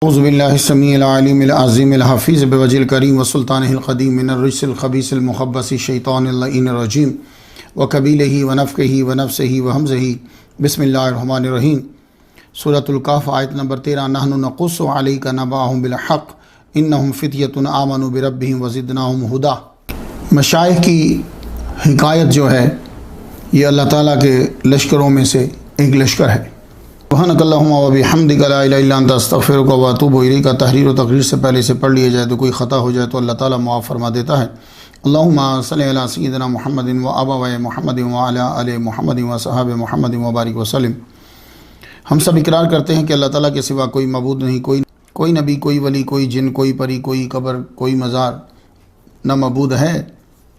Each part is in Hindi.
औज़ुबिल्लाहिस्समीइल अलीमिल अज़ीमिल हफ़ीज़ बिवजिल करीम व सुल्तानिल क़दीम मिनर रिज्सिल ख़बीसिल मुख़ब्बसिश शैतानिर लईनिर रजीम व कबीलिही व नफ़्क़िही व नफ़्सिही व हमज़िही बिस्मिल्लाहिर रहमानिर रहीम। सूरतुल कहफ़ आयत नंबर 13। नहनु नक़ुस्सु अलैका नबअहुम बिल हक़ इन्नहुम फ़ित्यतुन आमनु बिरब्बिहिम व ज़िदनाहुम हुदा। मशाइख़ की हिकायत जो है ये अल्लाह ताला के लश्करों में से एक लश्कर है। सुब्हानकल्लाहुम्मा व बिहम्दिका ला इलाहा इल्ला अंता अस्तग़फ़िरुका व अतूबु इलैका। तहरीर व तक़रीर से पहले से पढ़ लिया जाए तो कोई ख़ता हो जाए तो अल्लाह ताला मुआफ़ फरमा देता है। अल्लाहुम्मा सल्लि अला सय्यिदिना मुहम्मदिन व अबवाए मुहम्मदिन व अला आले मुहम्मदिन व सहाबे मुहम्मदिन व बारिक वसल्लम। हम सब इकरार करते हैं कि अल्लाह ताला के सिवा कोई मबूद नहीं, कोई नबी, कोई वली, कोई जिन, कोई परी, कोई कब्र, कोई मज़ार न मबूद है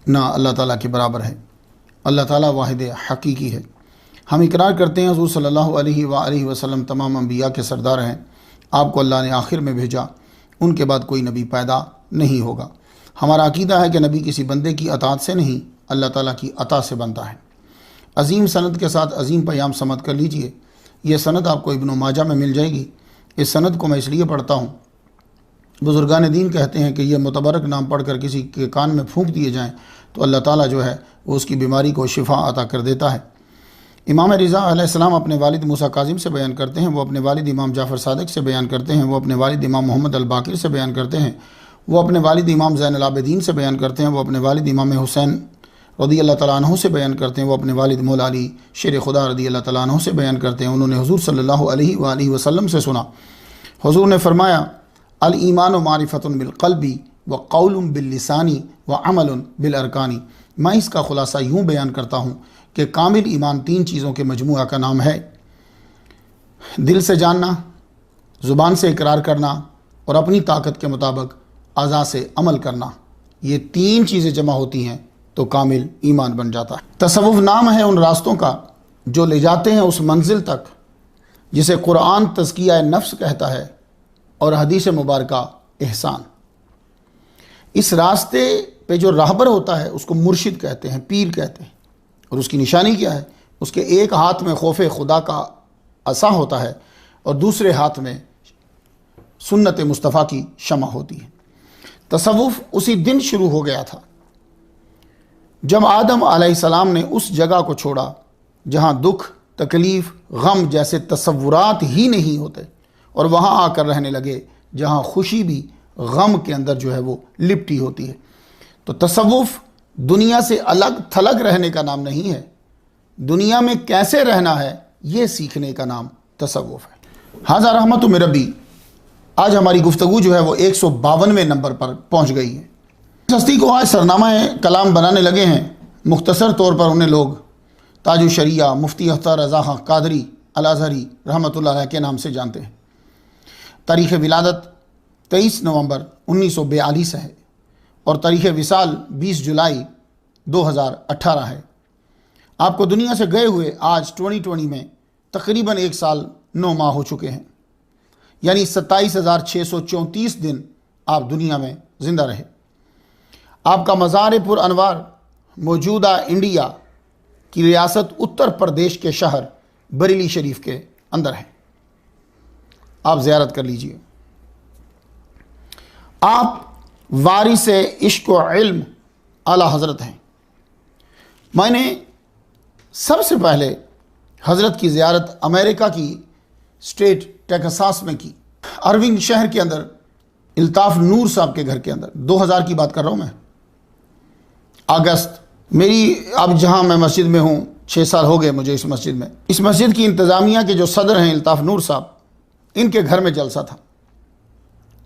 न अल्लाह ताला के बराबर है। अल्लाह ताला वाहिद हकीकी है। हम इकरार करते हैं हुज़ूर सल्लल्लाहु अलैहि वसल्लम तमाम अम्बिया के सरदार हैं। आपको अल्लाह ने आखिर में भेजा, उनके बाद कोई नबी पैदा नहीं होगा। हमारा अकीदा है कि नबी किसी बंदे की अताअत से नहीं, अल्लाह ताला की अता से बनता है। अजीम सनद के साथ अजीम पैगाम समझ कर लीजिए। ये सनद आपको इब्न माजा में मिल जाएगी। इस सनद को मैं इसलिए पढ़ता हूँ, बुज़ुर्गान दीन कहते हैं कि यह मुतबरक नाम पढ़कर किसी के कान में फूंक दिए जाएँ तो अल्लाह ताला जो है वो उसकी बीमारी को शिफा अता कर देता है। इमाम रिज़ा अलैहिस्सलाम अपने वालिद मूसा काज़िम से बयान करते हैं, वो अपने वालिद इमाम जाफ़र सादिक से बयान करते हैं, वो अपने वालिद इमाम मोहम्मद अल बाकिर से बयान करते हैं, वो अपने वालिद इमाम ज़ैनुल आबिदीन से बयान करते हैं, वो अपने वालिद इमाम हुसैन रज़ियल्लाहु तआला अन्हु से बयान करते हैं, वो अपने वालिद मौला अली शेर खुदा रज़ियल्लाहु तआला अन्हु से बयान करते हैं। उन्होंने हुज़ूर सल्लल्लाहु अलैहि वसल्लम से सुना, हुज़ूर ने फरमाया, अल ईमानु मारिफ़तुन बिल क़ल्बि व क़ौलुन बिल लिसानी व अमलुन बिल अरकानी। मैं इसका ख़ुलासा यूँ बयान करता हूँ कि कामिल ईमान तीन चीज़ों के मजमुआ का नाम है। दिल से जानना, ज़ुबान से इकरार करना और अपनी ताकत के मुताबिक अज़ा से अमल करना। ये तीन चीज़ें जमा होती हैं तो कामिल ईमान बन जाता है। तसव्वुफ़ नाम है उन रास्तों का जो ले जाते हैं उस मंजिल तक जिसे कुरान तज़किया नफ्स कहता है और हदीस मुबारका एहसान। इस रास्ते पे जो राहबर होता है उसको मुर्शिद कहते हैं, पीर कहते हैं। और उसकी निशानी क्या है? उसके एक हाथ में खौफ खुदा का असा होता है और दूसरे हाथ में सुन्नत मुस्तफ़ा की शमा होती है। तसव्वुफ़ उसी दिन शुरू हो गया था जब आदम अलैहिस्सलाम ने उस जगह को छोड़ा जहाँ दुख, तकलीफ़, गम जैसे तसव्वुरात ही नहीं होते और वहाँ आकर रहने लगे जहाँ खुशी भी गम के अंदर जो है वो लिपटी होती है। तो तसव्वुफ़ दुनिया से अलग थलग रहने का नाम नहीं है, दुनिया में कैसे रहना है ये सीखने का नाम तसव्वुफ़ है। हाज़ा रहमतु मिन रब्बी। आज हमारी गुफ्तगू जो है वो 152वें नंबर पर पहुंच गई है। इस हस्ती को आज सरनामा कलाम बनाने लगे हैं। मुख्तसर तौर पर उन्हें लोग ताजुश शरिया मुफ्ती अख्तर रज़ा खां कादरी अल अज़हरी रहमतुल्लाह अलैह के नाम से जानते हैं। तारीख़ विलादत 23 नवंबर 1942 है और तारीख़ विसाल 20 जुलाई 2018 है। आपको दुनिया से गए हुए आज 2020 में तकरीबन 1 साल 9 माह हो चुके हैं, यानी 27,634 दिन आप दुनिया में ज़िंदा रहे। आपका मज़ार पुर अनवार मौजूदा इंडिया की रियासत उत्तर प्रदेश के शहर बरेली शरीफ के अंदर है। आप ज़ियारत कर लीजिए। आप वारिस इश्क व इल्म आला हज़रत हैं। मैंने सबसे पहले हज़रत की ज़ियारत अमेरिका की स्टेट टेक्सास में की, अर्विंग शहर के अंदर इल्ताफ़ नूर साहब के घर के अंदर। 2000 की बात कर रहा हूँ मैं, अगस्त। मेरी अब जहाँ मैं मस्जिद में हूँ 6 साल हो गए मुझे इस मस्जिद में। इस मस्जिद की इंतज़ामिया के जो सदर हैं इल्ताफ़ नूर साहब, इनके घर में जलसा था।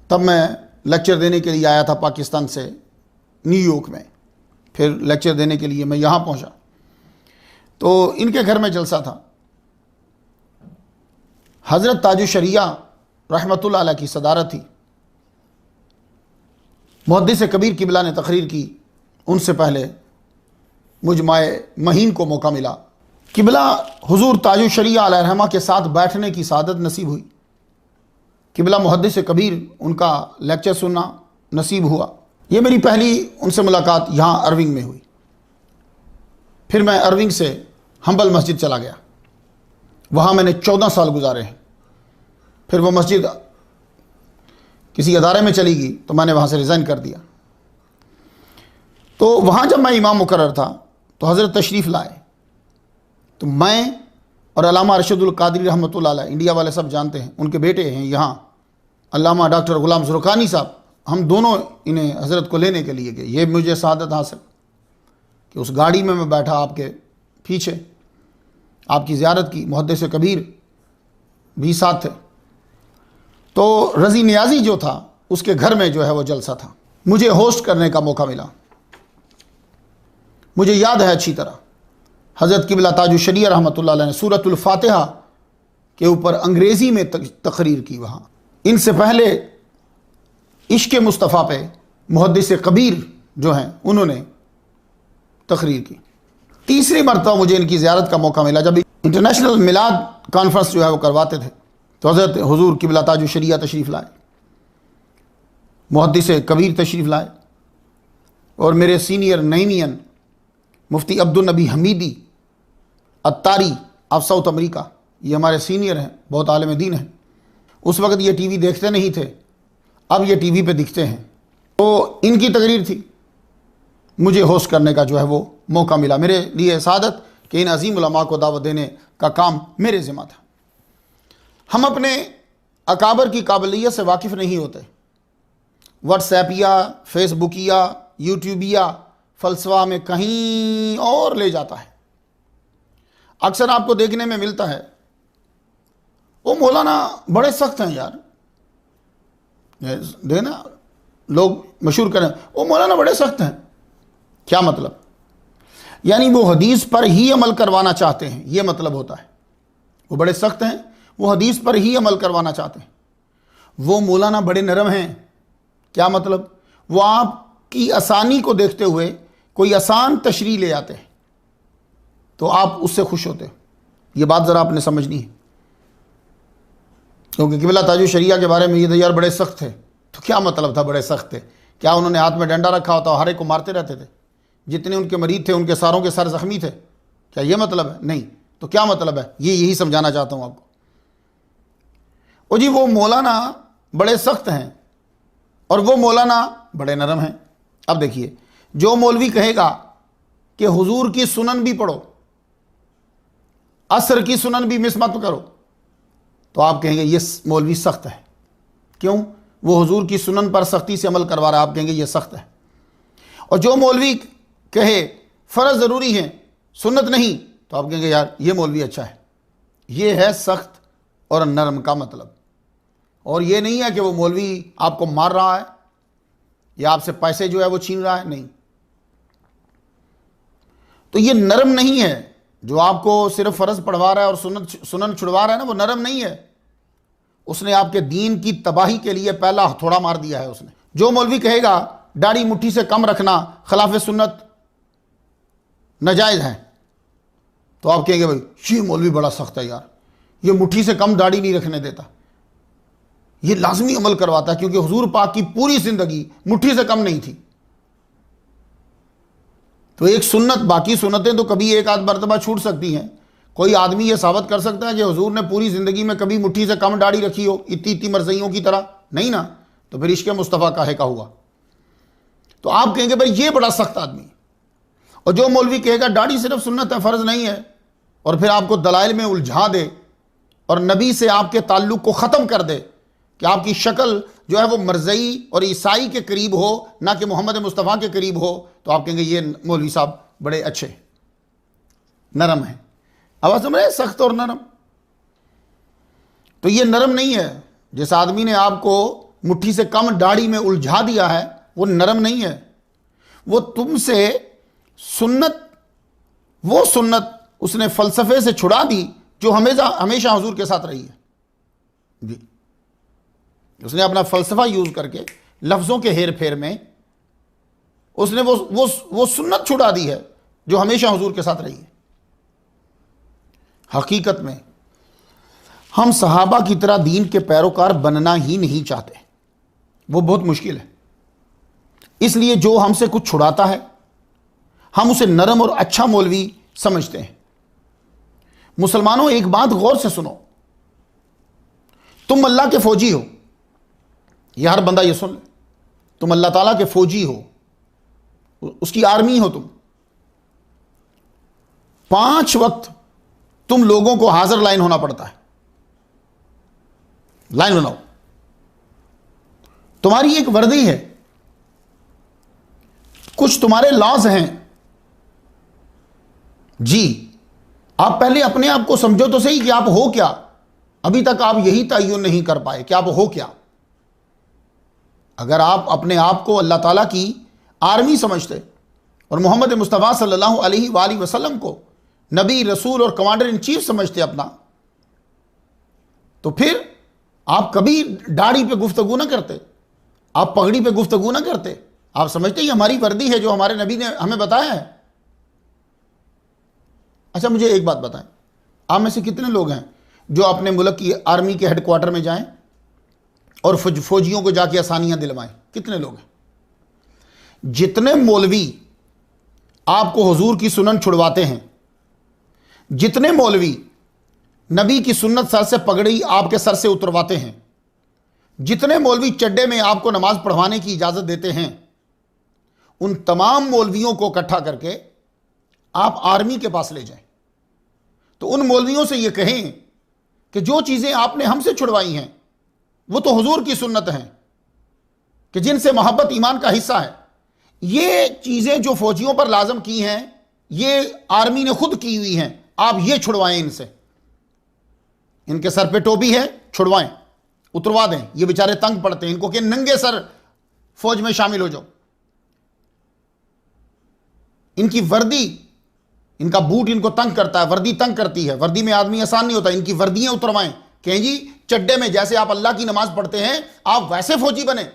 तब मैं लेक्चर देने के लिए आया था पाकिस्तान से न्यूयॉर्क में, फिर लेक्चर देने के लिए मैं यहाँ पहुँचा तो इनके घर में जलसा था। हज़रत ताजुश शरिया रहमतुल्लाह अलैह की सदारत थी। मुहद्दिस कबीर किबला ने तकरीर की, उनसे पहले मुजमाए महीन को मौका मिला। किबला हुजूर ताजुश शरिया अलैहि रहमा के साथ बैठने की सादत नसीब हुई। किबला मुहद्दिस कबीर उनका लेक्चर सुनना नसीब हुआ। ये मेरी पहली उनसे मुलाकात यहाँ अर्विंग में हुई। फिर मैं अर्विंग से हम्बल मस्जिद चला गया, वहाँ मैंने 14 साल गुजारे हैं। फिर वो मस्जिद किसी अदारे में चली गई तो मैंने वहाँ से रिज़ाइन कर दिया। तो वहाँ जब मैं इमाम मुकर्रर था तो हज़रत तशरीफ़ लाए, तो मैं और अल्लामा अरशदुल कादरी रहमतुल्लाह अलैह, इंडिया वाले सब जानते हैं, उनके बेटे हैं यहाँ अल्लामा डॉक्टर ग़ुलाम ज़ुरक़ानी साहब, हम दोनों इन्हें हज़रत को लेने के लिए गए। ये मुझे सआदत हासिल कि उस गाड़ी में मैं बैठा आपके पीछे, आपकी ज़ियारत की। मुहद्दिस कबीर भी साथ थे। तो रज़ी नियाज़ी जो था उसके घर में जो है वो जलसा था, मुझे होस्ट करने का मौका मिला। मुझे याद है अच्छी तरह हज़रत क़िबला ताजुश शरीयह रहमतुल्लाह अलैह ने सूरतुल फातिहा के ऊपर अंग्रेज़ी में तकरीर की। वहाँ इनसे पहले इश्क़ मुस्तफ़ा पे मुहद्दिस कबीर जो हैं उन्होंने तकरीर की। तीसरी मरतबा मुझे इनकी ज़ियारत का मौका मिला जब इंटरनेशनल मिलाद कॉन्फ्रेंस जो है वो करवाते थे, तो हज़रत हुज़ूर क़िबला ताजुश शरीयह तशरीफ़ लाए, मुहद्दिस कबीर तशरीफ़ लाए, और मेरे senior नईमियन Mufti Abdul Nabi Hamidi Attari of south America, ये हमारे सीनियर हैं, बहुत आलिम दीन हैं। उस वक्त ये टीवी देखते नहीं थे, अब ये टीवी पे दिखते हैं। तो इनकी तकरीर थी, मुझे होस्ट करने का जो है वो मौका मिला। मेरे लिए सादत कि इन अजीम उलमा को दावत देने का काम मेरे ज़िम्मा था। हम अपने अकाबर की काबिलियत से वाकिफ़ नहीं होते। व्हाट्सएपिया, फेसबुकिया, यूट्यूबिया फ़लसफ़ा में कहीं और ले जाता है। अक्सर आपको देखने में मिलता है वो मौलाना बड़े सख्त हैं यार, देखना लोग मशहूर करें वो मौलाना बड़े सख्त हैं। क्या मतलब? यानी वो हदीस पर ही अमल करवाना चाहते हैं, ये मतलब होता है। वो बड़े सख्त हैं, वो हदीस पर ही अमल करवाना चाहते हैं। वो मौलाना बड़े नरम हैं, क्या मतलब? वो आपकी आसानी को देखते हुए कोई आसान तशरीह ले आते हैं तो आप उससे खुश होते हो। ये बात ज़रा आपने समझनी है, क्योंकि क़िबला ताजुश शरीयह के बारे में ये तो यार बड़े सख्त थे, तो क्या मतलब था बड़े सख्त थे? क्या उन्होंने हाथ में डंडा रखा होता, हर एक को मारते रहते थे? जितने उनके मरीद थे उनके सारों के सर ज़ख्मी थे, क्या ये मतलब है? नहीं। तो क्या मतलब है? ये यही समझाना चाहता हूँ आपको। ओ जी, वो मौलाना बड़े सख्त हैं और वो मौलाना बड़े नरम हैं। अब देखिए, जो मौलवी कहेगा कि हुजूर की सुनन भी पढ़ो, असर की सुनन भी मिस मत करो, तो आप कहेंगे ये मौलवी सख्त है। क्यों? वो हुजूर की सुनन पर सख्ती से अमल करवा रहा है, आप कहेंगे ये सख्त है। और जो मौलवी कहे फ़र्ज ज़रूरी है, सुन्नत नहीं, तो आप कहेंगे यार ये मौलवी अच्छा है। ये है सख्त और नरम का मतलब। और ये नहीं है कि वो मौलवी आपको मार रहा है या आपसे पैसे जो है वो छीन रहा है, नहीं। तो ये नरम नहीं है। जो आपको सिर्फ फ़र्ज पढ़वा रहा है और सुनन छुड़वा रहा है ना, वो नरम नहीं है। उसने आपके दीन की तबाही के लिए पहला हथौड़ा मार दिया है उसने। जो मौलवी कहेगा दाढ़ी मुट्ठी से कम रखना खिलाफ सुन्नत नाजायज़ है, तो आप कहेंगे भाई ये मौलवी बड़ा सख्त है यार, ये मुट्ठी से कम दाढ़ी नहीं रखने देता, ये लाजमी अमल करवाता है, क्योंकि हुजूर पाक की पूरी ज़िंदगी मुट्ठी से कम नहीं थी। तो एक सुन्नत, बाकी सुन्नतें तो कभी एक आध मरतबा छूट सकती हैं। कोई आदमी ये साबित कर सकता है कि हुजूर ने पूरी ज़िंदगी में कभी मुट्ठी से कम दाढ़ी रखी हो, इतनी मरज़इयों की तरह? नहीं ना। तो फिर इश्क़ मुस्तफ़ा काहे का हुआ? तो आप कहेंगे भाई ये बड़ा सख्त आदमी। और जो मौलवी कहेगा दाढ़ी सिर्फ सुन्नत है, फ़र्ज नहीं है, और फिर आपको दलाइल में उलझा दे और नबी से आपके ताल्लुक़ को ख़त्म कर दे कि आपकी शक्ल जो है वो मरज़ई और ईसाई के करीब हो, ना कि मोहम्मद मुस्तफ़ा के करीब हो, तो आप कहेंगे ये मौलवी साहब बड़े अच्छे नरम हैं। आवाज़ समझ रहे? सख्त और नरम। तो ये नरम नहीं है। जिस आदमी ने आपको मुट्ठी से कम दाढ़ी में उलझा दिया है वो नरम नहीं है। वो तुमसे सुन्नत, वो सुन्नत उसने फ़लसफ़े से छुड़ा दी जो हमेशा हमेशा हुजूर के साथ रही है जी। उसने अपना फ़लसफ़ा यूज़ करके लफ्ज़ों के हेर फेर में उसने वो सुन्नत छुड़ा दी है जो हमेशा हुजूर के साथ रही है। हकीकत में हम सहाबा की तरह दीन के पैरोकार बनना ही नहीं चाहते, वो बहुत मुश्किल है। इसलिए जो हमसे कुछ छुड़ाता है हम उसे नरम और अच्छा मौलवी समझते हैं। मुसलमानों, एक बात गौर से सुनो, तुम अल्लाह के फौजी हो, यह हर बंदा ये सुन ले, तुम अल्लाह ताला के फौजी हो, उसकी आर्मी हो तुम। 5 वक्त तुम लोगों को हाजिर लाइन होना पड़ता है। लाइन बनाओ, तुम्हारी एक वर्दी है, कुछ तुम्हारे लॉज हैं। जी, आप पहले अपने आप को समझो तो सही कि आप हो क्या। अभी तक आप यही तय्युन नहीं कर पाए कि आप हो क्या। अगर आप अपने आप को अल्लाह ताला की आर्मी समझते और मोहम्मद मुस्तफ़ा सल्लल्लाहु अलैहि वसल्लम को नबी, रसूल और कमांडर इन चीफ समझते अपना, तो फिर आप कभी दाढ़ी पे गुफ्तगू ना करते, आप पगड़ी पे गुफ्तगू ना करते। आप समझते ही हमारी वर्दी है जो हमारे नबी ने हमें बताया है। अच्छा, मुझे एक बात बताएं, आप में से कितने लोग हैं जो अपने मुल्क की आर्मी के हेडक्वार्टर में जाएं और फौजियों को जाके आसानियां दिलवाएं? कितने लोग हैं? जितने मौलवी आपको हुजूर की सुनन छुड़वाते हैं, जितने मौलवी नबी की सुन्नत सर से पगड़ी आपके सर से उतरवाते हैं, जितने मौलवी चड्डे में आपको नमाज पढ़वाने की इजाज़त देते हैं, उन तमाम मौलवियों को इकट्ठा करके आप आर्मी के पास ले जाएं। तो उन मौलवियों से ये कहें कि जो चीज़ें आपने हमसे छुड़वाई हैं वो तो हुजूर की सुन्नत हैं, कि जिनसे मोहब्बत ईमान का हिस्सा है। ये चीज़ें जो फौजियों पर लाजम की हैं, ये आर्मी ने खुद की हुई हैं, आप ये छुड़वाएं इनसे। इनके सर पे टोपी है, छुड़वाएं, उतरवा दें। ये बेचारे तंग पड़ते हैं, इनको कि नंगे सर फौज में शामिल हो जाओ। इनकी वर्दी, इनका बूट इनको तंग करता है, वर्दी तंग करती है, वर्दी में आदमी आसान नहीं होता। इनकी वर्दियां उतरवाएं, कहें जी चड्डे में जैसे आप अल्लाह की नमाज पढ़ते हैं आप वैसे फौजी बने।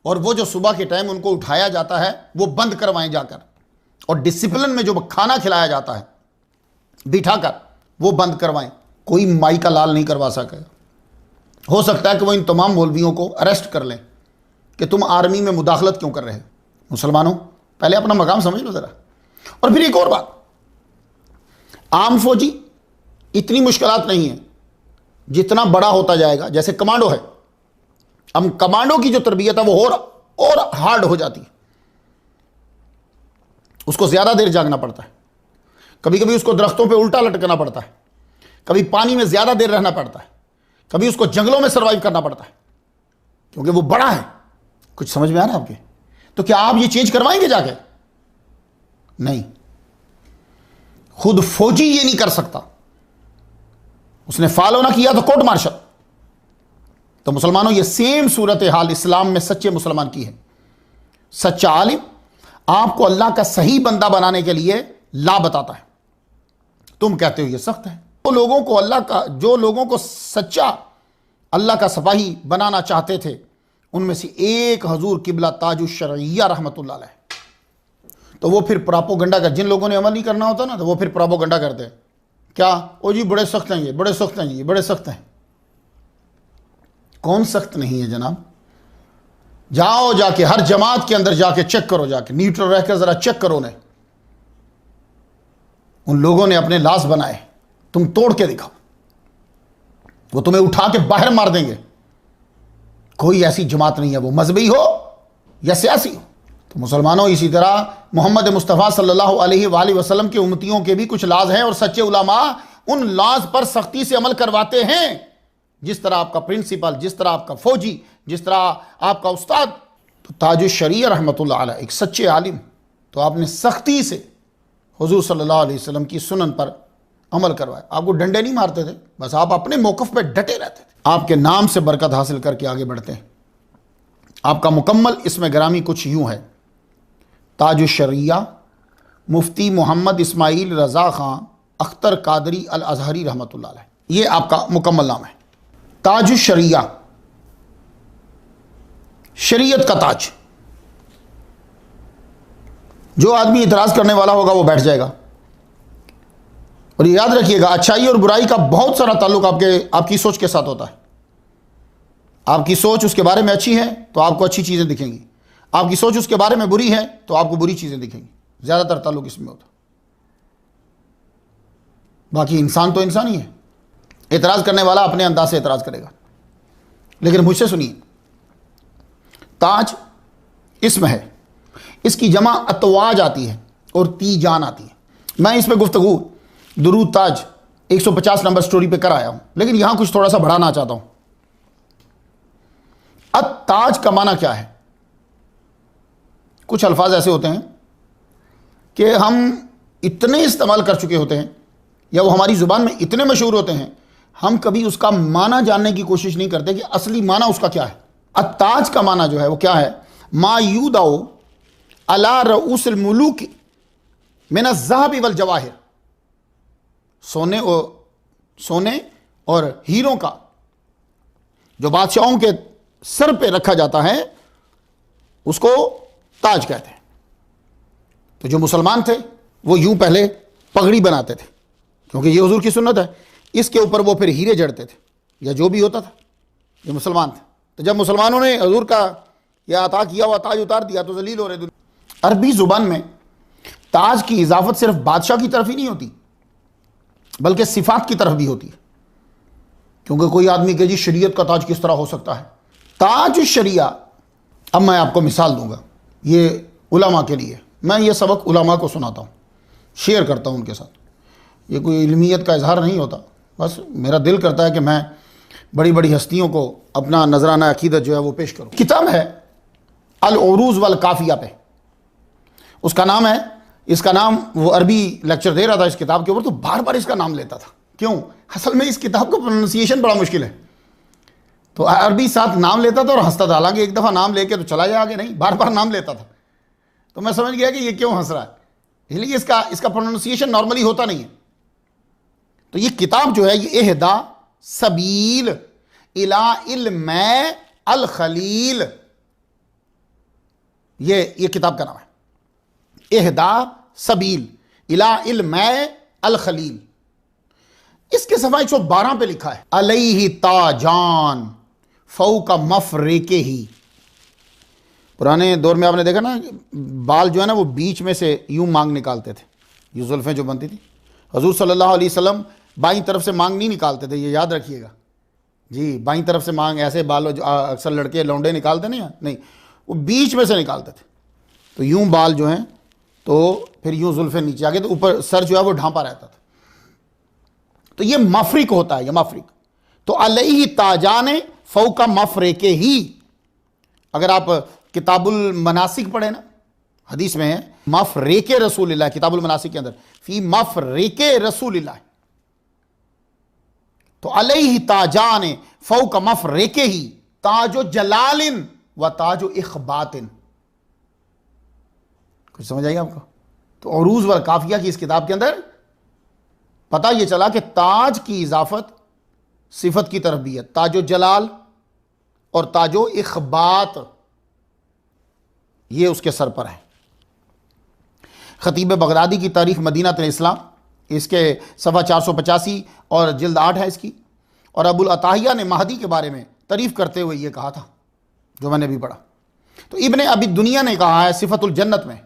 और वो जो सुबह के टाइम उनको उठाया जाता है वो बंद करवाएं जाकर, और डिसिप्लिन में जो खाना खिलाया जाता है बिठाकर वो बंद करवाएं। कोई माई का लाल नहीं करवा सकेगा। हो सकता है कि वो इन तमाम मौलवियों को अरेस्ट कर लें कि तुम आर्मी में मुदाखलत क्यों कर रहे हो। मुसलमानों, पहले अपना मकाम समझ लो जरा। और फिर एक और बात, आम फौजी इतनी मुश्किलात नहीं है, जितना बड़ा होता जाएगा, जैसे कमांडो है, हम कमांडो की जो तरबियत है वो और हार्ड हो जाती है। उसको ज्यादा देर जागना पड़ता है, कभी कभी उसको दरख्तों पे उल्टा लटकना पड़ता है, कभी पानी में ज्यादा देर रहना पड़ता है, कभी उसको जंगलों में सर्वाइव करना पड़ता है, क्योंकि वो बड़ा है। कुछ समझ में आ रहा है आपके? तो क्या आप ये चेंज करवाएंगे जाके? नहीं, खुद फौजी ये नहीं कर सकता। उसने फॉलो ना किया तो कोर्ट मार्शल। तो मुसलमानों, ये सेम सूरत हाल इस्लाम में सच्चे मुसलमान की है। सच्चा आलिम आपको अल्लाह का सही बंदा बनाने के लिए ला बताता है। तुम कहते हो ये सख्त है। तो लोगों को अल्लाह का, जो लोगों को सच्चा अल्लाह का सिपाही बनाना चाहते थे, उनमें से एक हजूर किबला ताजुश शरइया रहमतुल्लाह अलैह। तो वो फिर प्रोपोगंडा कर, जिन लोगों ने अमल नहीं करना होता ना, तो वो फिर प्रोपोगंडा करते हैं। क्या? ओ जी बड़े सख्त हैं ये, बड़े सख्त हैं जी, बड़े सख्त हैं। कौन सख्त नहीं है जनाब? जाओ जाके हर जमात के अंदर जाके चेक करो, जाके न्यूट्रल रहकर जरा चेक करो उन्हें। उन लोगों ने अपने लाश बनाए, तुम तोड़ के दिखाओ, वो तुम्हें उठा के बाहर मार देंगे। कोई ऐसी जमात नहीं है, वो मजहबी हो या सियासी हो। तो मुसलमानों, इसी तरह मोहम्मद मुस्तफ़ा सल्लल्लाहु अलैहि वसल्लम के उम्मतियों के भी कुछ लाज हैं, और सच्चे उलमा उन लाज पर सख्ती से अमल करवाते हैं। जिस तरह आपका प्रिंसिपल, जिस तरह आपका फौजी, जिस तरह आपका उस्ताद। तो ताजुश शरीया रहमतुल्लाह अलैह एक सच्चे आलिम, तो आपने सख्ती से हुजूर सल्लल्लाहु अलैहि वसल्लम की सुनन पर अमल करवाया। आपको डंडे नहीं मारते थे, बस आप अपने मौक़िफ़ पर डटे रहते थे। आपके नाम से बरकत हासिल करके आगे बढ़ते हैं। आपका मुकम्मल इसमें ग्रामी कुछ यूँ है, ताजुश शरिया मुफ्ती मोहम्मद इस्माइल रज़ा ख़ान अख्तर कादरी अल अज़हरी रहमतुल्लाह अलैह, ये आपका मुकम्मल नाम है। ताजुश शरिया, शरीयत का ताज। जो आदमी इतराज़ करने वाला होगा वो बैठ जाएगा। और याद रखिएगा, अच्छाई और बुराई का बहुत सारा ताल्लुक आपकी सोच के साथ होता है। आपकी सोच उसके बारे में अच्छी है तो आपको अच्छी चीज़ें दिखेंगी, आपकी सोच उसके बारे में बुरी है तो आपको बुरी चीज़ें दिखेंगी। ज़्यादातर ताल्लुक इसमें होता। बाकी इंसान तो इंसान ही है। एतराज़ करने वाला अपने अंदाज से एतराज़ करेगा, लेकिन मुझसे सुनिए, ताज इसम है, इसकी जमा अतवाज आती है और तीजान आती है। मैं इसमें गुफ्तगू दुरूद ताज 150 नंबर स्टोरी पे कर आया हूं, लेकिन यहां कुछ थोड़ा सा बढ़ाना चाहता हूं। ताज का माना क्या है? कुछ अल्फाज ऐसे होते हैं कि हम इतने इस्तेमाल कर चुके होते हैं या वो हमारी ज़ुबान में इतने मशहूर होते हैं, हम कभी उसका माना जानने की कोशिश नहीं करते कि असली माना उसका क्या है। अत्ताज का माना जो है वो क्या है? मायूदाओ अला रऊसल मुलूक मिन ज़हब वल जवाहिर, सोने और हीरों का जो बादशाहों के सर पे रखा जाता है उसको ताज कहते हैं। तो जो मुसलमान थे वो यूं पहले पगड़ी बनाते थे, क्योंकि ये हुजूर की सुन्नत है। इसके ऊपर वो फिर हीरे जड़ते थे या जो भी होता था, ये मुसलमान थे। तो जब मुसलमानों ने हुजूर का यह अता किया हुआ ताज उतार दिया तो जलील हो रहे दुनिया। अरबी जुबान में ताज की इजाफत सिर्फ बादशाह की तरफ ही नहीं होती, बल्कि सिफात की तरफ भी होती है। क्योंकि कोई आदमी कहे जी शरीयत का ताज किस तरह हो सकता है? ताज शरिया, अब मैं आपको मिसाल दूंगा, ये उलमा के लिए, मैं ये सबक उलमा को सुनाता हूँ, शेयर करता हूँ उनके साथ। ये कोई इल्मियत का इजहार नहीं होता, बस मेरा दिल करता है कि मैं बड़ी बड़ी हस्तियों को अपना नजराना अकीदत जो है वो पेश करूँ। किताब है अल उरूज वल काफिया पे, उसका नाम है, इसका नाम, वो अरबी लेक्चर दे रहा था इस किताब के ऊपर, तो बार बार इसका नाम लेता था। क्यों? असल में इस किताब का प्रोनाउंसिएशन बड़ा मुश्किल है, तो अरबी साथ नाम लेता था और हंसता था। हालांकि एक दफ़ा नाम लेके तो चला जाए आगे, नहीं, बार बार नाम लेता था। तो मैं समझ गया कि ये क्यों हंस रहा है, इसलिए इसका प्रोनाउंसिएशन नॉर्मली होता नहीं है। तो ये किताब जो है ये इहदा सबील इला इल्म अल खलील, ये किताब का नाम है, इहदा सबील इला इल्म अल खलील। इसके सफा 112 पे लिखा है अलैहि ताजान फौका मफरेके ही। पुराने दौर में आपने देखा ना, बाल जो है ना वो बीच में से यूं मांग निकालते थे, ये जुल्फें जो बनती थी। हजूर सल्लल्लाहु अलैहि वसल्लम बाईं तरफ से मांग नहीं निकालते थे, ये याद रखिएगा जी। बाईं तरफ से मांग ऐसे बाल जो अक्सर लड़के लौंडे निकालते नहीं, वो बीच में से निकालते थे। तो यूं बाल जो हैं, तो फिर यूं जुल्फें नीचे आगे, तो ऊपर सर जो है वो ढांपा रहता था। तो ये मफरिक होता है, ये मफरिक। तो अलैहि ताजान फौका मफरेके ही। अगर आप किताबुल मनासिक पढ़े ना, हदीस में है मफरेके रसूलिल्लाह, किताबुल मनासिक के अंदर फी मफरेके रसूलिल्लाह। तो अलैहि ताजान फौका मफरेके ही ताजो जलालिन व ताजो इखबातिन। कुछ समझ आएगा आपको? तो उरूज वल काफिया की इस किताब के अंदर पता यह चला कि ताज की इजाफत सिफत की तरफ भी है, ताजो जलाल और ताजो इखबात, ये उसके सर पर है। खतीब बगदादी की तारीख मदीना तुल इस्लाम, इसके सफ़ा 485 और जिल्द 8 है इसकी। और अबुल अताहिया ने महदी के बारे में तारीफ़ करते हुए ये कहा था, जो मैंने भी पढ़ा। तो इब्ने अबी दुनिया ने कहा है सिफतुल जन्नत में,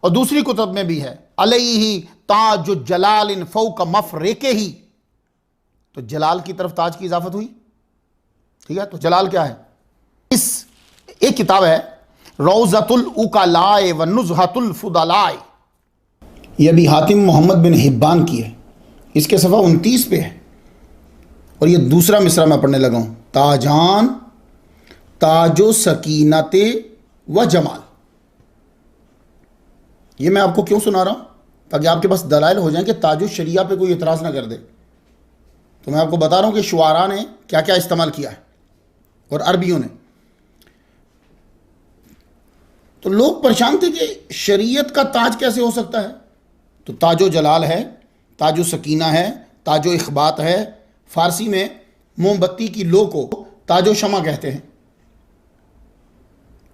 और दूसरी कुतुब में भी है अलैहि ताज जलालिन फौका मफरेके ही। तो जलाल की तरफ ताज की इजाफत हुई, ठीक है। तो जलाल क्या है? इस एक किताब है रौज़तुल उकलाए व नुज़हतुल फुदलाए, यह भी हातिम मोहम्मद बिन हिब्बान की है, इसके सफ़ा 29 पे है। और ये दूसरा मिसरा मैं पढ़ने लगा हूँ, ताजान ताजो सकीनते व जमाल। ये मैं आपको क्यों सुना रहा हूँ? ताकि आपके पास दलाइल हो जाए कि ताजो शरिया पे कोई इतराज़ ना कर दे। तो मैं आपको बता रहा हूँ कि शुआरा ने क्या क्या इस्तेमाल किया है और अरबियों ने। तो लोग परेशान थे कि शरीयत का ताज कैसे हो सकता है। तो ताजो जलाल है, ताजो सकीना है, ताजो इखबात है। फारसी में मोमबत्ती की लो को ताजो शमा कहते हैं।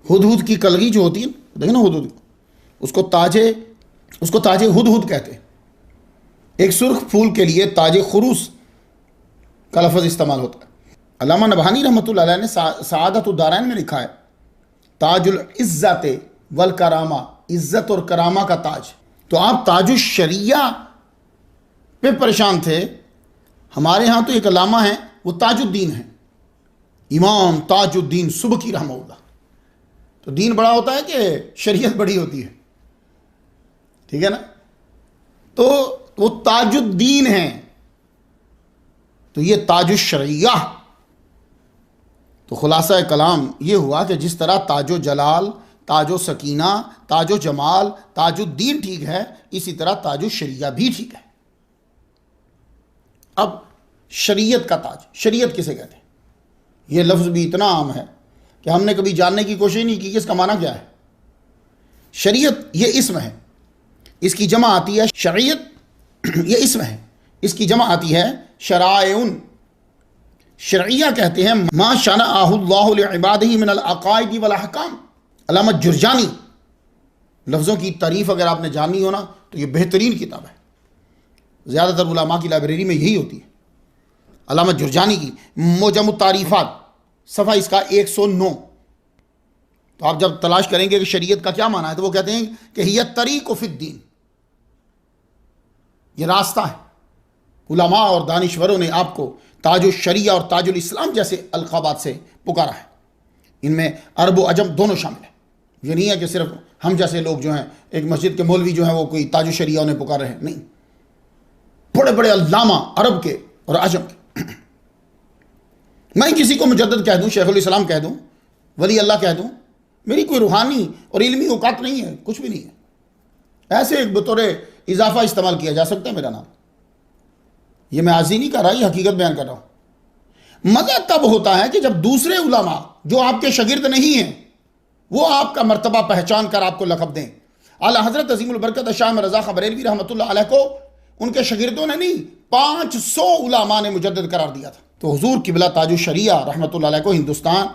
हुदहुद की कलगी जो होती है, देखें ना हुदहुद, उसको ताजे हुदहुद कहते हैं। एक सुर्ख फूल के लिए ताजे खुरूस का लफ्ज़ इस्तेमाल होता है। अल्लामा नबहानी रहमतुल्लाह अलैह ने सआदतुद दारैन में लिखा है ताजुल इज़्ज़त वल करामा, इज़्ज़त और करामा का ताज। तो आप ताजुल शरिया पे परेशान थे, हमारे यहाँ तो एक अल्लामा है वो ताजुद्दीन है, इमाम ताजुद्दीन सुबकी रहमतुल्लाह। तो दीन बड़ा होता है कि शरीयत बड़ी होती है, ठीक है ना। तो वो ताजुद्दीन है, तो ये ताजुश शरिया। तो खुलासा कलाम ये हुआ कि जिस तरह ताजो जलाल, ताजो सकीना, ताजो जमाल, ताजुद्दीन ठीक है, इसी तरह ताजो शरिया भी ठीक है। अब शरीयत का ताज, शरीयत किसे कहते हैं? यह लफ्ज़ भी इतना आम है कि हमने कभी जानने की कोशिश नहीं की कि इसका माना क्या है। शरीयत ये इस्म है, इसकी जमा आती है शरीयत, ये इस्म है, इसकी जमा आती है शराउन। शरिया कहते हैं मा शरअहु लिइबादिही मिनल अक़ाइद वल अहकाम। अल्लामा जुरजानी, लफ्ज़ों की तारीफ़ अगर आपने जाननी हो ना तो ये बेहतरीन किताब है, ज़्यादातर उलमा की लाइब्रेरी में यही होती है। अल्लामा जुरजानी की मुजम्मुत तारीफ़ात, सफ़ा इसका 109। तो आप जब तलाश करेंगे कि शरीयत का क्या माना है तो वो कहते हैं कि हिय तरीक़ फ़िद्दीन, ये रास्ता है। उलमा और दानिश्वरों ने आपको ताजुल शरिया और ताजुल इस्लाम जैसे अलक़ाबात से पुकारा है। इनमें अरब व अजम दोनों शामिल हैं। ये नहीं है कि सिर्फ हम जैसे लोग जो हैं, एक मस्जिद के मौलवी जो हैं वो कोई ताजुल शरिया उन्हें पुकार रहे हैं, नहीं, बड़े बड़े अल्लामा अरब के और अजम के। मैं किसी को मुजद्दिद कह दूं, शेखुल इस्लाम कह दूं, वली अल्लाह कह दूं, मेरी कोई रूहानी और इल्मी औकात नहीं है, कुछ भी नहीं है। ऐसे एक बतौर इजाफा इस्तेमाल किया जा सकता है मेरा नाम। ये मैं आज़ी नहीं कर रहा, ये हकीकत बयान कर रहा हूं। मज़ा तब होता है कि जब दूसरे उलमा जो आपके शागिर्द नहीं हैं वो आपका मर्तबा पहचान कर आपको लक़ब दें। आला हज़रत अज़ीमुल बरकत शाह रज़ा ख़ां बरेलवी रहमतुल्लाह अलैह को उनके शागिर्दों ने नहीं, 500 उलमा ने मुजद्दिद करार दिया था। तो हुज़ूर क़िबला ताजुश शरिया रहमतुल्लाह अलैह को हिंदुस्तान,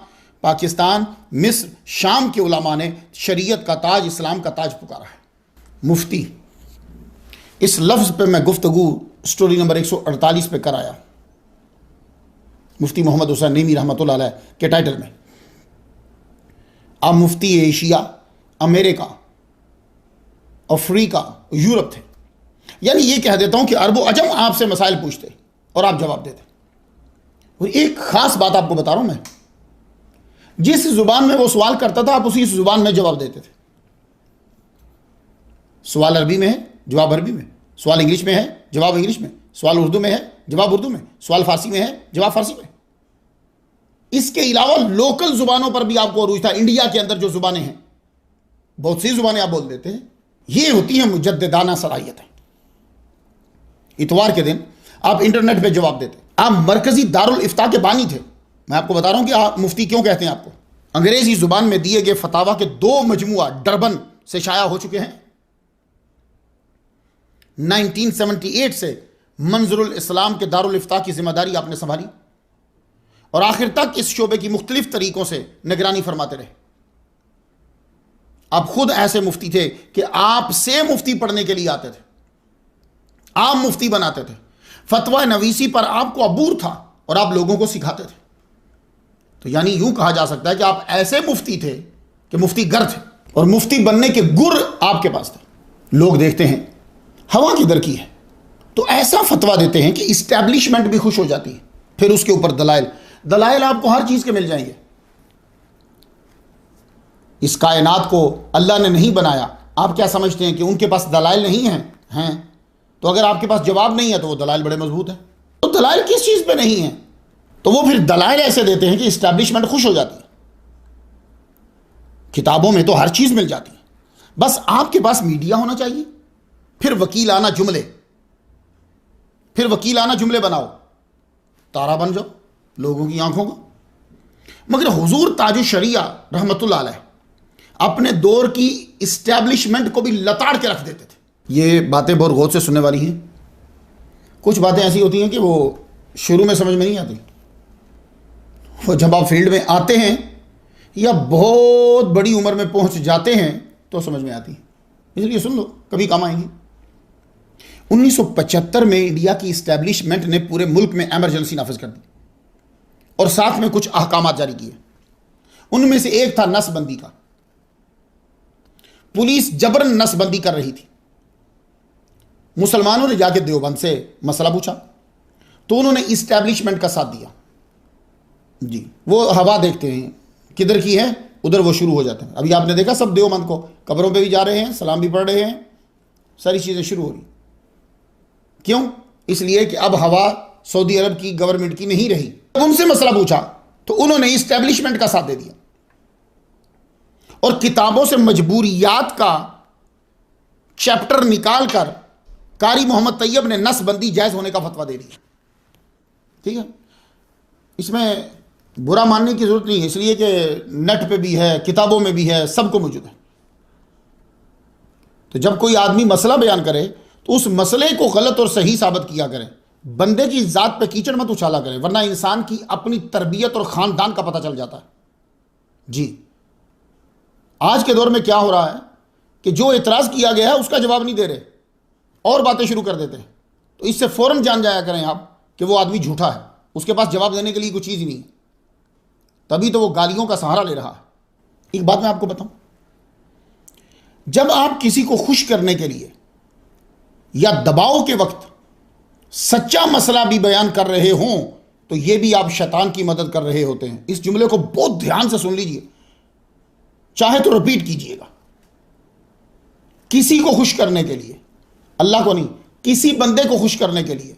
पाकिस्तान, मिस्र, शाम के उलमा ने शरीयत का ताज, इस्लाम का ताज पुकारा है। मुफ्ती, इस लफ्ज़ पे मैं गुफ्तगू स्टोरी नंबर 148 पे कराया, मुफ्ती मोहम्मद हुसैन नईमी रहमतुल्लाह अलैह के टाइटल में। आप मुफ्ती एशिया, अमेरिका, अफ्रीका, यूरोप थे। यानी ये कह देता हूं कि अरब अजम आपसे मसाइल पूछते और आप जवाब देते। और एक खास बात आपको बता रहा हूं मैं, जिस जुबान में वो सवाल करता था आप उसी जुबान में जवाब देते थे। सवाल अरबी में है, जवाब अरबी में, सवाल इंग्लिश में है, जवाब इंग्लिश में, सवाल उर्दू में है, जवाब उर्दू में, सवाल फारसी में है, जवाब फारसी में। इसके अलावा लोकल जुबानों पर भी आपको अरूज था। इंडिया के अंदर जो जुबानें हैं, बहुत सी जुबानें आप बोल देते हैं। ये होती हैं मुजद्दिदाना सलाहियतें। इतवार के दिन आप इंटरनेट पे जवाब देते। आप मरकजी दारुल इफ्ता के बानी थे। मैं आपको बता रहा हूं कि आप मुफ्ती क्यों कहते हैं। आपको अंग्रेजी जुबान में दिए गए फतावा के 2 मजमुआ डरबन से शाया हो चुके हैं। 1978 से मंजरुल इस्लाम के दारुल इफ्ता की जिम्मेदारी आपने संभाली और आखिर तक इस शोबे की मुख्तलिफ तरीकों से निगरानी फरमाते रहे। आप खुद ऐसे मुफ्ती थे कि आपसे मुफ्ती पढ़ने के लिए आते थे, आप मुफ्ती बनाते थे। फतवा नवीसी पर आपको अबूर था और आप लोगों को सिखाते थे। तो यानी यूं कहा जा सकता है कि आप ऐसे मुफ्ती थे कि मुफ्ती गर थे और मुफ्ती बनने के गुर आपके पास थे। लोग देखते हैं हवा किधर की है, तो ऐसा फतवा देते हैं कि इस्टेब्लिशमेंट भी खुश हो जाती है। फिर उसके ऊपर दलाइल आपको हर चीज के मिल जाएंगे। इस कायनात को अल्लाह ने नहीं बनाया। आप क्या समझते हैं कि उनके पास दलाइल नहीं हैं? तो अगर आपके पास जवाब नहीं है तो वो दलाइल बड़े मजबूत हैं। तो दलाइल किस चीज पे नहीं है? तो वो फिर दलाइल ऐसे देते हैं कि इस्टेब्लिशमेंट खुश हो जाती है। किताबों में तो हर चीज मिल जाती है, बस आपके पास मीडिया होना चाहिए। फिर वकीलाना जुमले बनाओ, तारा बन जाओ लोगों की आंखों का। मगर हुजूर ताजुश शरिया रहमतुल्लाह अलैह अपने दौर की इस्टेब्लिशमेंट को भी लताड़ के रख देते थे। ये बातें बहुत गौर से सुनने वाली हैं। कुछ बातें ऐसी होती हैं कि वो शुरू में समझ में नहीं आती, वो जब आप फील्ड में आते हैं या बहुत बड़ी उम्र में पहुंच जाते हैं तो समझ में आती है। इसलिए सुन लो, कभी काम आएंगी। 1975 में इंडिया की इस्टेब्लिशमेंट ने पूरे मुल्क में एमरजेंसी नाफिज कर दी और साथ में कुछ अहकामात जारी किए। उनमें से एक था नसबंदी का। पुलिस जबरन नसबंदी कर रही थी। मुसलमानों ने जाके देवबंद से मसला पूछा तो उन्होंने इस्टेब्लिशमेंट का साथ दिया। जी, वो हवा देखते हैं किधर की है, उधर वो शुरू हो जाते हैं। अभी आपने देखा सब देवबंद को कब्रों पे भी जा रहे हैं, सलाम भी पढ़ रहे हैं, सारी चीज़ें शुरू हो रही। क्यों? इसलिए कि अब हवा सऊदी अरब की गवर्नमेंट की नहीं रही। जब उनसे मसला पूछा तो उन्होंने इस्टेब्लिशमेंट का साथ दे दिया और किताबों से मजबूरियात का चैप्टर निकाल कर कारी मोहम्मद तैयब ने नसबंदी जायज़ होने का फतवा दे दिया। ठीक है, इसमें बुरा मानने की जरूरत नहीं है, इसलिए कि नेट पे भी है, किताबों में भी है, सबको मौजूद है। तो जब कोई आदमी मसला बयान करे तो उस मसले को गलत और सही साबित किया करें, बंदे की जात पे कीचड़ मत उछाला करें, वरना इंसान की अपनी तरबियत और खानदान का पता चल जाता है। जी, आज के दौर में क्या हो रहा है कि जो एतराज़ किया गया है उसका जवाब नहीं दे रहे और बातें शुरू कर देते हैं। तो इससे फ़ौरन जान जाया करें आप कि वो आदमी झूठा है, उसके पास जवाब देने के लिए कोई चीज़ ही नहीं है, तभी तो वो गालियों का सहारा ले रहा है। एक बात मैं आपको बताऊं, जब आप किसी को खुश करने के लिए या दबाव के वक्त सच्चा मसला भी बयान कर रहे हों तो यह भी आप शैतान की मदद कर रहे होते हैं। इस जुमले को बहुत ध्यान से सुन लीजिए, चाहे तो रिपीट कीजिएगा। किसी को खुश करने के लिए, अल्लाह को नहीं, किसी बंदे को खुश करने के लिए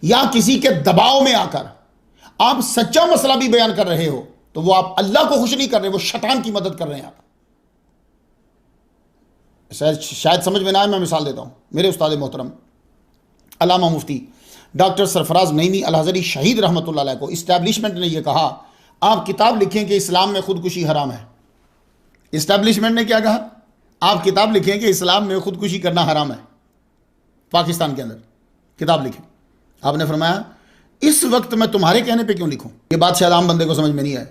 या किसी के दबाव में आकर आप सच्चा मसला भी बयान कर रहे हो तो वो आप अल्लाह को खुश नहीं कर रहे, वो शैतान की मदद कर रहे हैं आप। शायद समझ में ना आए, मैं मिसाल देता हूं। मेरे उस्ताद मोहतरम अल्लामा मुफ्ती डॉक्टर सरफराज नईमी अल हज़री शहीद रहमतुल्लाह अलैह को इस्टेब्लिशमेंट ने यह कहा, आप किताब लिखें कि इस्लाम में खुदकुशी हराम है। इस्टेब्लिशमेंट ने क्या कहा? आप किताब लिखें कि इस्लाम में खुदकुशी करना हराम है। पाकिस्तान के अंदर किताब लिखें। आपने फरमाया इस वक्त मैं तुम्हारे कहने पे क्यों लिखूं? ये बात शायद आम बंदे को समझ में नहीं आए।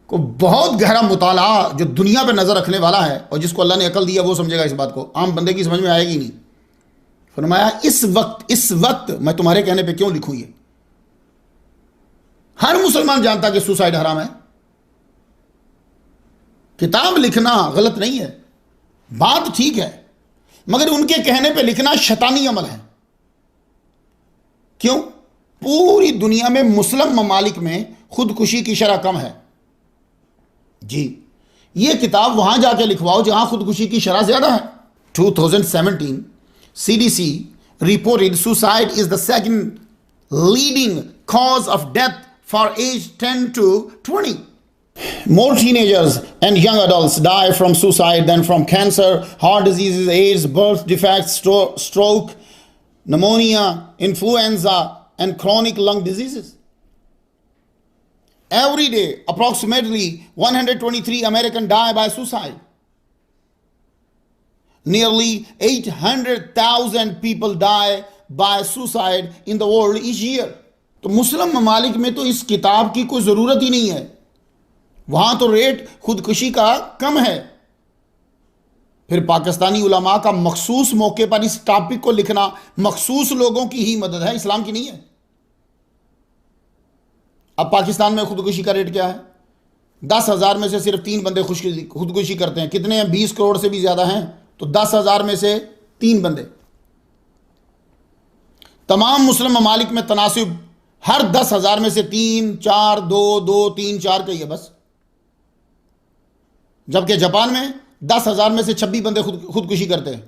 को बहुत गहरा मुताला जो दुनिया पे नजर रखने वाला है और जिसको अल्लाह ने अकल दिया वो समझेगा इस बात को, आम बंदे की समझ में आएगी नहीं। फरमाया इस वक्त मैं तुम्हारे कहने पे क्यों लिखूं? ये हर मुसलमान जानता कि सुसाइड हराम है। किताब लिखना गलत नहीं है, बात ठीक है, मगर उनके कहने पे लिखना शैतानी अमल है। क्यों? पूरी दुनिया में मुस्लिम ममालिक में खुदकुशी की शरह कम है। जी, ये किताब वहां जाके लिखवाओ जहां खुदकुशी की शरह ज्यादा है। 2017 CDC reported suicide is the second leading cause of death for age 10 to 20. More teenagers and young adults die from suicide than from cancer, heart diseases, AIDS, birth defects, stroke, pneumonia, influenza, and chronic lung diseases. Every day, approximately 123 Americans die by suicide. Nearly 800,000 people die by suicide in the world each year. तो मुस्लिम ममालिक में तो इस किताब की कोई ज़रूरत ही नहीं है, वहां तो रेट खुदकुशी का कम है। फिर पाकिस्तानी उलमा का मखसूस मौके पर इस टॉपिक को लिखना मखसूस लोगों की ही मदद है, इस्लाम की नहीं है। अब पाकिस्तान में खुदकुशी का रेट क्या है? 10,000 में से सिर्फ 3 बंदे खुदकुशी करते हैं। कितने हैं? 20 करोड़ से भी ज्यादा हैं, तो 10,000 में से 3 बंदे। तमाम मुस्लिम ममालिक में तनासिब हर 10,000 में से 3, 4, 2, 2, 3, 4 का ही है बस। जबकि जापान में 10,000 में से 26 बंदे खुदकुशी करते हैं।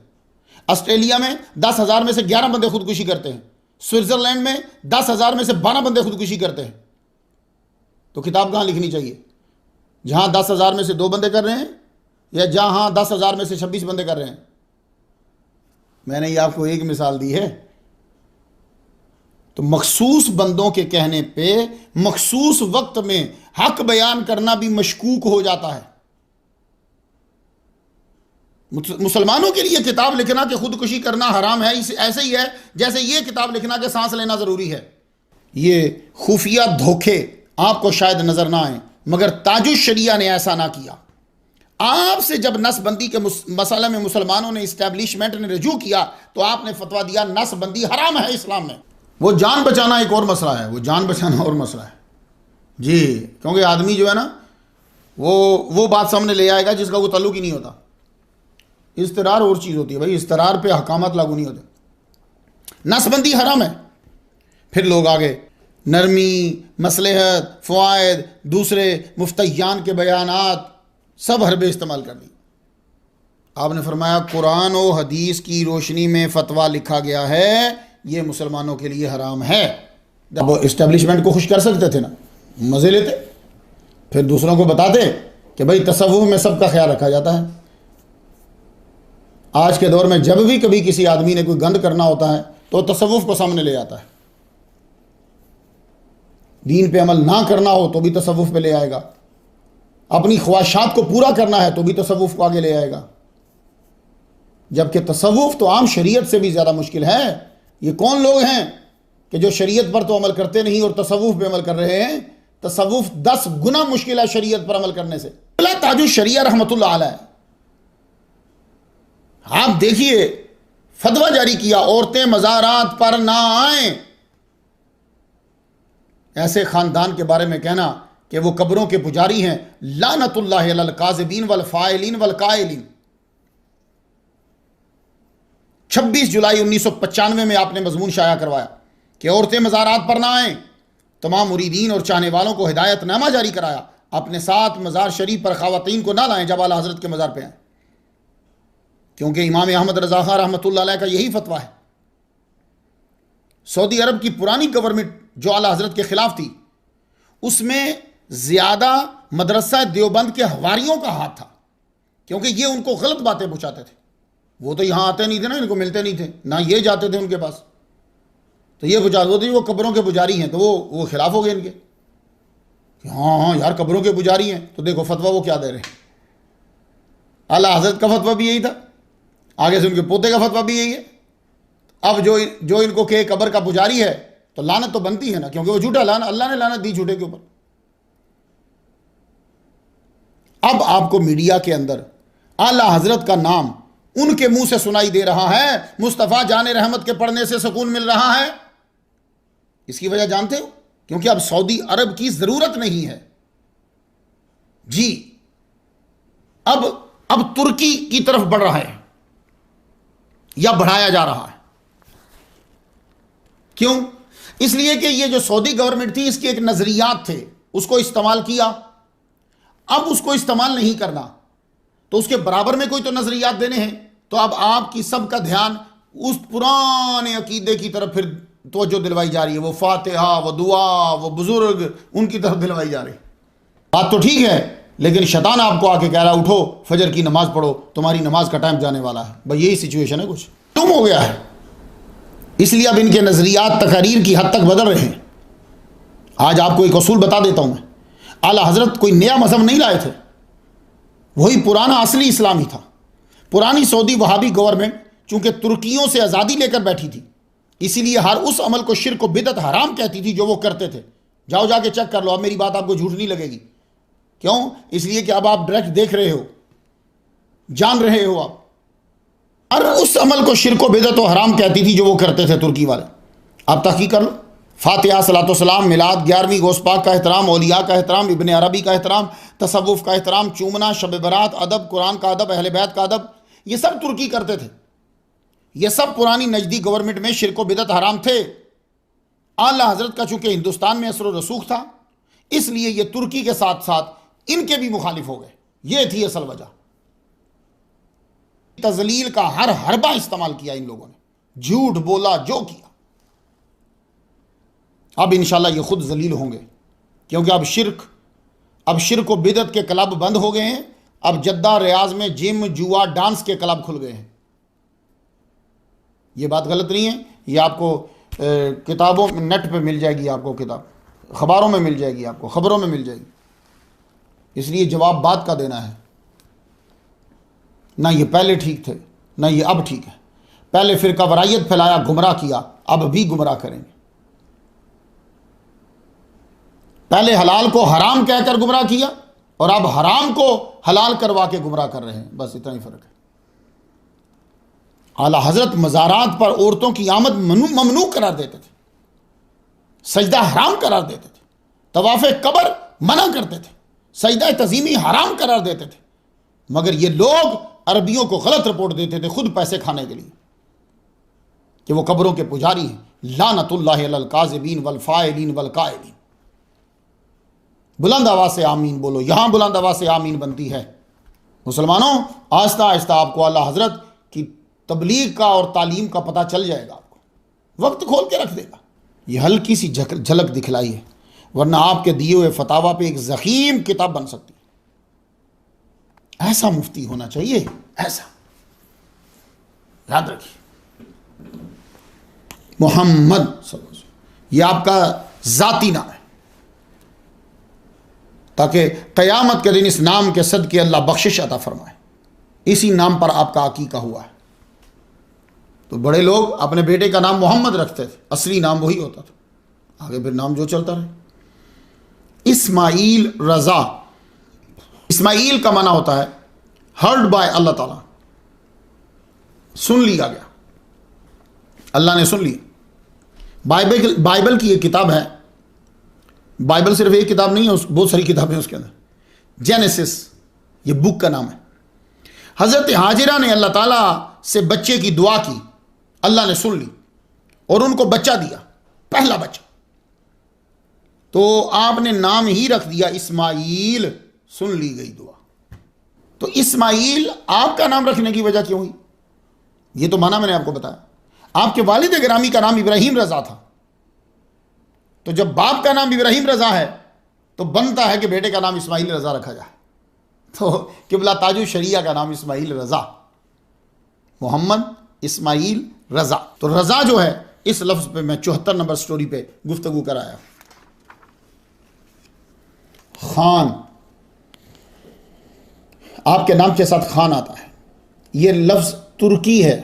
ऑस्ट्रेलिया में 10,000 में से 11 बंदे खुदकुशी करते हैं। स्विट्जरलैंड में 10,000 में से 12 बंदे खुदकुशी करते हैं। तो किताब कहां लिखनी चाहिए? जहां 10,000 में से 2 बंदे कर रहे हैं या जहां 10,000 में से 26 बंदे कर रहे हैं? मैंने ये आपको एक मिसाल दी है। तो मखसूस बंदों के कहने पे मखसूस वक्त में हक बयान करना भी मशकूक हो जाता है। मुसलमानों के लिए किताब लिखना कि खुदकुशी करना हराम है, इस ऐसे ही है जैसे ये किताब लिखना कि सांस लेना जरूरी है। ये खुफिया धोखे आपको शायद नजर ना आए, मगर ताजुश शरिया ने ऐसा ना किया। आपसे जब नसबंदी के मसले में मुसलमानों ने, इस्टेब्लिशमेंट ने रजू किया तो आपने फतवा दिया नसबंदी हराम है इस्लाम में। वो जान बचाना एक और मसला है, वो जान बचाना और मसला है जी। क्योंकि आदमी जो है ना वो बात सामने ले आएगा जिसका वो ताल्लुक ही नहीं होता। इस्तरार और चीज़ होती है भाई, इस्तरार पे हकामत लागू नहीं होते। नसबंदी हराम है। फिर लोग आगे नरमी, मसलहत, फ़वाइद, दूसरे मुफ्तियान के बयानात सब हरबे इस्तेमाल कर दी। आपने फरमाया कुरान और हदीस की रोशनी में फतवा लिखा गया है, ये मुसलमानों के लिए हराम है। जब इस्टेब्लिशमेंट को खुश कर सकते थे ना, मज़े लेते, फिर दूसरों को बताते कि भाई तसव्वुफ़ में सबका ख्याल रखा जाता है। आज के दौर में जब भी कभी किसी आदमी ने कोई गंद करना होता है तो तसव्वुफ़ को सामने ले आता है। दीन पे अमल ना करना हो तो भी तसव्वुफ़ पे ले आएगा, अपनी ख्वाहिशात को पूरा करना है तो भी तसव्वुफ़ को आगे ले आएगा। जबकि तसव्वुफ़ तो आम शरीयत से भी ज़्यादा मुश्किल है। ये कौन लोग हैं कि जो शरीयत पर तो अमल करते नहीं और तसव्वुफ़ पे अमल कर रहे हैं। तसव्वुफ़ 10 गुना मुश्किल है शरीयत पर अमल करने से। ताजुल शरिया रहमतुल्लाह अलैह, आप देखिए, फतवा जारी किया औरतें मज़ारात पर ना आएं। ऐसे ख़ानदान के बारे में कहना कि वो कब्रों के पुजारी हैं, लानतुल्लाह अलल काज़िबीन वल फ़ाइलीन वल काइलीन। 26 जुलाई 1995 में आपने मजमून शाया करवाया कि औरतें मज़ारात पर ना आएं। तमाम मुरीदीन और चाहने वालों को हिदायतनामा जारी कराया, अपने साथ मज़ार शरीफ पर ख़वातीन को ना लाएं जब आला हज़रत के मज़ार पे आएँ, क्योंकि इमाम अहमद रज़ा खां रहमतुल्लाह अलैह का यही फतवा है। सऊदी अरब की पुरानी गवर्नमेंट जो आला हज़रत के ख़िलाफ़ थी, उसमें ज़्यादा मदरसा देवबंद के हवारियों का हाथ था, क्योंकि ये उनको गलत बातें पहुँचाते थे। वो तो यहाँ आते नहीं थे ना, इनको मिलते नहीं थे ना, ये जाते थे उनके पास, तो ये पुजारी होते, वो कब्रों के पुजारी हैं, तो वो खिलाफ हो गए इनके। हाँ हाँ यार, कब्रों के पुजारी हैं, तो देखो फतवा वो क्या दे रहे हैं। आला हज़रत का फतवा भी यही था, आगे से उनके पोते का फतवा भी यही है। अब जो इनको के कब्र का पुजारी है तो लानत तो बनती है ना, क्योंकि वो झूठा लाना, अल्लाह ने लानत दी झूठे के ऊपर। अब आपको मीडिया के अंदर आला हज़रत का नाम उनके मुंह से सुनाई दे रहा है, मुस्तफ़ा जाने रहमत के पढ़ने से सुकून मिल रहा है। इसकी वजह जानते हो? क्योंकि अब सऊदी अरब की जरूरत नहीं है जी, अब तुर्की की तरफ बढ़ रहा है या बढ़ाया जा रहा है। क्यों? इसलिए कि ये जो सऊदी गवर्नमेंट थी, इसके एक नजरियात थे, उसको इस्तेमाल किया। अब उसको इस्तेमाल नहीं करना, तो उसके बराबर में कोई तो नजरियात देने हैं। तो अब आपकी सबका ध्यान उस पुराने अकीदे की तरफ फिर तवज्जो दिलवाई जा रही है। वो फातिहा, वो दुआ, वो बुजुर्ग, उनकी तरफ दिलवाई जा रही। बात तो ठीक है, लेकिन शैतान आपको आके कह रहा है उठो फजर की नमाज पढ़ो, तुम्हारी नमाज का टाइम जाने वाला है। भाई यही सिचुएशन है, कुछ तुम हो गया है। इसलिए अब इनके नजरियात तकरीर की हद तक बदल रहे हैं। आज आपको एक असूल बता देता हूं मैं, आला हजरत कोई नया मजहब नहीं लाए थे, वही पुराना असली इस्लाम ही था। पुरानी सऊदी वहाबी गवर्नमेंट चूंकि तुर्कियों से आज़ादी लेकर बैठी थी, इसीलिए हर उस अमल को शिर्क व बिदअत हराम कहती थी जो वो करते थे। जाओ जाके चेक कर लो, अब मेरी बात आपको झूठ नहीं लगेगी। क्यों? इसलिए कि अब आप डायरेक्ट देख रहे हो, जान रहे हो। आप हर उस अमल को शिर्क व बिदअत व हराम कहती थी जो वो करते थे तुर्की वाले। आप तहकीक कर लो, फातिहा, सलातो सलाम, मिलाद, 11वीं गौसपाक का एहतराम, औलिया का एहतराम, इब्न अरबी का एहतराम, तसव्वुफ़ का एहतराम, चूमना, शब बरात, अदब, कुरान का अदब, अहले बैत का अदब, ये सब तुर्की करते थे। ये सब पुरानी नजदी गवर्नमेंट में शिर्क व बिदअत हराम थे। आला हजरत का चूंकि हिंदुस्तान में असर रसूख था, इसलिए ये तुर्की के साथ साथ इनके भी मुखालिफ हो गए। ये थी असल वजह। तजलील का हर हरबा इस्तेमाल किया इन लोगों ने, झूठ बोला, जो किया। अब इंशाल्लाह ये खुद जलील होंगे, क्योंकि अब शिर्क व बिदअत के क्लब बंद हो गए हैं। अब जद्दा रियाज में जिम, जुआ, डांस के क्लब खुल गए हैं। ये बात गलत नहीं है, ये आपको किताबों में, नेट पे मिल जाएगी, आपको किताब अखबारों में मिल जाएगी, आपको खबरों में मिल जाएगी। इसलिए जवाब बात का देना है, ना ये पहले ठीक थे ना ये अब ठीक है। पहले फिरका वरायत फैलाया, गुमराह किया, अब भी गुमराह करेंगे। पहले हलाल को हराम कहकर गुमराह किया और अब हराम को हलाल करवा के गुमराह कर रहे हैं। बस इतना ही फर्क है। आला हजरत मज़ारात पर औरतों की आमद ममनू करार देते थे, सजदा हराम करार देते थे, तवाफ़े कब्र मना करते थे, सजदा तज़ीमी हराम करार देते थे। मगर ये लोग अरबियों को गलत रिपोर्ट देते थे खुद पैसे खाने के लिए कि वो कब्रों के पुजारी हैं। लानतुल्लाहि अलल काज़िबीन वल फ़ाइलीन वल काइलीन। बुलंद आवाज़ से आमीन बोलो। यहाँ बुलंद आवाज़ से आमीन बनती है। मुसलमानों, आहिस्ता आहिस्ता आपको आला हज़रत की तबलीग का और तालीम का पता चल जाएगा, आपको वक्त खोल के रख देगा। ये हल्की सी झलक दिखलाई है, वरना आपके दिए हुए फतावा पे एक ज़ख़ीम किताब बन सकती है। ऐसा मुफ्ती होना चाहिए, ऐसा याद रखिए। मोहम्मद सल्लल्लाहु अलैहि वसल्लम ये आपका ज़ाती नाम है, ताकि क़यामत के दिन इस नाम के सदक़े अल्लाह बख्शिश अता फरमाए। इसी नाम पर आपका अकीका हुआ है। तो बड़े लोग अपने बेटे का नाम मोहम्मद रखते थे, असली नाम वही होता था, आगे फिर नाम जो चलता रहे। इस्माइल रज़ा, इस्माइल का माना होता है हर्ड बाय अल्लाह ताला, सुन लिया गया, अल्लाह ने सुन लिया। बाइबल की एक किताब है, बाइबल सिर्फ एक किताब नहीं है, बहुत सारी किताबें हैं उसके अंदर। जेनेसिस ये बुक का नाम है। हज़रत हाजिरा ने अल्लाह ताला से बच्चे की दुआ की, अल्लाह ने सुन ली और उनको बच्चा दिया, पहला बच्चा। तो आपने नाम ही रख दिया इस्माइल, सुन ली गई दुआ। तो इस्माइल आपका नाम रखने की वजह क्यों हुई? ये तो माना मैंने आपको बताया। आपके वालिद गिरामी का नाम इब्राहिम रज़ा था, तो जब बाप का नाम इब्राहिम रज़ा है तो बनता है कि बेटे का नाम इस्माइल रज़ा रखा जाए। तो किबला ताजु शरिया का नाम इस्माइल रज़ा, मोहम्मद इस्माइल रज़ा। तो रज़ा जो है, इस लफ्ज़ पे मैं 74 नंबर स्टोरी पे गुफ्तगू कराया। खान, आपके नाम के साथ खान आता है। यह लफ्ज़ तुर्की है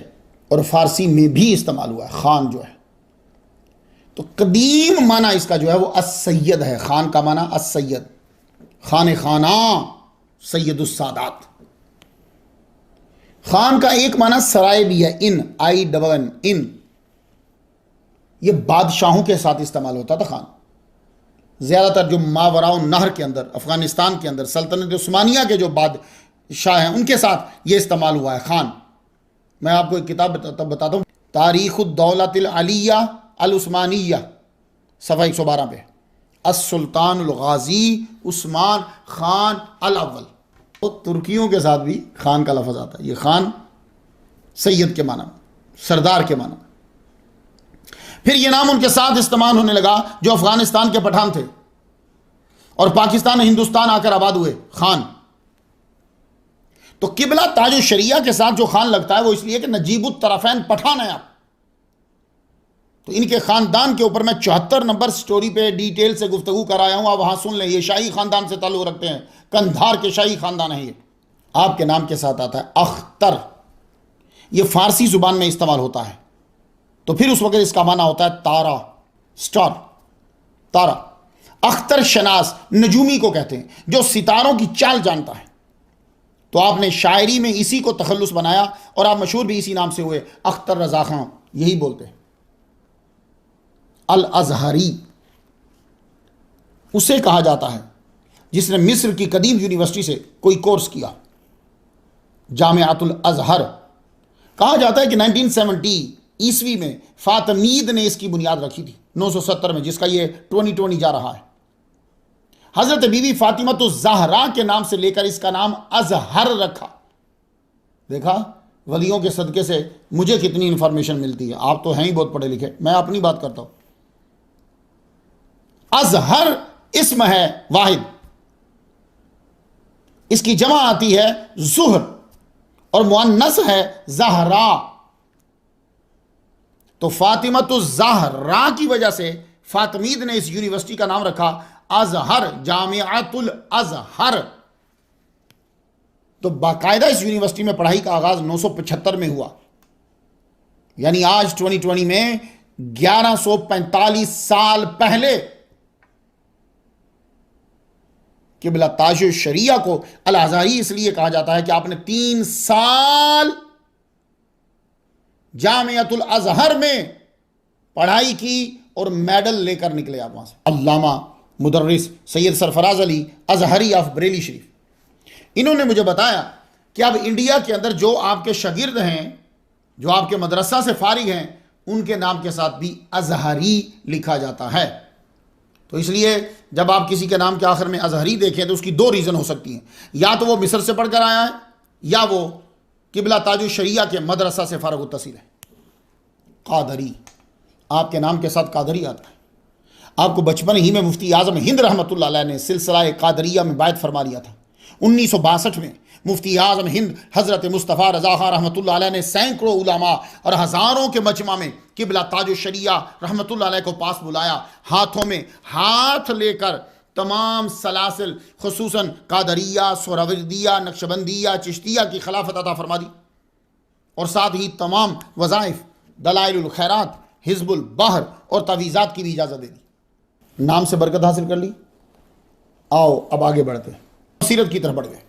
और फारसी में भी इस्तेमाल हुआ है, खान जो है। तो कदीम माना इसका जो है वो अस-सैयद है। खान का माना अस-सैयद, खान खाना सैयदुस सादात। खान का एक माना सराय भी है, इन INN इन। ये बादशाहों के साथ इस्तेमाल होता था खान। ज़्यादातर जो मावराउ नहर के अंदर, अफगानिस्तान के अंदर सल्तनत उस्मानिया के जो बादशाह हैं उनके साथ ये इस्तेमाल हुआ है खान। मैं आपको एक किताब बताता हूँ, तारीख़ुद्दौलतिल अलिया अल उस्मानिया, सफ़ा 112 पे, अस-सुल्तानुल गाज़ी उस्मान खान अल अव्वल। तो तुर्कियों के साथ भी खान का लफ्ज़ आता है। ये खान सैयद के माना, सरदार के माना। फिर ये नाम उनके साथ इस्तेमाल होने लगा जो अफगानिस्तान के पठान थे और पाकिस्तान हिंदुस्तान आकर आबाद हुए, खान। तो किबला ताजु शरिया के साथ जो खान लगता है वो इसलिए कि नजीबुत तरफ़ैन पठान है आप। तो इनके ख़ानदान के ऊपर मैं 74 नंबर स्टोरी पे डिटेल से गुफ्तगू कराया हूँ, आप वहाँ सुन लें। ये शाही ख़ानदान से ताल्लुक़ रखते हैं, कंधार के शाही ख़ानदान है ये। आपके नाम के साथ आता है अख्तर, ये फ़ारसी ज़ुबान में इस्तेमाल होता है। तो फिर उस वक्त इसका माना होता है तारा, स्टार, तारा। अख्तर शनास नजूमी को कहते हैं, जो सितारों की चाल जानता है। तो आपने शायरी में इसी को तखल्लुस बनाया और आप मशहूर भी इसी नाम से हुए, अख्तर रज़ा खां, यही बोलते हैं। अल अज़हरी उसे कहा जाता है जिसने मिस्र की कदीम यूनिवर्सिटी से कोई कोर्स किया, जामियातुल अज़हर। कहा जाता है कि 1970 ईस्वी में फातमीद ने इसकी बुनियाद रखी थी, 970 में, जिसका ये 2020 जा रहा है। हज़रत बीबी फातिमा ज़हरा के नाम से लेकर इसका नाम अज़हर रखा। देखा, वलियों के सदक़े से मुझे कितनी इंफॉर्मेशन मिलती है। आप तो हैं ही बहुत पढ़े लिखे, मैं अपनी बात करता हूं। अज़हर इस्म है वाहिद, इसकी जमा आती है ज़ुहर और मुअन्नस है ज़हरा। तो फातिमा ज़हरा की वजह से फातमीद ने इस यूनिवर्सिटी का नाम रखा अज़हर, जामियातुल अज़हर। तो बाकायदा इस यूनिवर्सिटी में पढ़ाई का आगाज 975 में हुआ, यानी आज 2020 में 1145 साल पहले किबला ताजु शरिया को अल अज़हरी इसलिए कहा जाता है कि आपने 3 साल जामियातुल अज़हर में पढ़ाई की और मेडल लेकर निकले आप वहां से। अल्लामा मुदर्रिस सैयद सरफराज अली अज़हरी ऑफ बरेली शरीफ, इन्होंने मुझे बताया कि अब इंडिया के अंदर जो आपके शागिर्द हैं, जो आपके मदरसा से फारिग हैं, उनके नाम के साथ भी अजहरी लिखा जाता है। तो इसलिए जब आप किसी के नाम के आखिर में अजहरी देखें तो उसकी दो रीज़न हो सकती हैं, या तो वो मिस्र से पढ़कर आया है या वो किबला ताजु शरिया के मदरसा से फारग तहसील है। कादरी, आपके नाम के साथ कादरी आता है। आपको बचपन ही में मुफ्ती आज़म हिंद रहमतुल्लाह अलैह ने सिलसिला कादरिया में बायत फरमा लिया था। 1962 में मुफ्ती आज़म हिंद हज़रत मुस्तफ़ा रज़ा खां रहमतुल्लाह अलैह ने सैकड़ों उलमा और हज़ारों के मजमा में किबला ताजु शरिया रहमतुल्लाह अलैह को पास बुलाया, हाथों में हाथ लेकर तमाम सलासिल खुसूसन कादरिया, सोहरावर्दिया, नक्शबंदिया, चिश्तिया की खिलाफत अता फरमा दी और साथ ही तमाम वज़ाइफ, दलाइलुल खैरात, हिज़्बुल बहर और तवीज़ात की भी इजाज़त दे दी। नाम से बरकत हासिल कर ली। आओ अब आगे बढ़ते हैं, सीरत की तरफ बढ़ गए।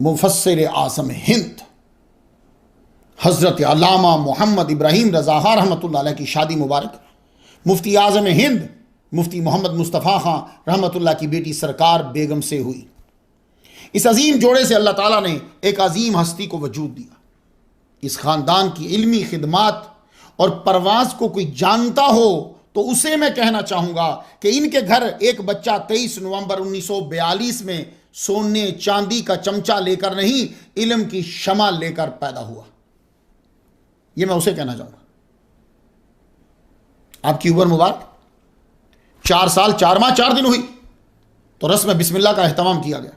मुफस्सिर आज़म हिंद हज़रत अल्लामा मोहम्मद इब्राहीम रज़ा खां रहमतुल्लाह अलैह की शादी मुबारक मुफ्ती आज़म हिंद मुफ्ती मोहम्मद मुस्तफ़ा खां रहमतुल्लाह की बेटी सरकार बेगम से हुई। इस अजीम जोड़े से अल्लाह ताला ने एक अजीम हस्ती को वजूद दिया। इस ख़ानदान की इल्मी खिदमात और परवाज़ को कोई जानता हो तो उसे मैं कहना चाहूँगा कि इनके घर एक बच्चा 23 नवंबर 1942 में सोने चांदी का चमचा लेकर नहीं, इल्म की शमा लेकर पैदा हुआ। यह मैं उसे कहना चाहूँगा। आपकी उम्र मुबारक। 4 साल 4 माह 4 दिन हुई तो रस्म बिस्मिल्लाह का एहतमाम किया गया।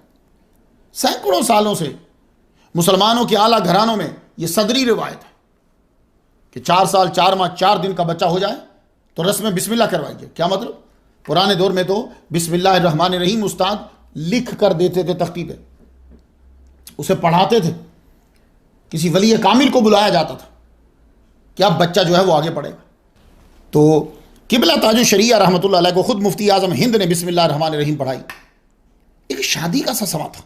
सैकड़ों सालों से मुसलमानों के आला घरानों में यह सदरी रिवायत है कि 4 साल 4 माह 4 दिन का बच्चा हो जाए तो रस्म बिस्मिल्लाह करवाइए। क्या मतलब? पुराने दौर में तो बिस्मिल्लाहिर्रहमानिर्रहीम उस्ताद लिख कर देते थे तख्ती पे, उसे पढ़ाते थे, किसी वली कामिल को बुलाया जाता था कि अब बच्चा जो है वो आगे पढ़ेगा। तो किबला ताजु शरिया रहमतुल्लाह अलैह को खुद मुफ्ती आज़म हिंद ने बिस्मिल्लाहिर्रहमानिर्रहीम पढ़ाई। एक शादी का सा समा था।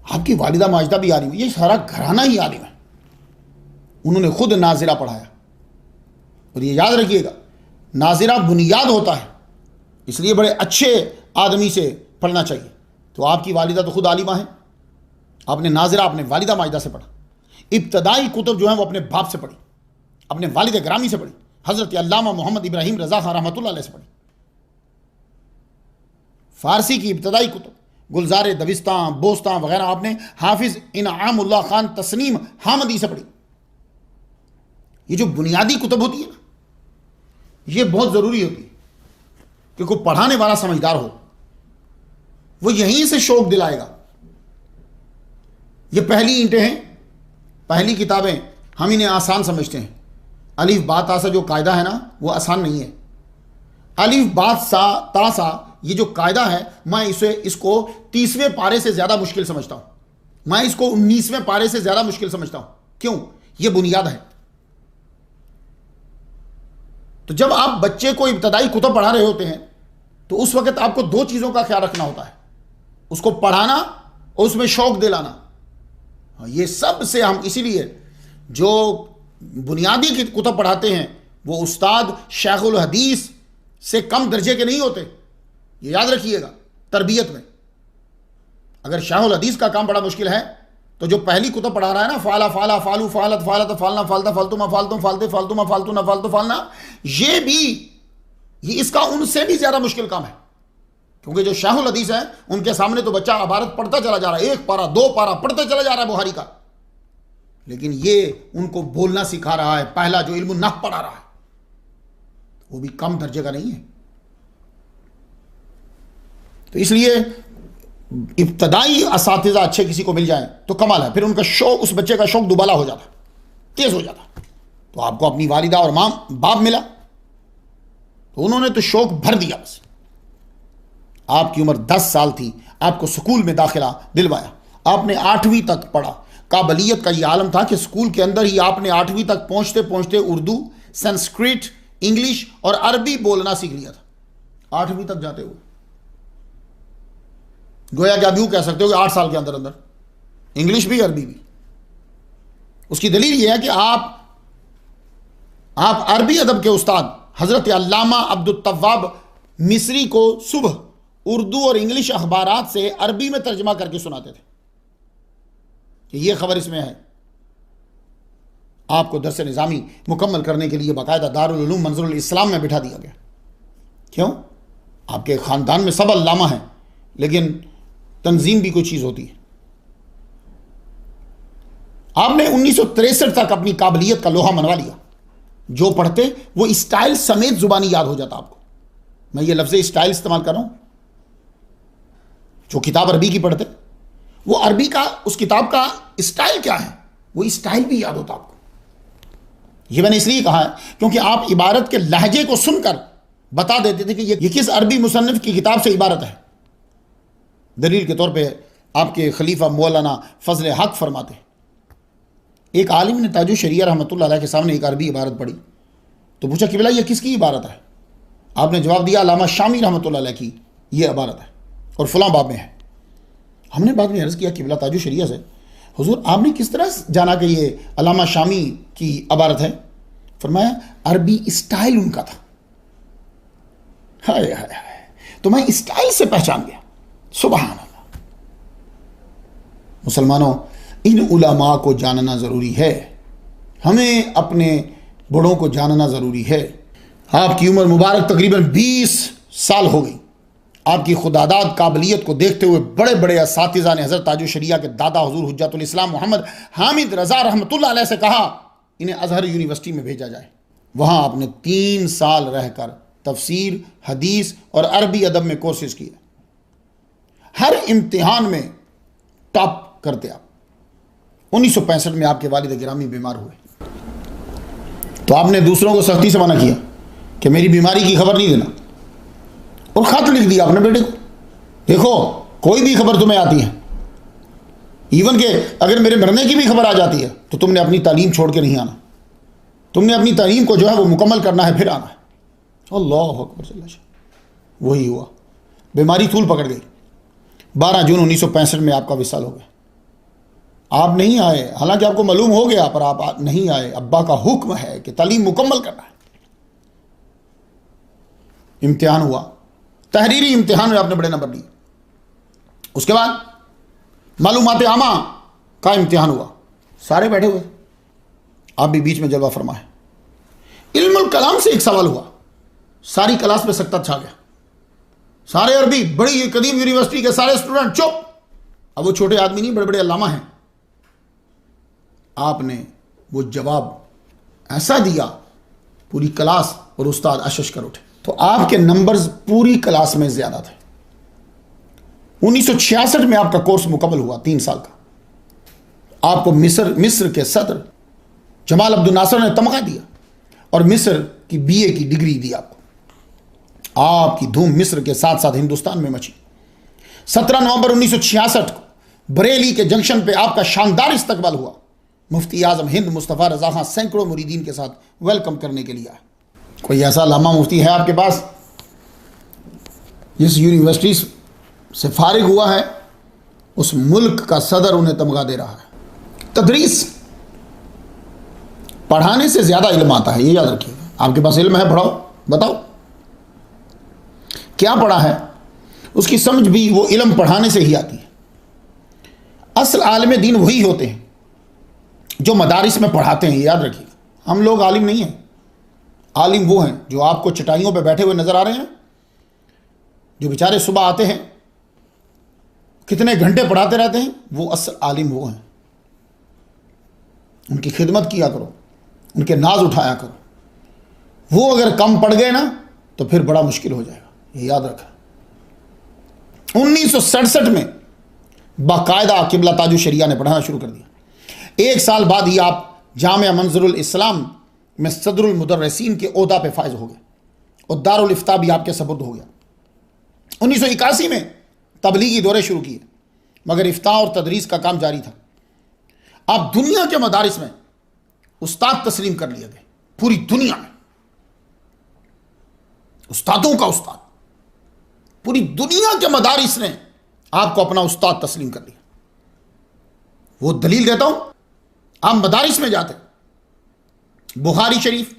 आपकी वालिदा माजिदा भी आलिम, ये सारा घराना ही आलिम है। उन्होंने खुद नाजिरा पढ़ाया। और ये याद रखिएगा, नाजिरा बुनियाद होता है, इसलिए बड़े अच्छे आदमी से पढ़ना चाहिए। तो आपकी वालिदा तो खुद आलिमा है, आपने नाजिरा अपने वालिदा माजिदा से पढ़ा। इब्तदाई कुतुब जो है वो अपने बाप से पढ़ी, अपने वालिद ग्रामी से पढ़ी, हज़रत अल्लामा मोहम्मद इब्राहीम रज़ा खां रहमतुल्लाह अलैह से पढ़ी। फ़ारसी की इब्तदाई कुतुब गुलजार दबिस्तान, बोस्तान वगैरह आपने हाफिज़ इनामुल्लाह खान तस्नीम हामदी से पढ़ी। ये जो बुनियादी कुतुब होती है ना, ये बहुत ज़रूरी होती है कि कोई पढ़ाने वाला समझदार हो, वो यहीं से शौक दिलाएगा। ये पहली ईंटें हैं, पहली किताबें हम इन्हें आसान समझते हैं। अलिफ बा ता सा जो कायदा है ना, वो आसान नहीं है। अलिफ बा सा ता सा ये जो कायदा है, मैं इसको 30वें पारे से ज़्यादा मुश्किल समझता हूँ। मैं इसको 19वें पारे से ज़्यादा मुश्किल समझता हूँ। क्यों? ये बुनियाद है। तो जब आप बच्चे को इब्तदाई कुतुब पढ़ा रहे होते हैं तो उस वक्त आपको 2 चीज़ों का ख्याल रखना होता है, उसको पढ़ाना और उसमें शौक दिलाना। ये सब से हम इसीलिए जो बुनियादी की कुतुब पढ़ाते हैं वो उस्ताद शेखुल हदीस से कम दर्जे के नहीं होते। ये याद रखिएगा। तरबियत में अगर शेखुल हदीस का काम बड़ा मुश्किल है तो जो पहली कुतुब पढ़ा रहा है ना, फाला फाला फालू फालत फालत फालना फालता फालतू मा फालतू फालते फालतू मा फालतू ना फालतू फालना, ये इसका उनसे भी ज्यादा मुश्किल काम है। क्योंकि जो शेखुल हदीस है उनके सामने तो बच्चा इबारत पढ़ता चला जा रहा है, 1 पारा 2 पारा पढ़ते चला जा रहा है बुखारी का, लेकिन ये उनको बोलना सिखा रहा है। पहला जो इल्म नहव पढ़ा रहा है वो भी कम दर्जे का नहीं है। तो इसलिए इब्तदाई असातिज़ा अच्छे किसी को मिल जाए तो कमाल है। फिर उनका शौक, उस बच्चे का शौक दुबाला हो जाता, तेज हो जाता। तो आपको अपनी वालिदा और मां बाप मिला तो उन्होंने तो शौक भर दिया। बस आपकी उम्र 10 साल थी, आपको स्कूल में दाखिला दिलवाया, आपने 8वीं तक पढ़ा। काबलियत का यह आलम था कि स्कूल के अंदर ही आपने 8वीं तक पहुंचते पहुंचते उर्दू, संस्कृत, इंग्लिश और अरबी बोलना सीख लिया था 8वीं तक जाते हुए। गोया कि आप यूं कह सकते हो कि 8 साल के अंदर अंदर इंग्लिश भी अरबी भी। उसकी दलील यह है कि आप अरबी अदब के उस्ताद हजरत अल्लामा अब्दुल तव्वाब मिस्री को सुबह उर्दू और इंग्लिश अखबारात से अरबी में तर्जमा करके सुनाते थे कि यह खबर इसमें है। आपको दरस निज़ामी मुकम्मल करने के लिए बाकायदा दारुल उलूम मंज़रुल इस्लाम में बिठा दिया गया। क्यों? आपके ख़ानदान में सब अल्लामा हैं, लेकिन तंजीम भी कोई चीज़ होती है। आपने 1963 तक अपनी काबिलियत का लोहा मनवा लिया। जो पढ़ते वो स्टाइल समेत जुबानी याद हो जाता आपको। मैं ये लफ्ज़ स्टाइल इस्तेमाल कर रहा हूं। जो किताब अरबी की पढ़ते वो अरबी का उस किताब का स्टाइल क्या है वो स्टाइल भी याद होता आपको। ये मैंने इसलिए कहा है क्योंकि आप इबारत के लहजे को सुनकर बता देते थे कि ये किस अरबी मुसन्निफ की किताब से इबारत है। दलील के तौर पे आपके खलीफा मौलाना फजल हक फरमाते, एक आलिम ने ताजु शरिया रहमतुल्लाह अलैह के सामने एक अरबी इबारत पढ़ी तो पूछा कि भला ये किसकी इबारत है? आपने जवाब दिया अल्लामा शामी रहमतुल्लाह अलैह की ये इबारत है और फलां बाब में है। हमने बाद में अर्ज़ किया किबला ताजु शरिया से, हुजूर आपने किस तरह जाना कि ये अल्लामा शामी की इबारत है? फरमाया अरबी स्टाइल उनका था। हाय हाय हाय, तो मैं स्टाइल से पहचान गया। सुभान अल्लाह। मुसलमानों, इन उलमा को जानना ज़रूरी है। हमें अपने बड़ों को जानना ज़रूरी है। आपकी उम्र मुबारक तकरीबन 20 साल हो गई। आपकी खुदादाद काबिलियत को देखते हुए बड़े बड़े असातिज़ा ने हज़रत ताजु शरिया के दादा हुजूर हुज्जतुल इस्लाम मोहम्मद हामिद रज़ा रहमतुल्लाह अलैह से कहा इन्हें अज़हर यूनिवर्सिटी में भेजा जाए। वहाँ आपने 3 साल रहकर तफसीर, हदीस और अरबी अदब में कोर्सेज किए। हर इम्तिहान में टॉप करते आप। 1965 में आपके वालिद गिरामी बीमार हुए तो आपने दूसरों को सख्ती से मना किया कि मेरी बीमारी की खबर नहीं देना, और खत लिख दिया अपने बेटे को, देखो कोई भी खबर तुम्हें आती है, इवन के अगर मेरे मरने की भी खबर आ जाती है तो तुमने अपनी तालीम छोड़ के नहीं आना, तुमने अपनी तालीम को जो है वो मुकम्मल करना है, फिर आना है। अल्लाह अकबर। वही हुआ, बीमारी तूल पकड़ गई। 12 जून 1965 में आपका विसाल हो गया। आप नहीं आए, हालांकि आपको मालूम हो गया, पर आप नहीं आए। अब्बा का हुक्म है कि तालीम मुकम्मल करना है। इम्तिहान हुआ, तहरीरी इम्तिहान में आपने बड़े नंबर लिए। उसके बाद मालूमात आमा का इम्तिहान हुआ, सारे बैठे हुए, आप भी बीच में जलवा फरमाए। इल्मुल कलाम से एक सवाल हुआ, सारी क्लास में सकता छा गया। सारे अरबी, बड़ी कदीम यूनिवर्सिटी के सारे स्टूडेंट चुप। अब वो छोटे आदमी नहीं, बड़े बड़े अल्लामा हैं। आपने वो जवाब ऐसा दिया, पूरी क्लास और उस्ताद अशश कर उठे। तो आपके नंबर्स पूरी क्लास में ज्यादा थे। 1966 में आपका कोर्स मुकम्मल हुआ, 3 साल का। आपको मिस्र के सदर जमाल अब्दुल नासर ने तमगा दिया और मिस्र की BA की डिग्री दी आपको। आपकी धूम मिस्र के साथ साथ हिंदुस्तान में मची। 17 नवंबर 1966 को बरेली के जंक्शन पे आपका शानदार इस्तकबाल हुआ। मुफ्ती आजम हिंद मुस्तफ़ा रज़ा खां सैकड़ों मुरीदीन के साथ वेलकम करने के लिए आए। कोई ऐसा लामा मुफ्ती है आपके पास जिस यूनिवर्सिटी से फारिग हुआ है उस मुल्क का सदर उन्हें तमगा दे रहा है? तदरीस, पढ़ाने से ज़्यादा इल्म आता है, ये याद रखिएगा। आपके पास इल्म है, पढ़ाओ, बताओ क्या पढ़ा है। उसकी समझ भी वो इल्म पढ़ाने से ही आती है। असल आलिम दीन वही होते हैं जो मदारिस में पढ़ाते हैं, याद रखिएगा। हम लोग आलिम नहीं हैं। आलिम वो हैं जो आपको चटाइयों पे बैठे हुए नजर आ रहे हैं, जो बेचारे सुबह आते हैं, कितने घंटे पढ़ाते रहते हैं, वो असल आलिम वो हैं। उनकी खिदमत किया करो, उनके नाज उठाया करो। वो अगर कम पड़ गए ना तो फिर बड़ा मुश्किल हो जाएगा, ये याद रखा। 1967 में बाकायदा किबला ताजु शरिया ने पढ़ाना शुरू कर दिया। 1 साल बाद ही आप जामिया मंजरुल इस्लाम में सदरुल मुदर्रिसीन के ओहदा पे फायज हो गए और दारुल इफ्ता भी आपके सपुर्द हो गया। 1981 में तबलीगी दौरे शुरू किए, मगर इफ्ता और तदरीस का काम जारी था। आप दुनिया के मदारिस में उस्ताद तस्लीम कर लिए गए। पूरी दुनिया में उस्तादों का उस्ताद, पूरी दुनिया के मदारिस ने आपको अपना उस्ताद तस्लीम कर लिया। वो दलील देता हूं, आप मदारिस में जाते, बुखारी शरीफ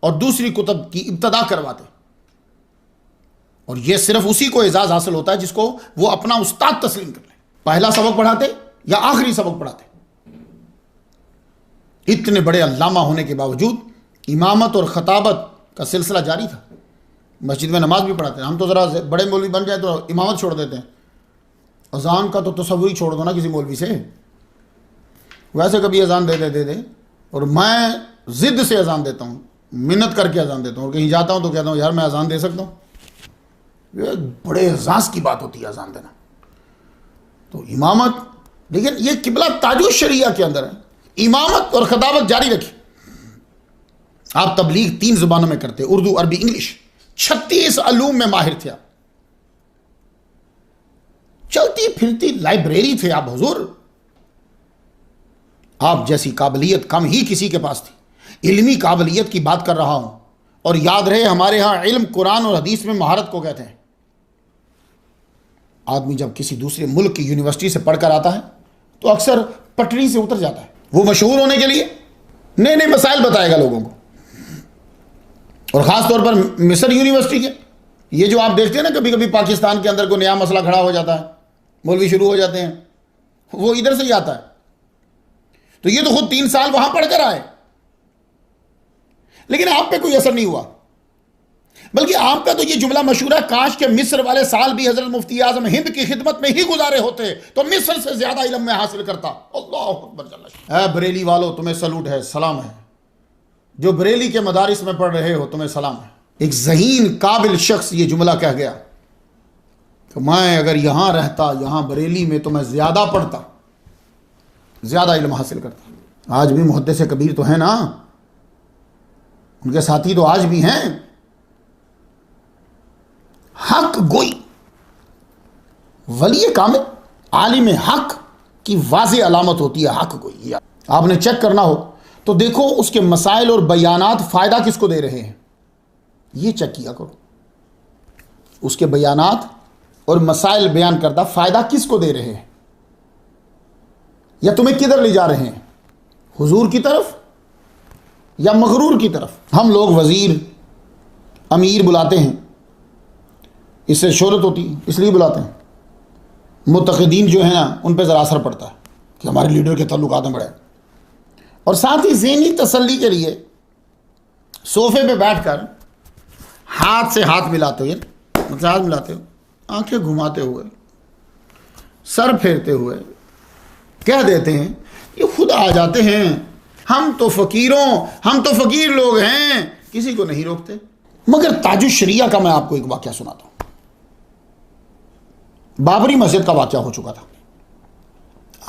और दूसरी कुतुब की इब्तदा करवाते, और यह सिर्फ उसी को एजाज हासिल होता है जिसको वो अपना उस्ताद तस्लीम कर ले। पहला सबक पढ़ाते या आखिरी सबक पढ़ाते, इतने बड़े अल्लामा होने के बावजूद इमामत और खताबत का सिलसिला जारी था। मस्जिद में नमाज भी पढ़ाते हैं। हम तो ज़रा बड़े मौलवी बन जाए तो इमामत छोड़ देते हैं, अजान का तो तसव्वुर ही छोड़ दो ना किसी मौलवी से। वैसे कभी अजान दे दे और मैं ज़िद से अजान देता हूँ, मिन्नत करके अजान देता हूँ, और कहीं जाता हूँ तो कहता हूँ यार मैं अजान दे सकता हूँ। ये बड़े एजाज़ की बात होती है अजान देना। तो इमामत, लेकिन ये किबला ताजुश शरिया के अंदर है, इमामत और खताबत जारी रखी। आप तबलीग 3 ज़ुबानों में करते, उर्दू, अरबी, इंग्लिश। 36 अलूम में माहिर थे आप, चलती फिरती लाइब्रेरी थे आप हुजूर। आप जैसी काबिलियत कम ही किसी के पास थी। इल्मी काबिलियत की बात कर रहा हूं, और याद रहे हमारे यहां इल्म कुरान और हदीस में महारत को कहते हैं। आदमी जब किसी दूसरे मुल्क की यूनिवर्सिटी से पढ़कर आता है तो अक्सर पटरी से उतर जाता है। वो मशहूर होने के लिए नए नए मसाइल बताएगा लोगों को, और ख़ास तौर पर मिस्र यूनिवर्सिटी के ये जो आप देखते हैं ना, कभी कभी पाकिस्तान के अंदर कोई नया मसला खड़ा हो जाता है, मौलवी शुरू हो जाते हैं, वो इधर से ही आता है। तो ये तो खुद 3 साल वहां पढ़कर आए, लेकिन आप पे कोई असर नहीं हुआ। बल्कि आपका तो ये जुमला मशहूर है, काश के मिस्र वाले साल भी हजरत मुफ्ती आजम हिंद की खिदमत में ही गुजारे होते तो मिस्र से ज्यादा इल्म में हासिल करता। अल्लाह अकबर। बरेली वालों तुम्हें सलूट है, सलाम है। जो बरेली के मदारिस में पढ़ रहे हो तुम्हें सलाम है। एक ज़हीन काबिल शख्स ये जुमला कह गया तो मैं अगर यहां रहता, यहां बरेली में, तो मैं ज्यादा पढ़ता, ज्यादा इल्म हासिल करता। आज भी मुहद्दिस कबीर तो है ना, उनके साथी तो आज भी हैं। हक गोई, वली कामिल, आलिम हक की वाज़े अलामत होती है हक गोई। आपने चेक करना हो तो देखो उसके मसाइल और बयानात फ़ायदा किसको दे रहे हैं, ये चेक किया करो। उसके बयानात और मसाइल बयान करता फ़ायदा किसको दे रहे हैं, या तुम्हें किधर ले जा रहे हैं, हुजूर की तरफ या मगरूर की तरफ। हम लोग वज़ीर, अमीर बुलाते हैं, इससे शोहरत होती है, इसलिए बुलाते हैं। मुतक़िदीन जो है ना, उन पर ज़रा असर पड़ता है कि हमारे लीडर के ताल्लुकात में बढ़े। और साथ ही ज़हनी तसल्ली के लिए सोफे पे बैठकर हाथ से हाथ मिलाते हुए, मतलब हाथ मिलाते हुए, आंखें घुमाते हुए, सर फेरते हुए कह देते हैं, ये खुद आ जाते हैं, हम तो फ़कीर लोग हैं, किसी को नहीं रोकते। मगर ताजुश शरिया का मैं आपको एक वाक़या सुनाता हूँ। बाबरी मस्जिद का वाक़या हो चुका था।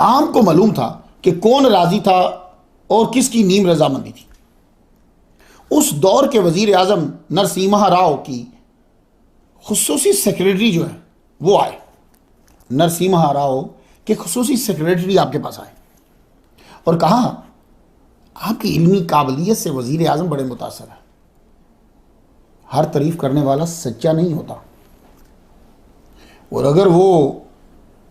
आम को मालूम था कि कौन राजी था और किसकी नीम रजामंदी थी। उस दौर के वज़ीर आज़म नरसिम्हा राव की खुसूसी सेक्रेटरी जो है वो आए। नरसिम्हा राव के खुसूसी सेक्रेटरी आपके पास आए और कहा, आपकी इल्मी काबिलियत से वज़ीर आज़म बड़े मुतासर है। हर तारीफ़ करने वाला सच्चा नहीं होता, और अगर वो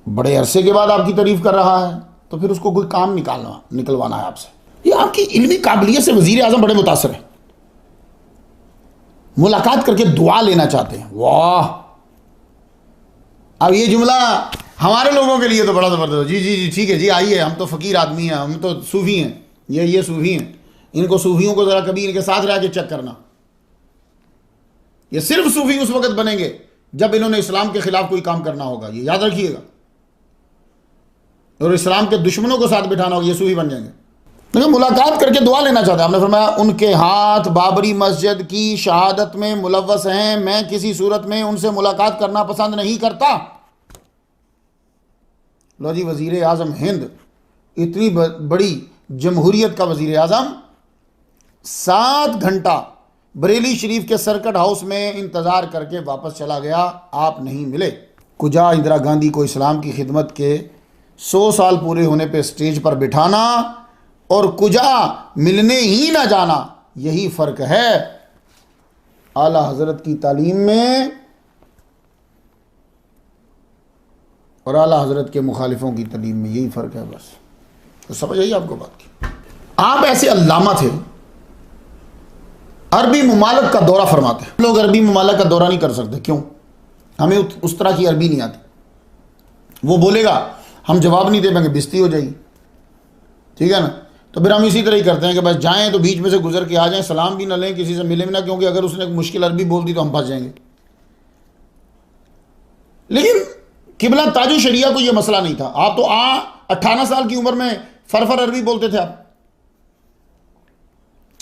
बड़े अरसे के बाद आपकी तारीफ़ कर रहा है तो फिर उसको कोई काम निकलवाना है आपसे। ये आपकी इल्मी काबिलियत से वज़ीर आज़म बड़े मुतासर है, मुलाकात करके दुआ लेना चाहते हैं। वाह! अब ये जुमला हमारे लोगों के लिए तो बड़ा ज़बरदस्त। जी जी जी ठीक है जी, आइए, हम तो फ़कीर आदमी हैं, हम तो सूफ़ी हैं, ये सूफ़ी हैं। इनको सूफ़ियों को ज़रा कभी इनके साथ रह के चेक करना। ये सिर्फ सूफ़ी उस वक़्त बनेंगे जब इन्होंने इस्लाम के ख़िलाफ़ कोई काम करना होगा, ये याद रखिएगा। और इस्लाम के दुश्मनों को साथ बिठाना होगा, ये सूफ़ी बन जाएंगे। लेकिन मुलाकात करके दुआ लेना चाहते हैं। आपने फरमाया उनके हाथ बाबरी मस्जिद की शहादत में मुलव्वस हैं, मैं किसी सूरत में उनसे मुलाकात करना पसंद नहीं करता। लो जी, वज़ीर आज़म हिंद, इतनी बड़ी जमहूरियत का वज़ीर आज़म 7 घंटा बरेली शरीफ के सर्किट हाउस में इंतज़ार करके वापस चला गया, आप नहीं मिले। कुजा इंदिरा गांधी को इस्लाम की खिदमत के 100 साल पूरे होने पे स्टेज पर बिठाना और कुजा मिलने ही ना जाना, यही फ़र्क है आला हज़रत की तालीम में और आला हज़रत के मुखालिफों की तालीम में, यही फ़र्क है बस। तो समझ आइए आपको बात की। आप ऐसे अल्लामा थे, अरबी ममालिक का दौरा फरमाते हैं। लोग अरबी ममालिक का दौरा नहीं कर सकते, क्यों? हमें उस तरह की अरबी नहीं आती। वो बोलेगा, हम जवाब नहीं दे पाएंगे, बेइज्जती हो जाएगी, ठीक है ना। तो फिर हम इसी तरह ही करते हैं कि बस जाएं तो बीच में से गुजर के आ जाएं, सलाम भी ना लें, किसी से मिले भी ना, क्योंकि अगर उसने मुश्किल अरबी बोल दी तो हम फंस जाएंगे। लेकिन किबला ताजो शरिया को यह मसला नहीं था। आप तो 18 साल की उम्र में फरफर अरबी बोलते थे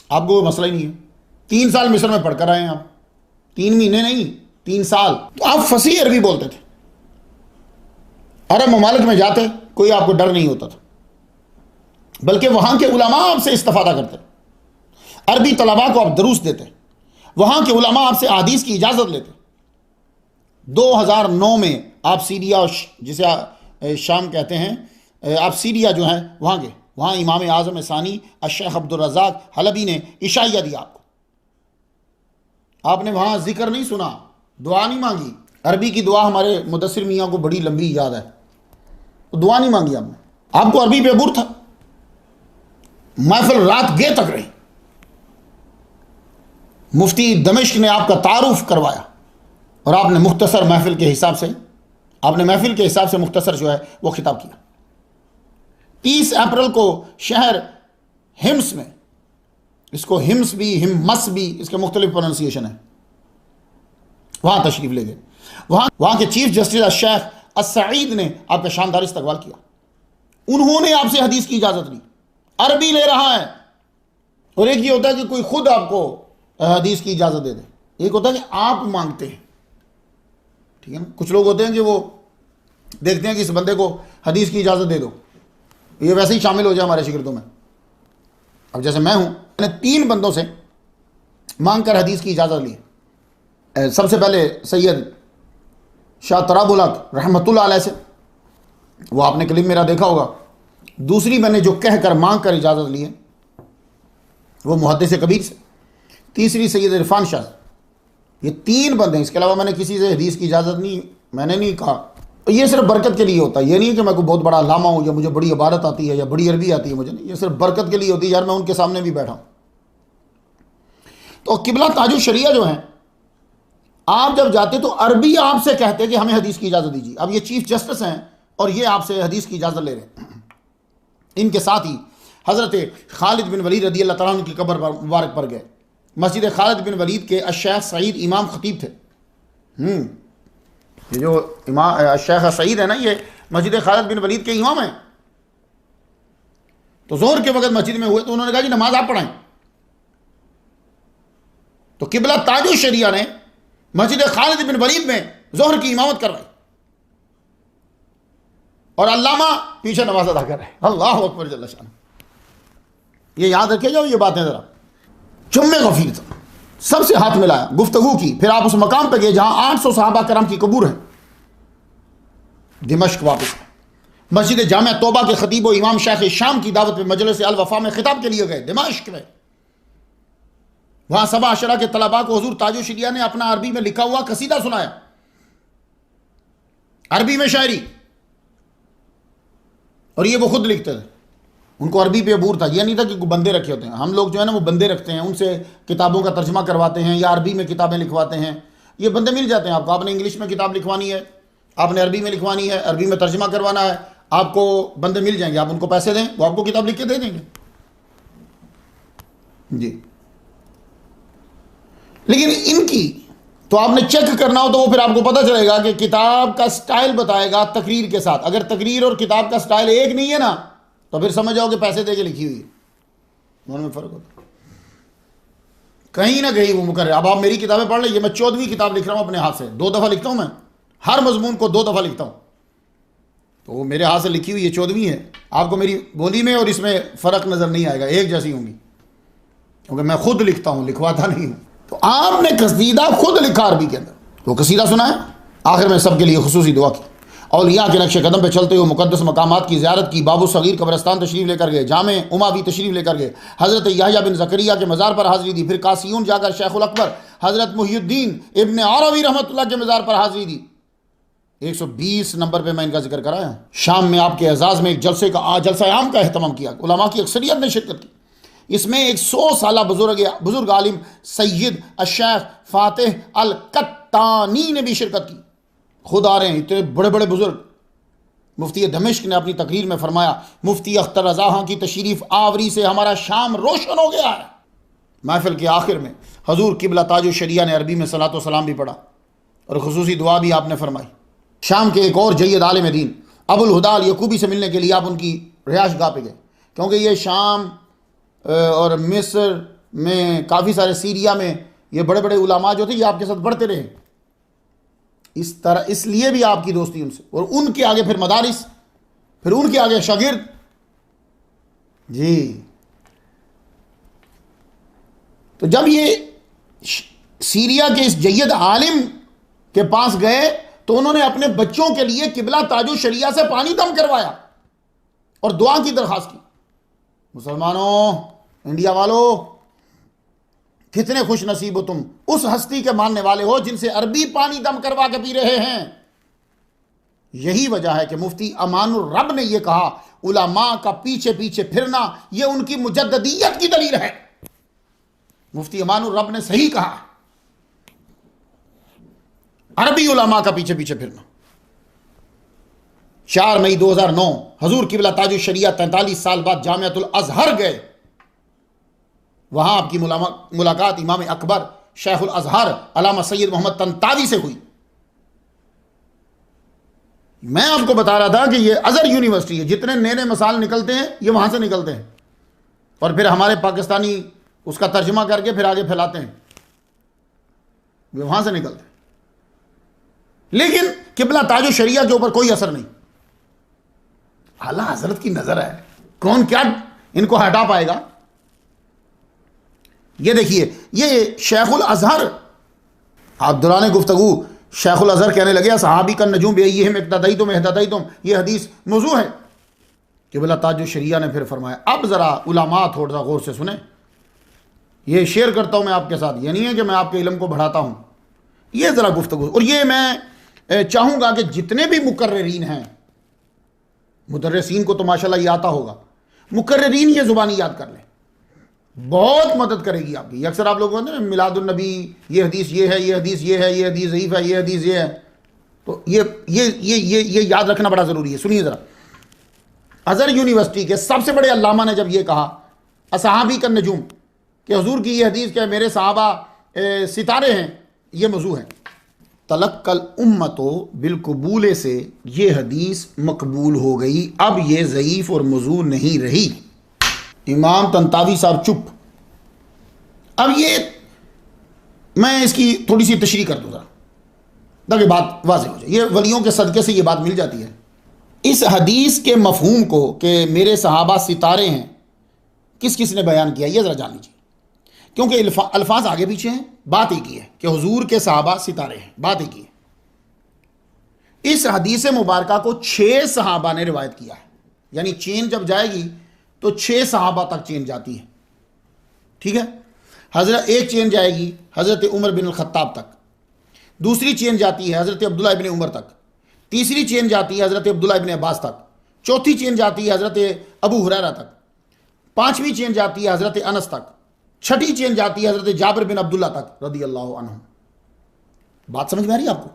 आपको वो मसला ही नहीं है। 3 साल मिस्र में पढ़कर आए हैं आप, 3 महीने नहीं 3 साल, तो आप फसी अरबी बोलते थे। अरब ममालिक में जाते कोई आपको डर नहीं होता था, बल्कि वहां के उलमा आपसे इस्तिफादा करते, अरबी तलबा को आप दरूस देते, वहां के उलमा आपसे हदीस की इजाजत लेते। 2009 में आप सीरिया, जिसे शाम कहते हैं, आप सीरिया जो है वहाँ इमाम आज़म सानी शेख अब्दुल रज़ाक हलबी ने इशाइया दिया आपको। आपने वहाँ जिक्र नहीं सुना, दुआ नहीं मांगी। अरबी की दुआ हमारे मुदस्सिर मियाँ को बड़ी लंबी याद है, तो दुआ नहीं मांगी आपने। आपको अरबी पे अबूर था, महफिल रात गे तक रही। मुफ्ती दमिश्क ने आपका तारुफ करवाया और आपने मुख्तसर महफिल के हिसाब से मुख्तसर जो है वो खिताब किया। 30 अप्रैल को शहर हिम्स में, इसको हिम्स भी हिम्मस भी, इसके मुख्तलिफ प्रोनाउंसिएशन है, वहां तशरीफ ले गए। वहां के चीफ जस्टिस शेख असईद ने आपका शानदार इस्तकबाल किया। उन्होंने आपसे हदीस की इजाजत ली, अरबी ले रहा है। और एक ये होता है कि कोई खुद आपको हदीस की इजाजत दे दे, एक होता है कि आप मांगते हैं, ठीक है ना। कुछ लोग होते हैं कि वो देखते हैं कि इस बंदे को हदीस की इजाजत दे दो, ये वैसे ही शामिल हो जाए हमारे शिगिर्दों में। अब जैसे मैं हूं, मैंने 3 बंदों से मांग कर हदीस की इजाजत ली। सबसे पहले सैयद शाह तराबुल हक रहमतुल्लाह अलैह से, वो आपने क्लिप मेरा देखा होगा। दूसरी मैंने जो कहकर मांग कर इजाजत ली है वो मुहद्दिस कबीर से। तीसरी सैयद इरफान शाह। ये 3 बंदे हैं, इसके अलावा मैंने किसी से हदीस की इजाजत मैंने नहीं कहा। ये सिर्फ बरकत के लिए होता है, ये नहीं है कि मैं कोई बहुत बड़ा अल्लामा हूँ या मुझे बड़ी इबारत आती है या बड़ी अरबी आती है, मुझे नहीं। ये सिर्फ बरकत के लिए होती है, यार मैं उनके सामने भी बैठा हूँ। तो किबला ताजो शरिया जो है, आप जब जाते तो अरबी आपसे कहते कि हमें हदीस की इजाजत दीजिए। अब ये चीफ जस्टिस हैं और ये आपसे हदीस की इजाजत ले रहे हैं। इनके साथ ही हजरत खालिद बिन वलीद रदी अल्लाह तआला की कब्र मुबारक पर गए। मस्जिद खालिद बिन वलीद के शेख सईद इमाम खतीब थे। ये जो इमाम शेख सईद है ना, ये मस्जिद खालिद बिन वलीद के इमाम हैं। तो जोहर के वक्त मस्जिद में हुए तो उन्होंने कहा जी नमाज आप पढ़ाएं। तो किबला ताजो शरिया ने मस्जिद खालिद बिन वलीद में जोहर की इमामत करवाई और अल्लामा पीछे नमाज अदा कर रहे हैं। अल्लाह अकबर जल्ल शान। ये याद रखे जाओ ये बातें जरा। जुम्मे गफीर था, सबसे हाथ मिलाया, गुफ्तगू की। फिर आप उस मकाम पर गए जहां 800 सहाबा करम की कबूर है, दिमश्क वापस। मस्जिद जामिया तौबा के खतीब व इमाम शेख शाम की दावत पे मजलिस अल वफा में खिताब के लिए गए दिमश्क में। वहां सबा अशरा के तलबा को हुजूर ताजो शरिया ने अपना अरबी में लिखा हुआ कसीदा सुनाया, अरबी में शायरी। और ये वो खुद लिखते थे, उनको अरबी पे अबूर था। यह नहीं था कि बंदे रखे होते हैं। हम लोग जो है ना वो बंदे रखते हैं, उनसे किताबों का तर्जमा करवाते हैं या अरबी में किताबें लिखवाते हैं। ये बंदे मिल जाते हैं आपको। आपने इंग्लिश में किताब लिखवानी है, आपने अरबी में लिखवानी है, अरबी में तर्जमा करवाना है, आपको बंदे मिल जाएंगे। आप उनको पैसे दें, वो आपको किताब लिख के दे देंगे जी। लेकिन इनकी तो आपने चेक करना हो तो वो फिर आपको पता चलेगा कि किताब का स्टाइल बताएगा तकरीर के साथ। अगर तकरीर और किताब का स्टाइल एक नहीं है ना, तो फिर समझ जाओ कि पैसे दे के लिखी हुई है, दोनों में फर्क होता है। कहीं ना कहीं वो मुकर्रर। अब आप मेरी किताबें पढ़ लीजिए, मैं 14वीं किताब लिख रहा हूं अपने हाथ से। 2 दफ़ा लिखता हूं मैं, हर मजमून को 2 दफ़ा लिखता हूं। तो वो मेरे हाथ से लिखी हुई है, 14वीं है। आपको मेरी बोली में और इसमें फ़र्क नज़र नहीं आएगा, एक जैसी होंगी, क्योंकि मैं खुद लिखता हूँ, लिखवाता नहीं हूँ। तो आपने कसीदा खुद लिखा अरबी के अंदर, वो कसीदा सुना है। आखिर में सबके लिए खुसूसी दुआ की। औलिया के नक्शे कदम पे चलते हुए मुकद्दस मकामात की ज़ियारत की। बाबू सगीर कब्रस्तान तशरीफ़ लेकर गए, जामे उमावी तशरीफ़ लेकर गए, हज़रत याहया बिन ज़करिया के मज़ार पर हाज़िरी दी। फिर कासियून जाकर शेखुल अकबर हज़रत मुहियुद्दीन इब्ने अरबी रहमतुल्लाह के मज़ार पर हाज़िरी दी। 120 नंबर पर मैं इनका जिक्र कराया। शाम में आपके एजाज़ में एक जलसा आम का एहतमाम किया, उलमा की अक्सरियत ने शिरकत की। इसमें एक 100 साला बुजुर्ग आलिम सैयद अशेख फातिह अल कत्तानी ने भी शिरकत की। खुद आ रहे हैं, इतने बड़े बड़े बुजुर्ग मुफ्ती दमिश्क ने अपनी तकरीर में फरमाया, मुफ्ती अख्तर रज़ा खां की तशरीफ़ आवरी से हमारा शाम रोशन हो गया है। महफिल के आखिर में हजूर किबला ताजु शरिया ने अरबी में सलातो सलाम भी पढ़ा और खुसूसी दुआ भी आपने फरमाई। शाम के एक और जय्यद आलिम दीन अबुल हुदाल यकूबी से मिलने के लिए आप उनकी रिहाइश गाह पे गए, क्योंकि ये शाम और मिस्र में काफ़ी सारे, सीरिया में ये बड़े बड़े उलामा जो थे ये आपके साथ बढ़ते रहे। इस तरह इसलिए भी आपकी दोस्ती उनसे, और उनके आगे फिर मदारिस, फिर उनके आगे शागिर्द। जी, तो जब ये सीरिया के इस जय्यद आलिम के पास गए तो उन्होंने अपने बच्चों के लिए किबला ताजु शरिया से पानी दम करवाया और दुआ की दरखास्त की। मुसलमानों, इंडिया वालों, कितने खुश नसीब हो तुम, उस हस्ती के मानने वाले हो जिनसे अरबी पानी दम करवा के पी रहे हैं। यही वजह है कि मुफ्ती अमानुर रब ने यह कहा, उलमा का पीछे पीछे फिरना यह उनकी मुजद्ददियत की दलील है। मुफ्ती अमानुर रब ने सही कहा, अरबी उलमा का पीछे पीछे फिरना। 4 मई 2009 हजूर किबला ताजु शरिया 43 साल बाद जामियातुल अजहर गए। वहां आपकी मुलाकात इमाम अकबर शेखुल अजहर अल्लामा सैयद मोहम्मद तंतावी से हुई। मैं आपको बता रहा था कि ये अजहर यूनिवर्सिटी है, जितने नए नए मसाल निकलते हैं ये वहां से निकलते हैं और फिर हमारे पाकिस्तानी उसका तर्जुमा करके फिर आगे फैलाते हैं, वे वहां से निकलते हैं। लेकिन किबला ताजु शरिया के ऊपर कोई असर नहीं। आला हजरत की नजर है, कौन क्या इनको हटा पाएगा। ये देखिए, ये शेखुल अजहर, आप दुराने गुफ्तगू शेखुल अजहर कहने लगे, सहाबी का नजूम ये है इक्तदाई तुम एहदाई तुम, ये हदीस मौजू है। किबला ताजु शरिया ने फिर फरमाया, अब जरा उलमा थोड़ा सा गौर से सुने, ये शेयर करता हूं मैं आपके साथ, ये नहीं है कि मैं आपके इल्म को बढ़ाता हूं, ये जरा गुफ्तगू। और ये मैं चाहूंगा कि जितने भी मुकर्रिरीन हैं, मुदर्रिसीन को तो माशाल्लाह ये आता होगा, मुकर्रिरीन ये जुबानी याद कर लें, बहुत मदद करेगी आपकी। अक्सर आप लोग कहते हैं मिलादुन नबी, ये हदीस ये है, ये हदीस ये है, ये हदीस ज़ईफ़ है, ये हदीस ये है, तो ये याद रखना बड़ा ज़रूरी है। सुनिए ज़रा, अज़हर यूनिवर्सिटी के सबसे बड़े अल्लामा ने जब ये कहा, असहाबी का नजूम, कि हुजूर की ये हदीस क्या, मेरे सहाबा सितारे हैं, ये मौजू है। तलक्कल उम्मतो बिलकबूले से ये हदीस मकबूल हो गई, अब ये ज़ईफ़ और मौजू नहीं रही। इमाम तंतावी साहब चुप। अब ये मैं इसकी थोड़ी सी तशरीह कर दूँ ताकि बात वाज़ेह हो जाए। ये वलियों के सदक़े से ये बात मिल जाती है। इस हदीस के मफ़हूम को कि मेरे सहाबा सितारे हैं, किस किस ने बयान किया, ये ज़रा जान लीजिए, क्योंकि अल्फाज आगे पीछे हैं, बात एक ही है कि हुजूर के सहाबा सितारे हैं, बात एक ही है। इस हदीस मुबारका को 6 सहाबा ने रिवायत किया है, यानी चेन जब जाएगी तो 6 सहाबा तक चेन जाती है, ठीक है। हजरत एक चेन जाएगी हज़रत उमर बिन खत्ताब तक, दूसरी चेन जाती है हज़रत अब्दुल्ला इब्न उमर तक, तीसरी चेन जाती है हज़रत अब्दुल्ला इब्न अब्बास तक, चौथी चेन जाती है हज़रत अबू हुरैरा तक, पांचवी चेन जाती है हज़रत अनस तक, छठी चेन जाती है हज़रत जाबिर बिन अब्दुल्ला तक रदी अल्लाह अन्हु। बात समझ में आ रही है आपको?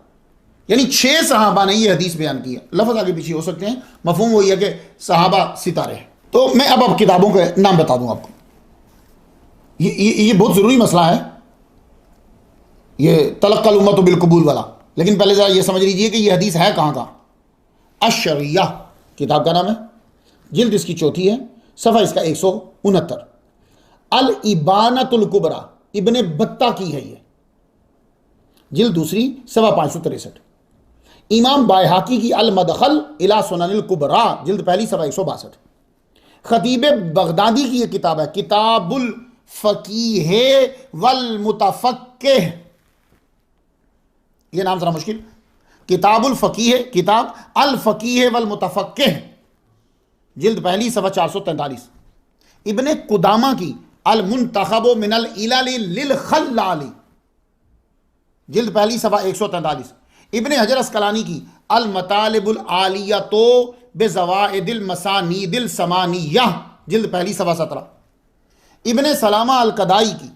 यानी 6 सहाबा ने यह हदीस बयान की है। लफ्ज़ आगे पीछे हो सकते हैं, मफहूम वही है कि सहाबा सितारे हैं। तो मैं अब किताबों के नाम बता दूं आपको, ये बहुत ज़रूरी मसला है, ये तलक्कल उम्मत बिलकबूल वाला। लेकिन पहले ज़रा ये समझ लीजिए कि ये हदीस है कहाँ का। अश-शरिया किताब का नाम है, जिल्द इसकी चौथी है, सफ़ा इसका 169। अल इबानतुल कुबरा इब्ने बत्ता की है ये, जिल्द दूसरी, सफ़ा 563। इमाम बायहाकी की अल मदखल इला सुननिल कुबरा, जिल्द पहली, सफ़ा 162। खतीब बगदादी की ये किताब है, किताबुल फ़कीह वल मुतफ़क्किह, ये नाम जरा मुश्किल, किताबुल फ़कीह, किताब अल फ़कीह वल मुतफ़क्किह, जिल्द पहली, सफ़ा 443। इब्ने कुदामा की अल मुंतखब मिनल इलाली लिल खल्लाली, जिल्द पहली, सफ़ा 143। इब्ने हजर अस्कलानी की अल मतालिबुल आलियतो बेज़वाइदिल मसानीदिल समानिय्यह, जिल्द पहली, सफ़ा 17। इब्ने सलामा अल कदाई की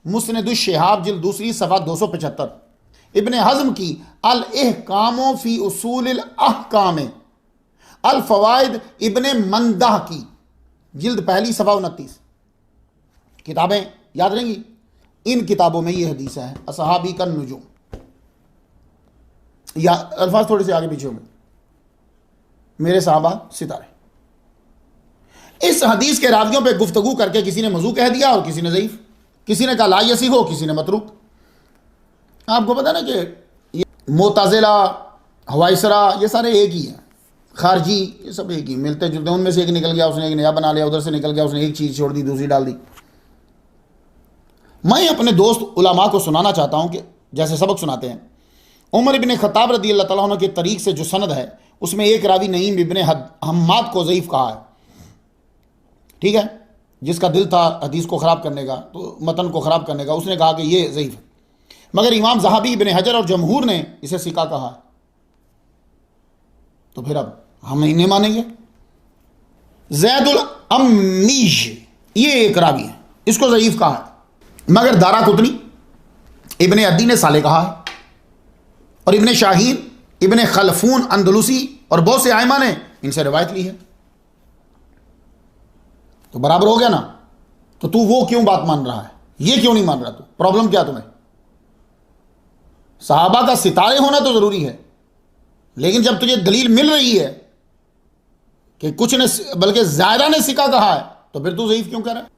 मुस्नदुश शिहाब, जिल्द दूसरी, सफ़ा 275। इब्ने हज़म की अल इहकामो फ़ी उसूलिल अहकाम अल फवाइद इब्ने मंदा की, जिल्द पहली, सफ़ा 29। किताबें याद रहेंगी, इन किताबों में ये हदीस है, असहाबी का नुजूम, या अल्फाज थोड़े से आगे पीछे होंगे, मेरे साहबा सितारे। इस हदीस के रावियों पे गुफ्तगू करके किसी ने मौजू कह दिया और किसी ने ज़ईफ, किसी ने कहा ला यसी हो, किसी ने मतरूक। आपको पता ना कि ये मोताजिला, हवाइसरा, ये सारे एक ही हैं, खारजी, ये सब एक ही, मिलते जुलते। उनमें से एक निकल गया, उसने एक नया बना लिया, उधर से निकल गया, उसने एक चीज़ छोड़ दी, दूसरी डाल दी। मैं अपने दोस्त उलमा को सुनाना चाहता हूँ कि जैसे सबक सुनाते हैं, उमर इब्ने खत्ताब रदी अल्लाह तआला अन्हु के तरीक़ से जो सनद है उसमें एक रावी नईम इब्ने हम्माद को ज़ईफ़ कहा है, ठीक है, जिसका दिल था हदीस को ख़राब करने का, तो मतन को ख़राब करने का, उसने कहा कि ये ज़ईफ़ है। मगर इमाम ज़हाबी इब्ने हजर और जमहूर ने इसे सिका कहा है, तो फिर अब हम इन्हें मानेंगे। ज़ैदुल अम्मीज ये एक रावी है, इसको ज़ईफ़ कहा है, मगर दाराकुतनी इब्ने अद्दी ने साले कहा है, और इब्ने शाहीन, इब्ने खलफून अंदलुसी और बहुत से आइमा ने इनसे रिवायत ली है। तो बराबर हो गया ना। तो तू वो क्यों बात मान रहा है, ये क्यों नहीं मान रहा? तू प्रॉब्लम क्या तुम्हें? सहाबा का सितारे होना तो जरूरी है, लेकिन जब तुझे दलील मिल रही है कि कुछ ने बल्कि ज़ायदा ने सिका कहा है, तो फिर तू ज़ईफ़ क्यों कह रहा है?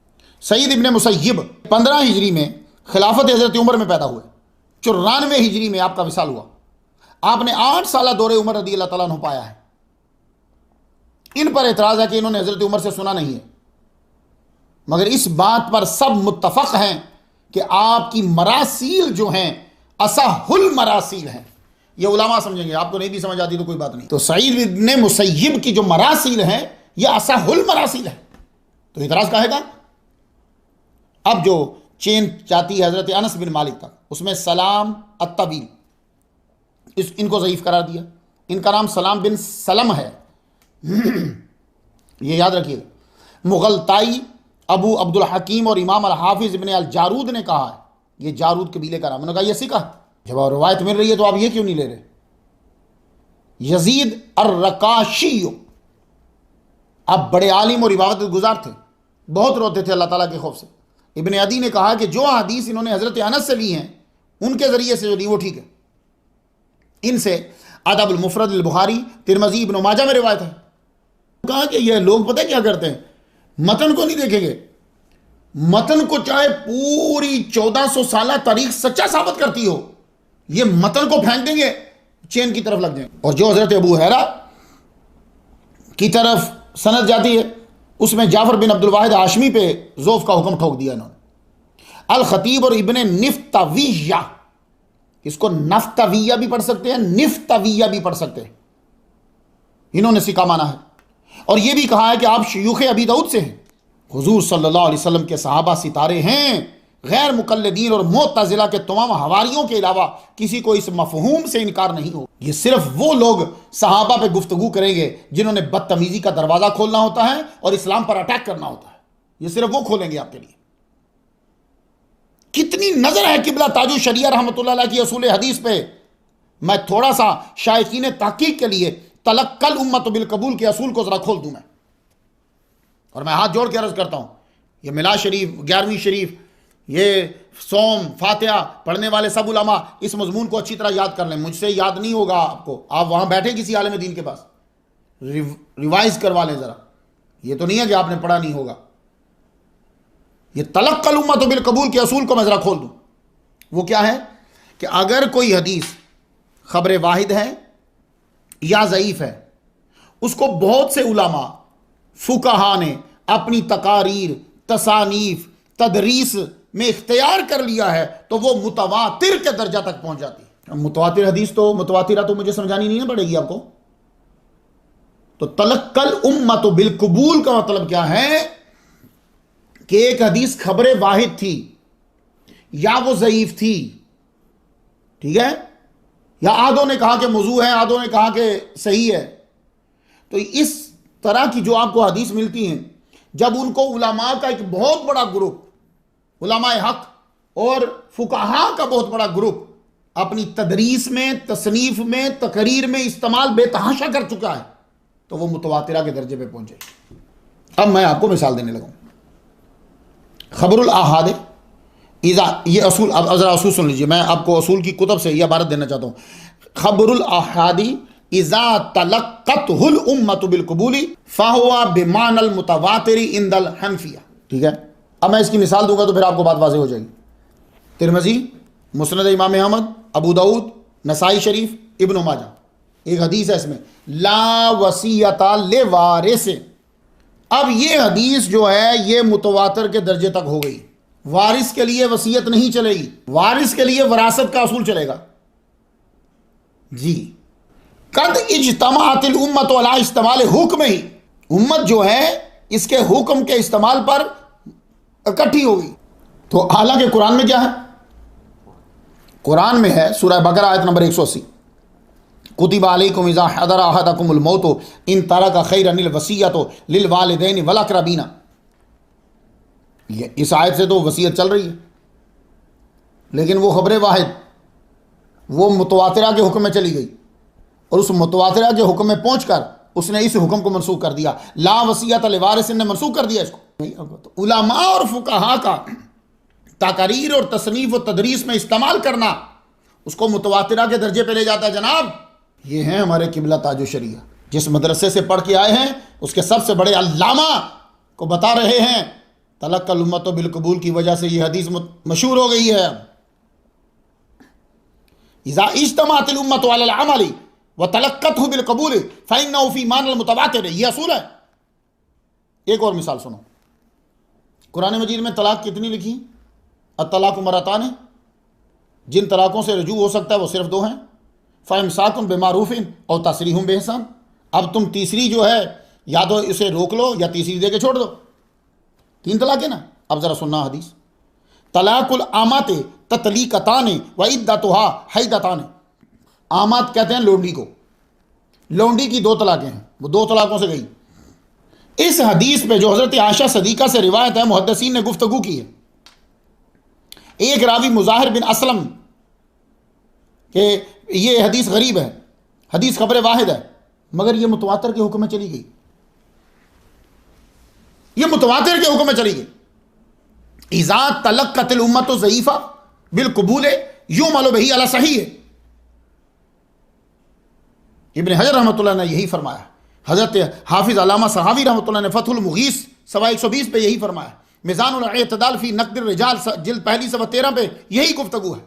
सईद इब्ने मुसय्यब 15 हिजरी में खिलाफत हज़रत उमर में पैदा हुए, 94 हिजरी में आपका विसाल हुआ। आपने 8 साल दौरे उमर रदी अल्लाह तआला अन्हु पाया है। इन पर एतराज़ है कि इन्होंने हज़रत उमर से सुना नहीं है, मगर इस बात पर सब मुत्तफ़क़ हैं कि आपकी मरासील जो हैं असहुल मरासील हैं। ये उलमा समझेंगे, आपको नहीं भी समझ आती तो कोई बात नहीं। तो सईद इब्ने मुसय्यब की जो मरासील हैं ये असहुल मरासील है, तो एतराज़ कहेगा। अब जो चेन जाती है हज़रत अनस बिन मालिक तक, उसमें सलाम अत्तवील इनको ज़ईफ़ करार दिया। इनका नाम सलाम बिन सलम है, ये याद रखिएगा। मुगलताई, अबू अब्दुल हकीम और इमाम अल हाफिज़ इब्ने अल जारूद ने कहा है ये जारूद कबीले का नाम। उन्होंने कहा ये सिका, जब और रवायत मिल रही है तो आप ये क्यों नहीं ले रहे? यजीद अर्रकाशी, आप बड़े आलिम और इबादत गुजार थे, बहुत रोते थे अल्लाह ताला के खौफ से। इब्ने अदी ने कहा कि जो हदीस इन्होंने हज़रत अनस से ली हैं उनके ज़रिए से जो ली वो ठीक है। इनसे अदबुल मुफ़रद अल बुखारी, तिरमिज़ी, इब्न माजा में रिवायत है। कहा कि ये लोग पता है क्या करते हैं, मतन को नहीं देखेंगे, मतन को चाहे पूरी 1400 साल तारीख सच्चा साबित करती हो, ये मतन को फेंक देंगे, चेन की तरफ लग जाएंगे। और जो हज़रत अबू हुरैरा की तरफ सनद जाती है उसमें जाफर बिन अब्दुल वाहिद हाशमी पे ज़ोफ़ का हुक्म ठोक दिया इन्होंने। अल खतीब और इब्ने निफ्तविया, इसको नफ्तविया भी पढ़ सकते हैं, निफ्तविया भी पढ़ सकते हैं, इन्होंने सिका माना है। और यह भी कहा है कि आप शयूख़ अबी दाऊद से हैं। हुजूर सल्लल्लाहु अलैहि वसल्लम के सहाबा सितारे हैं, गैर मुकल्लिदीन और मुअतज़िला के तमाम हवारियों के अलावा किसी को इस मफ़हूम से इनकार नहीं हो। ये सिर्फ वो लोग सहाबा पे गुफ्तगू करेंगे जिन्होंने बदतमीज़ी का दरवाज़ा खोलना होता है और इस्लाम पर अटैक करना होता है, ये सिर्फ वो खोलेंगे आपके लिए। कितनी नजर है किबला ताजु शरिया रहमतुल्लाह अलैह की असूल हदीस पे। मैं थोड़ा सा शायकीन तहकीक के लिए तलक्कल उम्मत बिल कबूल के असूल को जरा खोल दूं मैं, और मैं हाथ जोड़ के अर्ज करता हूं, ये मिला शरीफ, 11वीं शरीफ, ये सोम, फातिहा पढ़ने वाले सब उलमा इस मजमून को अच्छी तरह याद कर लें। मुझसे याद नहीं होगा आपको, आप वहां बैठे किसी आलिम दीन के पास, रिवाइज करवा लें जरा। ये तो नहीं है कि आपने पढ़ा नहीं होगा। ये तलक्कल उम्मत बिल कबूल के असूल को मैं जरा खोल दूं। वो क्या है कि अगर कोई हदीस खबर वाहिद है या ज़ईफ़ है, उसको बहुत से उलमा फुकहा ने अपनी तकारीर, तसानीफ, तदरीस में इख्तियार कर लिया है, तो वो मुतवातिर के दर्जा तक पहुंच जाती है। मुतवातिर हदीस तो मुतवातिरा तो मुझे समझानी नहीं ना पड़ेगी आपको। तो तलक्कल उम्मत बिल कबूल का मतलब क्या है कि एक हदीस खबर वाहिद थी या वो ज़ईफ़ थी, ठीक है, या आधों ने कहा कि मौजू है, आधों ने कहा कि सही है। तो इस तरह की जो आपको हदीस मिलती हैं, जब उनको उलमा का एक बहुत बड़ा ग्रुप, उलमाए हक और फुकाहा का बहुत बड़ा ग्रुप अपनी तदरीस में, तसनीफ में, तकरीर में इस्तेमाल बेतहाशा कर चुका है, तो वो मुतवातिरा के दर्जे पे पहुंच जाएगी। अब मैं आपको मिसाल देने लगा। खबरुल आहाद इज़ा, ये असूल, अब ज़रा असूल सुन लीजिए, मैं आपको असूल की कुतब से यह इबारत देना चाहता हूँ। खबरुल आहादी इज़ा तलक्कतहुल उम्मतु बिलक़बूली फ़हुवा बिमानल मुतवातिरी इंदल हनफिया। ठीक है, अब मैं इसकी मिसाल दूंगा तो फिर आपको बात वाज़ेह हो जाएगी। तिरमिज़ी, मुस्नद इमाम अहमद, अबू दाऊद, नसाई शरीफ, इब्न माजा, एक हदीस है इसमें, ला वसीयता ले वारिस। अब ये हदीस जो है ये मुतवातिर के दर्जे तक हो गई। वारिस के लिए वसीयत नहीं चलेगी, वारिस के लिए वरासत का असूल चलेगा जी। कद इज्तमाअतिल उम्मत अला इस्तेमाल हुक्म ही, उम्मत जो है इसके हुक्म के इस्तेमाल पर इकट्ठी हो गई। तो हालांकि कुरान में क्या है, कुरान में है सूरह बकरा आयत नंबर 180, कुतिबा अलैकुम इज़ा हदरा अहदकुमुल मौत इन तरका खैरनिल वसीयतु लिल वालिदैन वल अक़रबीना। ये इस आयत से तो वसीयत चल रही है, लेकिन वो खबर वाहिद वो मुतवातिरा के हुक्म में चली गई और उस मुतवातिरा के हुक्म में पहुंचकर उसने इस हुक्म को मनसूख कर दिया। ला वसीयत लिवारिस ने मनसूख कर दिया इसको। तो उलमा और फुक़हा का तकरीर और तसनीफ और तदरीस में इस्तेमाल करना उसको मुतवातिरा के दर्जे पे ले जाता है। जनाब, ये हैं हमारे किबला ताजु शरिया, जिस मदरसे से पढ़ के आए हैं उसके सबसे बड़े अल्लामा को बता रहे हैं तलक्कल उम्मत बिलक़बूल की वजह से ये हदीस मशहूर हो गई है। इज़ा इज्तमाअतिल उम्मत अलल अमली व तलक्कतहु बिलक़बूल फ़इन्नहु फ़ी मानल मुतवातिर, ये असूल है। एक और मिसाल सुनो, कुरान मजीद में तलाक कितनी लिखी? अत-तलाक़ु मरतान, जिन तलाक़ों से रजू हो सकता है वो सिर्फ दो हैं, फ़इमसाकुन बिमारूफ़िन और तसरीहुम बिइहसान। अब तुम तीसरी जो है या तो इसे रोक लो या तीसरी दे के छोड़ दो, तीन तलाक है ना। अब ज़रा सुनना हदीस, तलाकुल आमात ततलीकतान व इद्दतुहा हैदतान। आमात कहते हैं लोंडी को, लोंडी की दो तलाक़ें हैं, वो दो तलाक़ों से गई। इस हदीस पे जो हज़रत आयशा सदीक़ा से रिवायत है, मुहद्दिसीन ने गुफ्तगू की है। एक रावी मुज़ाहिर बिन असलम के ये हदीस गरीब है, हदीस खबर वाहिद है, मगर ये मुतवातिर के हुक्म में चली गई, ये मुतवातिर के हुक्म में चली गई। इज़ा तलक्कतिल उम्मतु ज़ईफ़ा बिलक़बूल युमलु बिही अला सहीह। इब्न हजर रहमतुल्लाह ने यही फरमाया, हज़रत हाफिज़ अल्लामा सहावी रहमतुल्लाह ने फ़थुल मुगीस सवा 120 पे यही फरमाया, मिज़ानुल इअ्तिदाल फ़ी नक़्दिर रिजाल जिल्द पहली सवा 13 पे यही गुफ्तगू है।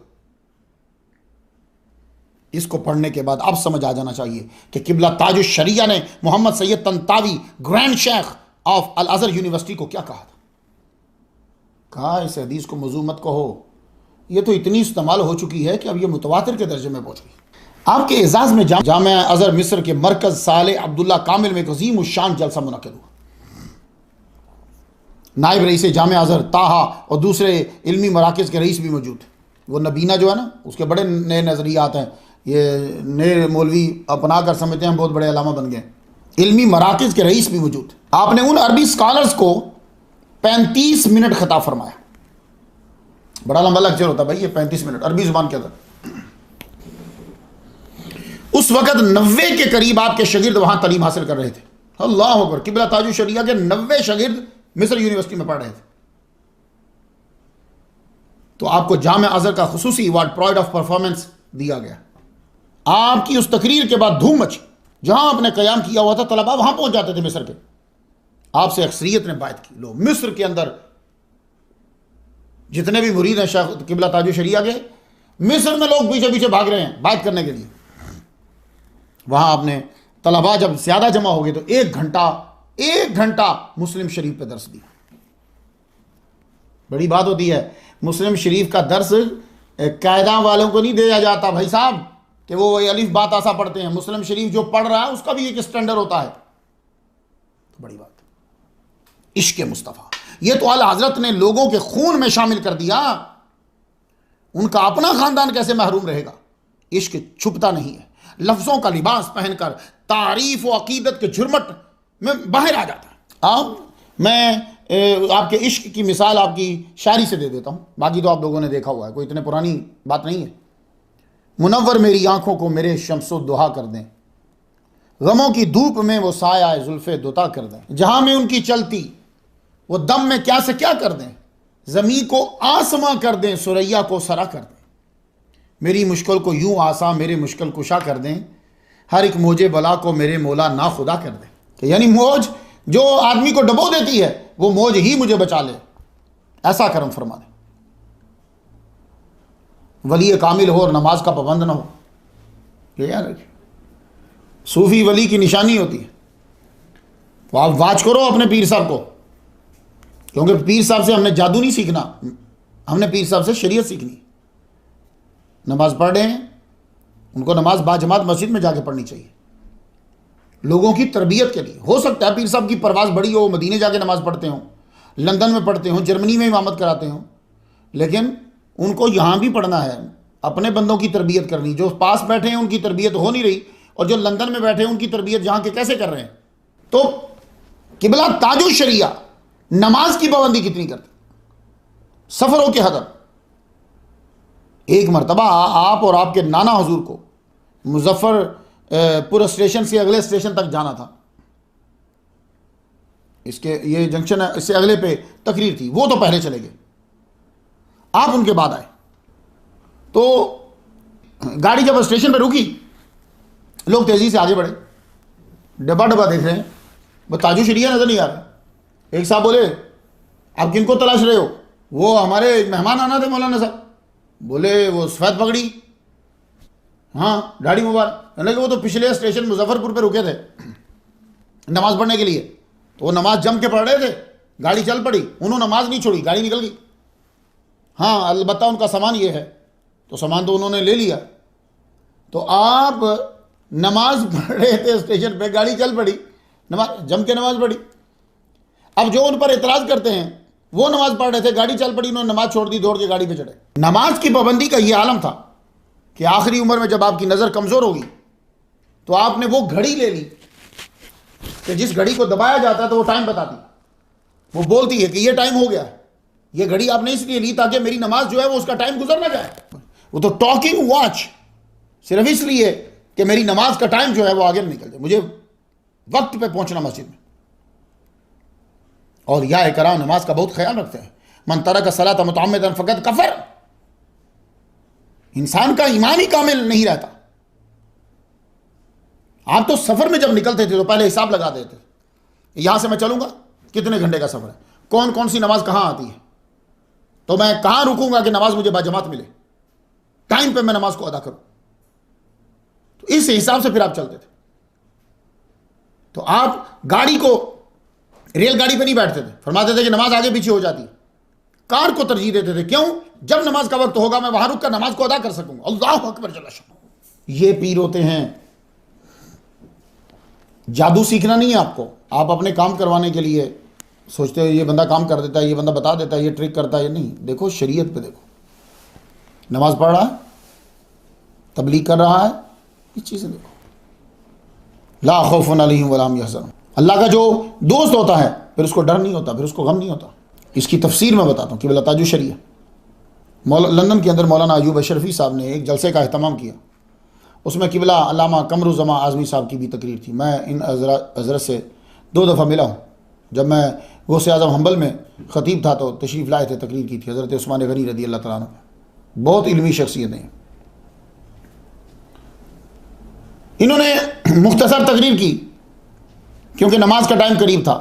इसको पढ़ने के बाद अब समझ आ जाना चाहिए कि किबला ताजुश शरिया ने Mohammed Sayed Tantawi Grand Sheikh of Al Azhar University को क्या कहा था। कहा इस हदीस को मौजू मत कहो, ये तो इतनी इस्तेमाल हो चुकी है कि अब ये मुतवातिर के दर्जे में पहुंच गई। आपके एजाज़ में जामिया अज़हर मिस्र के मरकज़ साले अब्दुल्ला कामिल में एक अज़ीम उश्शान जलसा मुनक़िद हुआ। नायब रईस जामिया अज़हर ताहा और दूसरे इल्मी मराकज़ के रईस भी मौजूद थे। वो नबीना जो है ना, उसके बड़े नए नज़रियात हैं, ये नए मौलवी अपना कर समझते हैं बहुत बड़े अलामा बन गए। इल्मी मराकज़ के रईस भी मौजूद थे। आपने उन अरबी स्कॉलर्स को 35 मिनट खिताब फरमाया। बड़ा लंबा लेक्चर होता भाई ये 35 मिनट अरबी जुबान के अंदर। उस वक़्त 90 के करीब आपके शागिर्द वहां तालीम हासिल कर रहे थे। अल्लाह अकबर, किबला ताजु शरिया के 90 शागिर्द मिस्र यूनिवर्सिटी में पढ़ रहे थे। तो आपको जामिया अज़हर का खुसूसी अवार्ड प्राइड ऑफ परफॉर्मेंस दिया गया। आपकी उस तकरीर के बाद धूम मची, जहां आपने क़याम किया हुआ था तलबा वहां पहुंच जाते थे मिस्र के। आपसे अक्सरियत ने बात की। लो, मिस्र के अंदर जितने भी मुरीद हैं शेख किबला ताजु शरिया के, मिस्र में लोग पीछे पीछे भाग रहे हैं बात करने के लिए। वहां आपने तलबा जब ज्यादा जमा हो गए तो एक घंटा मुस्लिम शरीफ पे दर्स दिया। बड़ी बात होती है, मुस्लिम शरीफ का दर्स कायदा वालों को नहीं दिया जाता भाई साहब कि वो अलिफ बात आसा पढ़ते हैं। मुस्लिम शरीफ जो पढ़ रहा है उसका भी एक स्टैंडर्ड होता है। तो बड़ी बात, इश्क मुस्तफ़ा ये तो आला हजरत ने लोगों के खून में शामिल कर दिया। उनका अपना खानदान कैसे महरूम रहेगा। इश्क छुपता नहीं है, लफ्जों का लिबास पहनकर तारीफ व अकीदत के झुरमट में बाहर आ जाता है। अब मैं आपके इश्क की मिसाल आपकी शायरी से दे देता हूँ, बाकी तो आप लोगों ने देखा हुआ है, कोई इतने पुरानी बात नहीं है। मुनव्वर मेरी आंखों को मेरे शम्सो दुहा कर दें, गमों की धूप में वो साया जुल्फे दुता कर दें, जहां में उनकी चलती वो दम में क्या से क्या कर दें, जमी को आसमां कर दें, सुरैया को सरा कर दें, मेरी मुश्किल को यूं आसा मेरे मुश्किल कुशा कर दें, हर एक मौजे बला को मेरे मौला ना खुदा कर दें। यानी मौज जो आदमी को डबो देती है वो मौज ही मुझे बचा ले, ऐसा करम फरमा दे। वली कामिल हो और नमाज का पाबंद ना हो, ये याद रखिए, सूफी वली की निशानी होती है। तो आप वाच करो अपने पीर साहब को, क्योंकि पीर साहब से हमने जादू नहीं सीखना, हमने पीर साहब से शरीयत सीखनी। नमाज पढ़ रहे हैं, उनको नमाज बाजमात मस्जिद में जाके पढ़नी चाहिए, लोगों की तरबियत के लिए। हो सकता है पीर साहब की परवाज़ बड़ी हो, मदीने जाके नमाज पढ़ते हों, लंदन में पढ़ते हों, जर्मनी में इमामत कराते हों, लेकिन उनको यहाँ भी पढ़ना है, अपने बंदों की तरबियत करनी। जो पास बैठे हैं उनकी तरबियत हो नहीं रही, और जो लंदन में बैठे हैं उनकी तरबियत यहाँ के कैसे कर रहे हैं। तो किबला ताजो शरिया नमाज की पाबंदी कितनी करते, सफ़रों के हदर। एक मरतबा आप और आपके नाना हुजूर को मुजफ्फरपुर स्टेशन से अगले स्टेशन तक जाना था, इसके ये जंक्शन है, इससे अगले पे तकरीर थी, वो तो पहले चले गए, आप उनके बाद आए। तो गाड़ी जब स्टेशन पे रुकी, लोग तेज़ी से आगे बढ़े, डब्बा डब्बा देख रहे हैं, वो ताजो शरिया नज़र नहीं आ रहा। एक साहब बोले, आप किनको तलाश रहे हो? वो हमारे मेहमान आना थे मौलाना साहब। बोले, वो सफ़ेद पगड़ी, हाँ दाढ़ी मुबारक। यानी कि वो तो पिछले स्टेशन मुजफ्फरपुर पे रुके थे नमाज़ पढ़ने के लिए, तो वो नमाज जम के पढ़ रहे थे, गाड़ी चल पड़ी, उन्होंने नमाज नहीं छोड़ी, गाड़ी निकल गई। हाँ अलबत्ता उनका सामान ये है, तो सामान तो उन्होंने ले लिया। तो आप नमाज पढ़ रहे थे स्टेशन पे, गाड़ी चल पड़ी, नमाज जम के नमाज पढ़ी। अब जो उन पर एतराज़ करते हैं, वो नमाज पढ़ रहे थे, गाड़ी चल पड़ी, उन्होंने नमाज छोड़ दी, दौड़ के गाड़ी पे चढ़े। नमाज की पाबंदी का ये आलम था कि आखिरी उम्र में जब आपकी नज़र कमज़ोर होगी तो आपने वो घड़ी ले ली कि जिस घड़ी को दबाया जाता है तो वो टाइम बताती, वो बोलती है कि ये टाइम हो गया। ये घड़ी आपने इसलिए ली ताकि मेरी नमाज जो है वो उसका टाइम गुजर ना जाए। वो तो टॉकिंग वॉच सिर्फ इसलिए कि मेरी नमाज का टाइम जो है वो आगे निकल जाए, मुझे वक्त पे पहुंचना मस्जिद में। और या कराम नमाज का बहुत ख्याल रखते हैं। मन तरक सलात मुतअम्मिदन फ़क़द कफ़र, इंसान का ईमान ही कामिल नहीं रहता। आप तो सफ़र में जब निकलते थे तो पहले हिसाब लगा देते, यहां से मैं चलूंगा कितने घंटे का सफ़र है, कौन कौन सी नमाज कहां आती है, तो मैं कहां रुकूंगा कि नमाज मुझे बाजमात मिले, टाइम पे मैं नमाज को अदा करूं। तो इस हिसाब से फिर आप चलते थे। तो आप गाड़ी को, रेलगाड़ी पे नहीं बैठते थे, फरमाते थे कि नमाज आगे पीछे हो जाती है, कार को तरजीह देते थे। क्यों? जब नमाज का वक्त होगा मैं वहां रुक कर नमाज को अदा कर सकूंगा। अल्लाहु अकबर जल्ल शान। ये पीर होते हैं। जादू सीखना नहीं है आपको, आप अपने काम करवाने के लिए सोचते हो ये बंदा काम कर देता है, ये बंदा बता देता है, ये ट्रिक करता है, ये नहीं। देखो शरीयत पे देखो, नमाज पढ़ रहा है, तबलीग कर रहा है, इस चीज़ें देखो। ला खौफुन अलैहिम वला हुम यहज़नून। अल्लाह का जो दोस्त होता है फिर उसको डर नहीं होता, फिर उसको गम नहीं होता। इसकी तफसीर मैं बताता हूँ कि बिला ताजु शरिया। लंदन के अंदर मौलाना अयूब अशरफी साहब ने एक जलसे का अहतमाम किया, उसमें किबला अल्लामा कमरुज़्ज़मा आज़मी साहब की भी तकरीर थी। मैं इन हज़रत से 2 दफ़ा मिला हूँ। जब मैं गौसे आज़म हम्बल में ख़तीब था तो तशरीफ़ लाए थे, तकरीर की थी। हज़रत उस्मान गनी रदी अल्लाह तआला अन्हु, बहुत इल्मी शख्सियतें हैं। इन्होंने मुख्तसर तकरीर की क्योंकि नमाज का टाइम करीब था,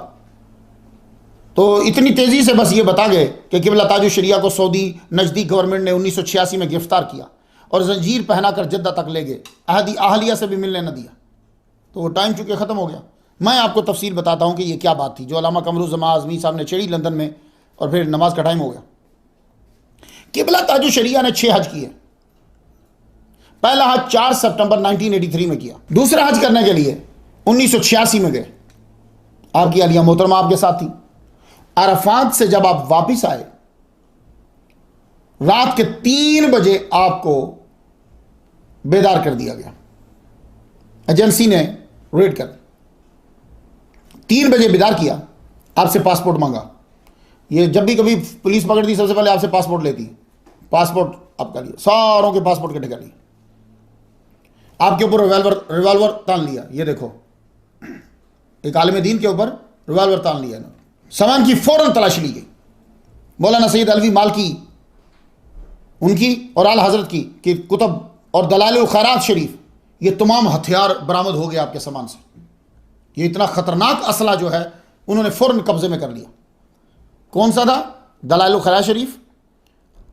तो इतनी तेज़ी से बस ये बता गए कि किबला ताजु शरिया को सऊदी नजदीक गवर्नमेंट ने 1986 में गिरफ्तार किया और जंजीर पहना कर जद्दा तक ले गए, अहलिया से भी मिलने न दिया। तो वो टाइम चूँकि ख़त्म हो गया। मैं आपको तफसील बताता हूँ कि ये क्या बात थी जो अल्लामा कमरुज़्ज़मा आज़मी साहब ने छेड़ी लंदन में, और फिर नमाज का टाइम हो गया। किबला ताजु शरिया ने 6 हज किए। पहला हज 4 सितंबर 1983 में किया। दूसरा हज करने के लिए 1986 में गए। आपकी आलिया मोहतरमा आपके साथ थी। अरफात से जब आप वापिस आए, रात के 3 बजे आपको बेदार कर दिया गया, एजेंसी ने रेड कर 3 बजे बेदार किया, आपसे पासपोर्ट मांगा। ये जब भी कभी पुलिस पकड़ती सबसे पहले आपसे पासपोर्ट लेती है। पासपोर्ट आपका लिया, सारों के पासपोर्ट के ठिका लिए, आपके ऊपर रिवॉल्वर तान लिया, ये देखो एक आलिम दीन के ऊपर रिवाल्वर तान लिया इन्होंने, सामान की फौरन तलाशी ली गई। मौलाना सैयद अलवी मालकी उनकी और आला हजरत की कुतुब और दलाइल खैरात शरीफ, ये तमाम हथियार बरामद हो गए आपके सामान से। ये इतना खतरनाक असला जो है उन्होंने फौरन कब्जे में कर लिया। कौन सा था? दलाइल खैरात शरीफ,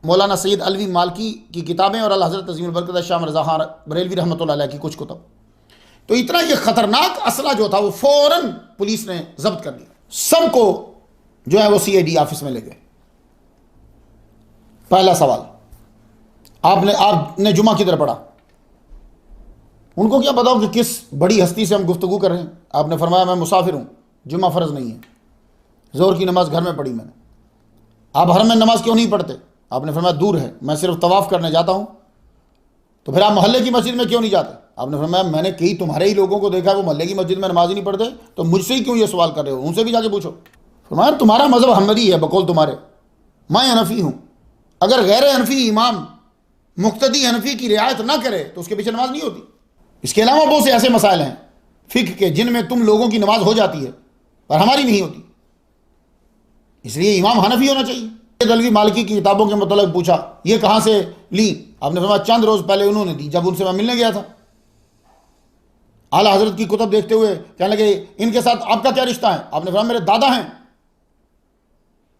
मौलाना सैयद अलवी मालकी की किताबें और आला हजरत अज़ीमुल बरकत शाह रज़ा खान बरेलवी रहमतुल्लाह अलैह की कुछ कुतुब। तो इतना ये खतरनाक असला जो था वो फौरन पुलिस ने जब्त कर लिया। सबको जो है वो CID ऑफिस में ले गए। पहला सवाल, आपने जुमा किधर पढ़ा? उनको क्या बताओ कि किस बड़ी हस्ती से हम गुफ्तगू कर रहे हैं? आपने फरमाया मैं मुसाफिर हूं, जुमा फ़र्ज नहीं है, जोर की नमाज घर में पढ़ी मैंने। आप हरम में नमाज क्यों नहीं पढ़ते? आपने फरमाया दूर है, मैं सिर्फ तवाफ़ करने जाता हूं। तो फिर आप मोहल्ले की मस्जिद में क्यों नहीं जाते? आपने फरमाया मैंने कई तुम्हारे ही लोगों को देखा है वो मोहल्ले की मस्जिद में नमाज ही नहीं पढ़ते, तो मुझसे ही क्यों ये सवाल कर रहे हो? उनसे भी जाके पूछो। फरमाया तुम्हारा मज़हब हम्मदी है बकौल तुम्हारे, मैं हनफी हूँ। अगर गैर हनफी इमाम मुक्तदी हनफी की रियायत ना करे तो उसके पीछे नमाज नहीं होती। इसके अलावा बहुत से ऐसे मसाइल हैं फ़िक़्ह के जिनमें तुम लोगों की नमाज हो जाती है और हमारी नहीं होती, इसलिए इमाम हनफी होना चाहिए। दलवी मालिकी की किताबों के मतलब पूछा ये कहाँ से ली? आपने फरमाया चंद रोज़ पहले उन्होंने दी जब उनसे मैं मिलने गया था। आला हजरत की कुतुब देखते हुए कहने लगे इनके साथ आपका क्या रिश्ता है? आपने फरमाया मेरे दादा हैं।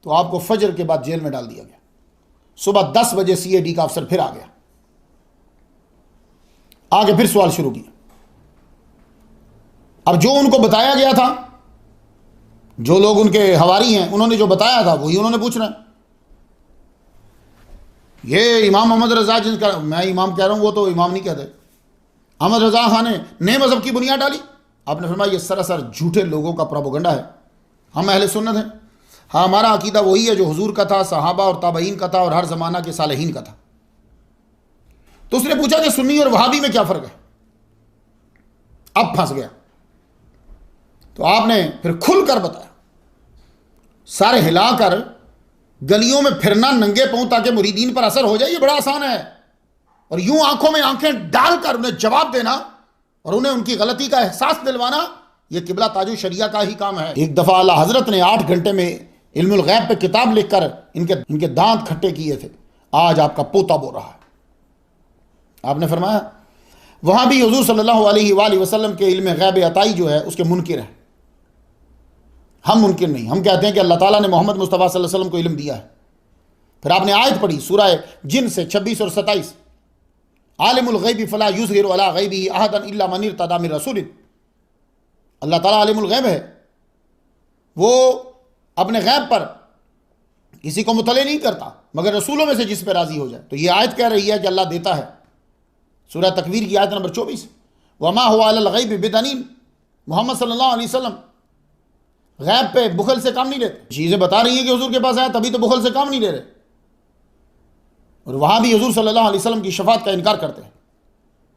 तो आपको फजर के बाद जेल में डाल दिया गया। सुबह 10 बजे CID का अफसर फिर आ गया, आगे फिर सवाल शुरू किया। अब जो उनको बताया गया था, जो लोग उनके हवारी हैं उन्होंने जो बताया था वही उन्होंने पूछना है। ये इमाम अहमद रजा जिनका मैं इमाम कह रहा हूं वो तो इमाम नहीं कहते, अहमद रजा खान ने नए मज़हब की बुनियाद डाली। आपने फरमाया ये सरासर झूठे लोगों का प्रोपेगेंडा है, हम अहले सुन्नत हैं। हाँ हमारा अकीदा वही है जो हुजूर का था, सहाबा और ताबईन का था और हर ज़माना के सालेहीन का था। तो उसने पूछा कि सुन्नी और वहाबी में क्या फ़र्क है? अब फंस गया। तो आपने फिर खुलकर बताया, सारे हिलाकर गलियों में फिरना नंगे पांव ताकि मुरीदीन पर असर हो जाए, ये बड़ा आसान है। और यूं आंखों में आंखें डालकर उन्हें जवाब देना और उन्हें उनकी गलती का एहसास दिलवाना, यह किबला ताजु शरिया का ही काम है। एक दफ़ा आला हजरत ने 8 घंटे में इल्मुल गैब पे किताब लिखकर इनके दांत खट्टे किए थे। आज आपका पोता बोल रहा है। आपने फरमाया वहां भी हुजूर सल्लल्लाहु अलैहि वसल्लम के इल्म गैब अताई जो है उसके मुनकिर है। हम मुनकिर नहीं, हम कहते हैं कि अल्लाह ताला ने मोहम्मद मुस्तफ़ा सल्लल्लाहु अलैहि वसल्लम को इल्म दिया है। फिर आपने आयत पढ़ी सूरह जिन से 26 और 27, आलिमुल गैबी फला युज़हिरु अला गैबिही अहदन इल्ला मन इर्तदा मिन रसूलिन। अल्लाह ताला आलिमुल गैब है, वो अपने गैब पर किसी को मुतले नहीं करता मगर रसूलों में से जिस पर राजी हो जाए। तो ये आयत कह रही है कि अल्लाह देता है। सूरह तकवीर की आयत नंबर 24, वमा हुवा अलल गैबि बिदनीन। मोहम्मद सल्लल्लाहु अलैहि वसल्लम गैब पे बुखल से काम नहीं लेते। चीज़ें बता रही हैं कि हुजूर के पास आया तभी तो बुखल से काम नहीं ले रहे। और वहाँ भी हुजूर सल्लल्लाहु अलैहि वसल्लम की शफात का इनकार करते हैं।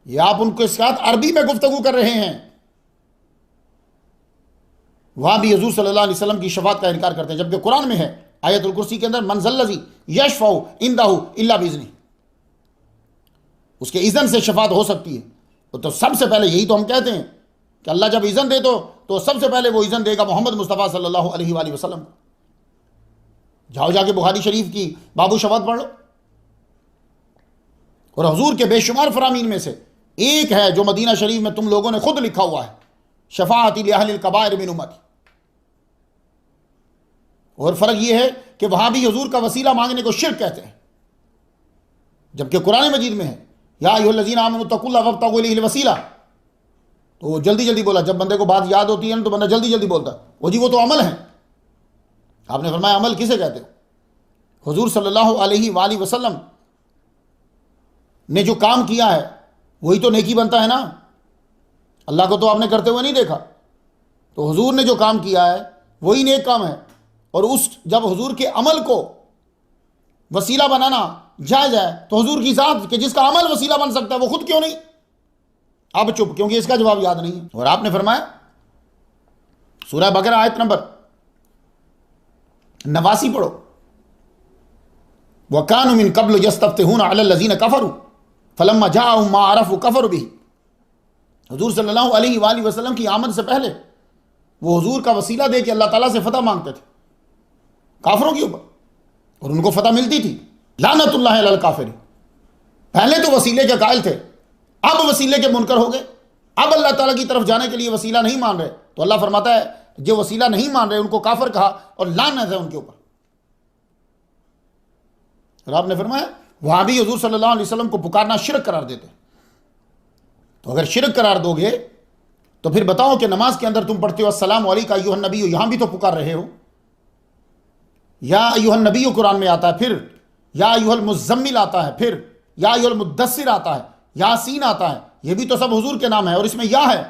ये आप उनके साथ अरबी में गुफ्तगू कर रहे हैं, वहाँ भी हुजूर सल्लल्लाहु अलैहि वसल्लम की शफात का इनकार करते हैं, जबकि कुरान में है आयतुल कुर्सी के अंदर मनज़ल्लज़ी यशफ़उ इंदहु इल्ला बिइज़्निही, उसके इज़्न से शफात हो सकती है। तो सबसे पहले यही तो हम कहते हैं कि अल्लाह जब इज़्न दे तो सबसे पहले वो इज़्न देगा मोहम्मद मुस्तफ़ा सल्लल्लाहु अलैहि वसल्लम को। जाओ जाके बुखारी शरीफ की बाबू शफात पढ़ लो। और हुजूर के बेशुमार फरामीन में से एक है जो मदीना शरीफ में तुम लोगों ने खुद लिखा हुआ है, शफाअती लिअहलिल कबाइर मिन उम्मती। और फर्क यह है कि वहां भी हुजूर का वसीला मांगने को शिर्क कहते हैं, जबकि कुरान मजीद में है या अय्युहल्लज़ीना आमनू तक़ुल्लाह वब्तगू इलैहिल वसीला। तो वो जल्दी जल्दी बोला, जब बंदे को बात याद होती है ना तो बंदा जल्दी जल्दी बोलता है, वो जी वो तो अमल है। आपने फरमाया अमल किसे कहते हो? हुजूर सल्लल्लाहु अलैहि वसल्लम ने जो काम किया है वही तो नेकी बनता है ना। अल्लाह को तो आपने करते हुए नहीं देखा, तो हुजूर ने जो काम किया है वही नेक काम है। और जब हुजूर के अमल को वसीला बनाना जायज़ है तो हुजूर की ज़ात कि जिसका अमल वसीला बन सकता है वो खुद क्यों नहीं? अब चुप, क्योंकि इसका जवाब याद नहीं है। और आपने फरमाया सूरह बकरा आयत नंबर 89 पढ़ो, वकानु मिन कब्ल यस्तफ्तिहून अलल्लज़ीना कफरू फलम्मा जाअहुम मा अरफू कफरू बिही। हुजूर सल्लल्लाहु अलैहि वसल्लम की आमद से पहले वो हुजूर का वसीला दे के अल्लाह ताला से फतह मांगते थे काफिरों के ऊपर, और उनको फतह मिलती थी। लानतुल्लाह अलल काफिरीन। पहले तो वसीले के कायल थे, अब वसीले के मुनकर हो गए, अब अल्लाह ताला की तरफ जाने के लिए वसीला नहीं मान रहे, तो अल्लाह फरमाता है जो वसीला नहीं मान रहे उनको काफिर कहा और लानत है उनके ऊपर। और आपने फरमाया वहां भी हुजूर सल्लल्लाहु अलैहि वसल्लम को पुकारना शिरक करार देते। तो अगर शिरक करार दोगे तो फिर बताओ कि नमाज के अंदर तुम पढ़ते हो अस्सलामु अलैका अय्युहन नबी, यहां भी तो पुकार रहे हो। या अय्युहन नबी कुरान में आता है, फिर या अय्युहल मुज़्ज़म्मिल आता है, फिर या अय्युहल मुद्दस्सिर आता है, यासीन आता है, ये भी तो सब हुजूर के नाम है और इसमें या है।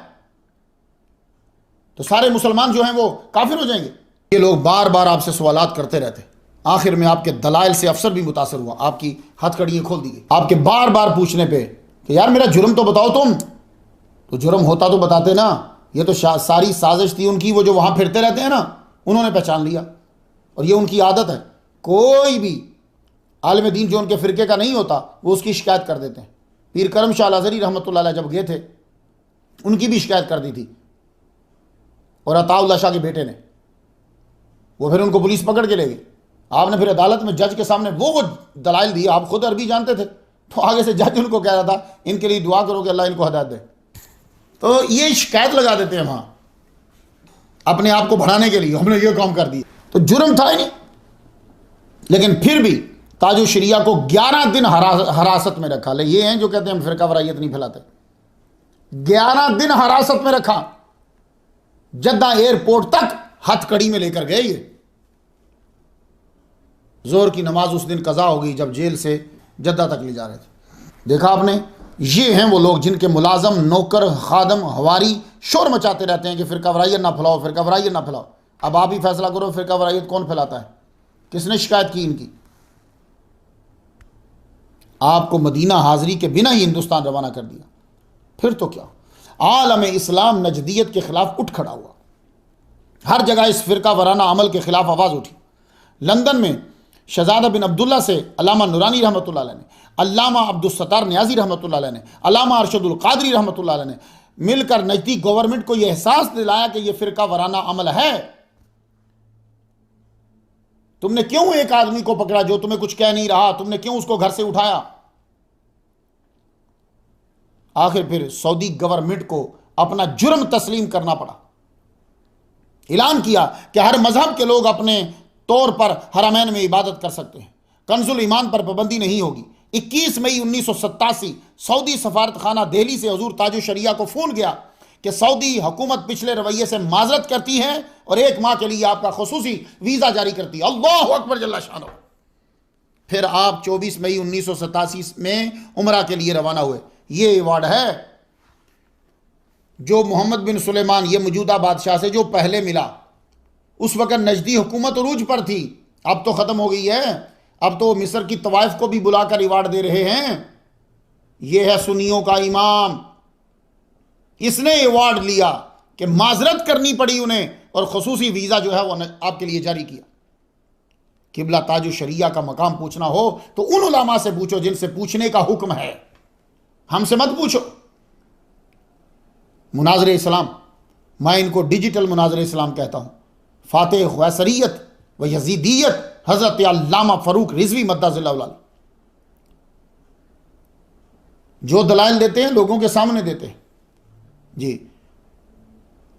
तो सारे मुसलमान जो हैं वो काफिर हो जाएंगे। ये लोग बार बार आपसे सवालात करते रहते, आखिर में आपके दलाइल से अफसर भी मुतासर हुआ, आपकी हथकड़ियां खोल दी गई आपके बार बार पूछने पे कि यार मेरा जुर्म तो बताओ तुम, तो जुर्म होता तो बताते ना। ये तो सारी साजिश थी उनकी, वो जो वहां फिरते रहते हैं ना, उन्होंने पहचान लिया और ये उनकी आदत है। कोई भी आलिम दीन जो उनके फिरके का नहीं होता वो उसकी शिकायत कर देते हैं। पीर करम शाह लाज़री रहमतुल्लाह अलैह जब गए थे उनकी भी शिकायत कर दी थी, और अताउल्लाह शाह के बेटे ने, वो फिर उनको पुलिस पकड़ के ले गई। आपने फिर अदालत में जज के सामने वो दलाइल दिए, आप खुद अरबी जानते थे, तो आगे से जज उनको कह रहा था इनके लिए दुआ करो कि अल्लाह इनको हदायत दे। तो ये शिकायत लगा देते हैं वहां अपने आप को बढ़ाने के लिए, हमने ये काम कर दिया, तो जुर्म था ही नहीं। लेकिन फिर भी ताजो शरिया को 11 दिन हरासत में रखा। ले ये हैं जो कहते हैं हम फिरका वरायत नहीं फैलाते। 11 दिन हरासत में रखा, जद्दा एयरपोर्ट तक हथकड़ी में लेकर गए। ये जोर की नमाज उस दिन कज़ा हो गई जब जेल से जद्दा तक ले जा रहे थे। देखा आपने, ये हैं वो लोग जिनके मुलाजम नौकर खादम हवारी शोर मचाते रहते हैं कि फिरका वरायत ना फैलाओ, फिरका वरायत ना फैलाओ। अब आप ही फैसला करो फिरका वरायत कौन फैलाता है, किसने शिकायत की इनकी। आपको मदीना हाजिरी के बिना ही हिंदुस्तान रवाना कर दिया, फिर तो क्या। आलम इस्लाम नजदियत के खिलाफ उठ खड़ा हुआ, हर जगह इस फिरका वराना अमल के खिलाफ आवाज़ उठी। लंदन में शहजादा बिन अब्दुल्ला से अल्लामा नूरानी रहमतुल्लाह अलैह ने, अल्लामा अब्दुस्सत्तार नियाज़ी रहमतुल्लाह अलैह ने, अल्लामा अरशदुल क़ादरी रहमतुल्लाह अलैह ने मिलकर नजदीक गवर्नमेंट को यह एहसास दिलाया कि यह फिरका वराना अमल है। तुमने क्यों एक आदमी को पकड़ा जो तुम्हें कुछ कह नहीं रहा, तुमने क्यों उसको घर से उठाया। आखिर फिर सऊदी गवर्नमेंट को अपना जुर्म तस्लीम करना पड़ा। ऐलान किया कि हर मजहब के लोग अपने तौर पर हरमैन में इबादत कर सकते हैं, कंजुल ईमान पर पाबंदी नहीं होगी। 21 मई 1987 सऊदी सफारत खाना दिल्ली से हुजूर ताजो शरिया को फोन गया कि सऊदी हुकूमत पिछले रवैये से माजरत करती है और 1 माह के लिए आपका खुसूसी वीज़ा जारी करती है। अल्लाहु अकबर जल्ला शानो। फिर आप 24 मई 1987 में उमरा के लिए रवाना हुए। ये अवार्ड है जो मोहम्मद बिन सुलेमान, ये मौजूदा बादशाह से जो पहले मिला। उस वक्त नजदी हुकूमत उरूज पर थी, अब तो ख़त्म हो गई है। अब तो मिस्र की तवाइफ को भी बुलाकर अवार्ड दे रहे हैं। यह है सुन्नियों का इमाम, इसने अवार्ड लिया कि माजरत करनी पड़ी उन्हें और खसूसी वीज़ा जो है वो आपके लिए जारी किया। किबला ताजो शरिया का मकाम पूछना हो तो उन उलामा से पूछो जिनसे पूछने का हुक्म है, हमसे मत पूछो। मुनाज़रे इस्लाम, मैं इनको डिजिटल मुनाज़रे इस्लाम कहता हूं। फातेह ख्वैसरियत व यजीदियत हज़रत अल्लामा फ़रूक रिज़वी मद्दाज़िल्लाहु अलैह जो दलाइल देते हैं लोगों के सामने देते हैं जी।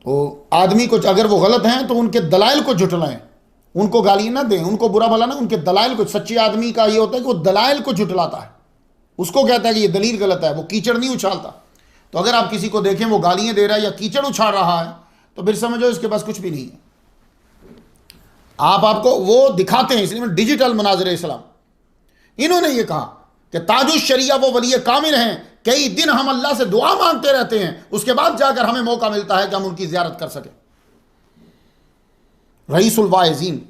तो आदमी को अगर वो गलत हैं तो उनके दलाइल को झुटलाएं, उनको गालियां ना दें, उनको बुरा भला ना, उनके दलाइल को। सच्चे आदमी का ये होता है कि वो दलाइल को झुटलाता है, उसको कहता है कि ये दलील गलत है, वो कीचड़ नहीं उछालता। तो अगर आप किसी को देखें वो गालियां दे रहा है या कीचड़ उछाल रहा है तो फिर समझो इसके पास कुछ भी नहीं है। आपको वो दिखाते हैं, इसलिए डिजिटल मुनाज़रे इस्लाम। इन्होंने ये कहा कि ताजुश शरिया वो वली कामिल हैं, कई दिन हम अल्लाह से दुआ मांगते रहते हैं, उसके बाद जाकर हमें मौका मिलता है कि हम उनकी ज़ियारत कर सकें। रईसुल वाइज़ीन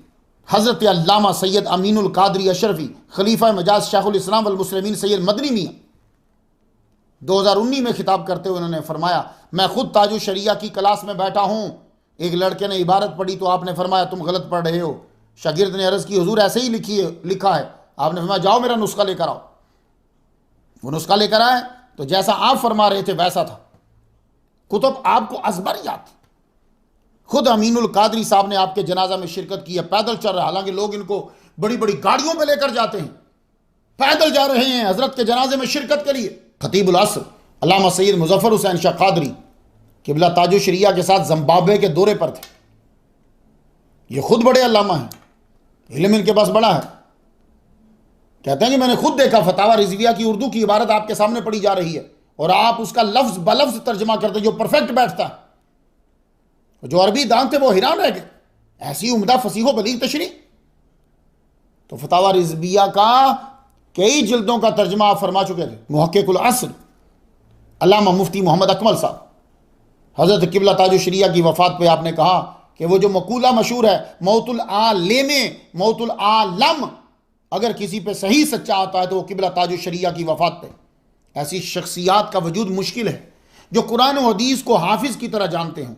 हज़रत अल्लामा सैयद अमीनुल कादरी अशरफी खलीफा मजाज शेखुल इस्लाम वल मुस्लिमीन सैयद मदनी मियां 2019 में खिताब करते हुए उन्होंने फरमाया, मैं खुद ताजो शरिया की क्लास में बैठा हूं, एक लड़के ने इबारत पढ़ी तो आपने फरमाया तुम गलत पढ़ रहे हो। शागिर्द ने अर्ज़ की हुजूर ऐसे ही लिखा है। आपने फरमाया जाओ मेरा नुस्खा लेकर आओ। वो नुस्खा लेकर आए तो जैसा आप फरमा रहे थे वैसा था। कुतुब आपको अजबर याद। खुद अमीनुल कादरी साहब ने आपके जनाजा में शिरकत की है, पैदल चल रहा है, हालांकि लोग इनको बड़ी बड़ी गाड़ियों पे लेकर जाते हैं, पैदल जा रहे हैं हजरत के जनाजे में शिरकत के लिए। खतीबुल असर अल्लामा सैयद मुजफ्फर हुसैन शाह कादरी किबला ताजो शरिया के साथ जिम्बाब्वे के दौरे पर थे। ये खुद बड़े अल्लामा हैं, इल्म इनके पास बड़ा है। कहते हैं कि मैंने खुद देखा फतावा रिजविया की उर्दू की इबारत आपके सामने पढ़ी जा रही है और आप उसका लफ्ज बलफ्ज तर्जमा करते जो परफेक्ट बैठता है। जो अरबी दान थे वो हैरान रह गए, ऐसी उम्दा फसीहो बलीग तशरी। तो फतावा रिजविया का कई जिल्दों का तर्जमा आप फरमा चुके थे। मुहक्किकुल असर अल्लामा मुफ्ती मोहम्मद अकमल साहब हजरत किबला ताजो शरिया की वफात पे आपने कहा कि वो जो मकूला मशहूर है मौतुल आलेमे मौतुल आलम, अगर किसी पे सही सच्चा आता है तो वो किबला ताजो शरिया की वफात पे। ऐसी शख्सियात का वजूद मुश्किल है जो कुरान और हदीस को हाफिज की तरह जानते हों,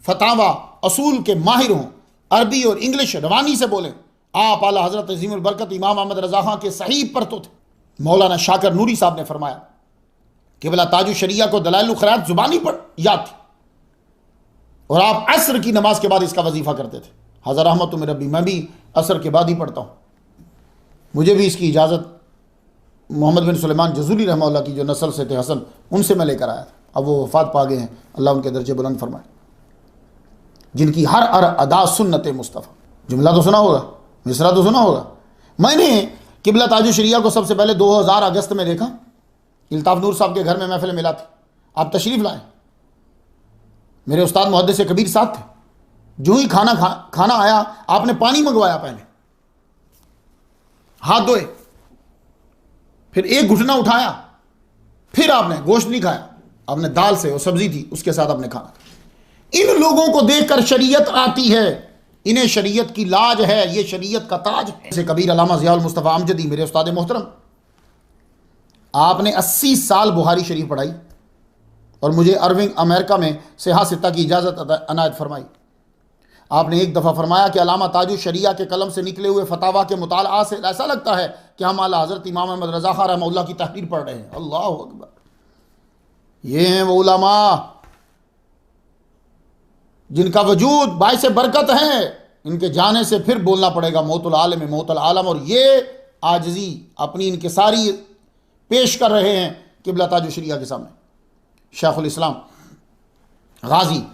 फतावा असूल के माहिर हों, अरबी और इंग्लिश रवानी से बोलें। आप आला हजरत अजीमुल बरकत इमाम अहमद रज़ा खां के सही पर तो थे। मौलाना शाकर नूरी साहब ने फरमाया किबला ताजो शरिया को दलाइल खैरात जुबानी पर याद थी और आप असर की नमाज के बाद इसका वजीफा करते थे। हज़र रहमत मेरे रब्बी, मैं भी असर के बाद ही पढ़ता हूँ। मुझे भी इसकी इजाज़त मोहम्मद बिन सुलेमान जज़ूली रहमतुल्लाह की जो नस्ल से थे हसन, उनसे मैं लेकर आया था। अब वो वफ़ात पा गए हैं, अल्लाह उनके दर्जे बुलंद फरमाए। जिनकी हर अदा सुन्नत मुस्तफ़ा। जुमला तो सुना होगा, मिसरा तो सुना होगा। मैंने किबला ताजो शरिया को सबसे पहले 2000 अगस्त में देखा। इल्ताफ़ नूर साहब के घर में महफिल मिला थी, आप तशरीफ़ लाए। मेरे उस्ताद मुहद्दिस कबीर साहब थे। जो ही खाना आया आपने पानी मंगवाया, पहले हाथ धोए, फिर एक घुटना उठाया, फिर आपने गोश्त नहीं खाया, आपने दाल से और सब्जी थी उसके साथ आपने खाना। इन लोगों को देखकर शरीयत आती है, इन्हें शरीयत की लाज है, ये शरीयत का ताज है। जैसे कबीर अल्लामा ज़ियाउल मुस्तफ़ा अमजदी मेरे उस्ताद मोहतरम, आपने 80 साल बुखारी शरीफ पढ़ाई और मुझे अर्विंग अमेरिका में सेहा सित्ता की इजाज़त अनायत फरमाई। आपने एक दफ़ा फरमाया कि अल्लामा ताजो शरिया के कलम से निकले हुए फतावा के मुताला से ऐसा लगता है कि हम आला हज़रत इमाम अहमद रज़ा खां रहमतुल्लाह की तहरीर पढ़ रहे हैं। अल्लाह अकबर। ये हैं वो उलमा जिनका वजूद बाइस बरकत है। इनके जाने से फिर बोलना पड़ेगा मौतुल आलम मौतुल आलम, और ये आजिज़ी अपनी इनकिसारी पेश कर रहे हैं किबला ताजो शरिया के सामने। शेखुल इस्लाम गाजी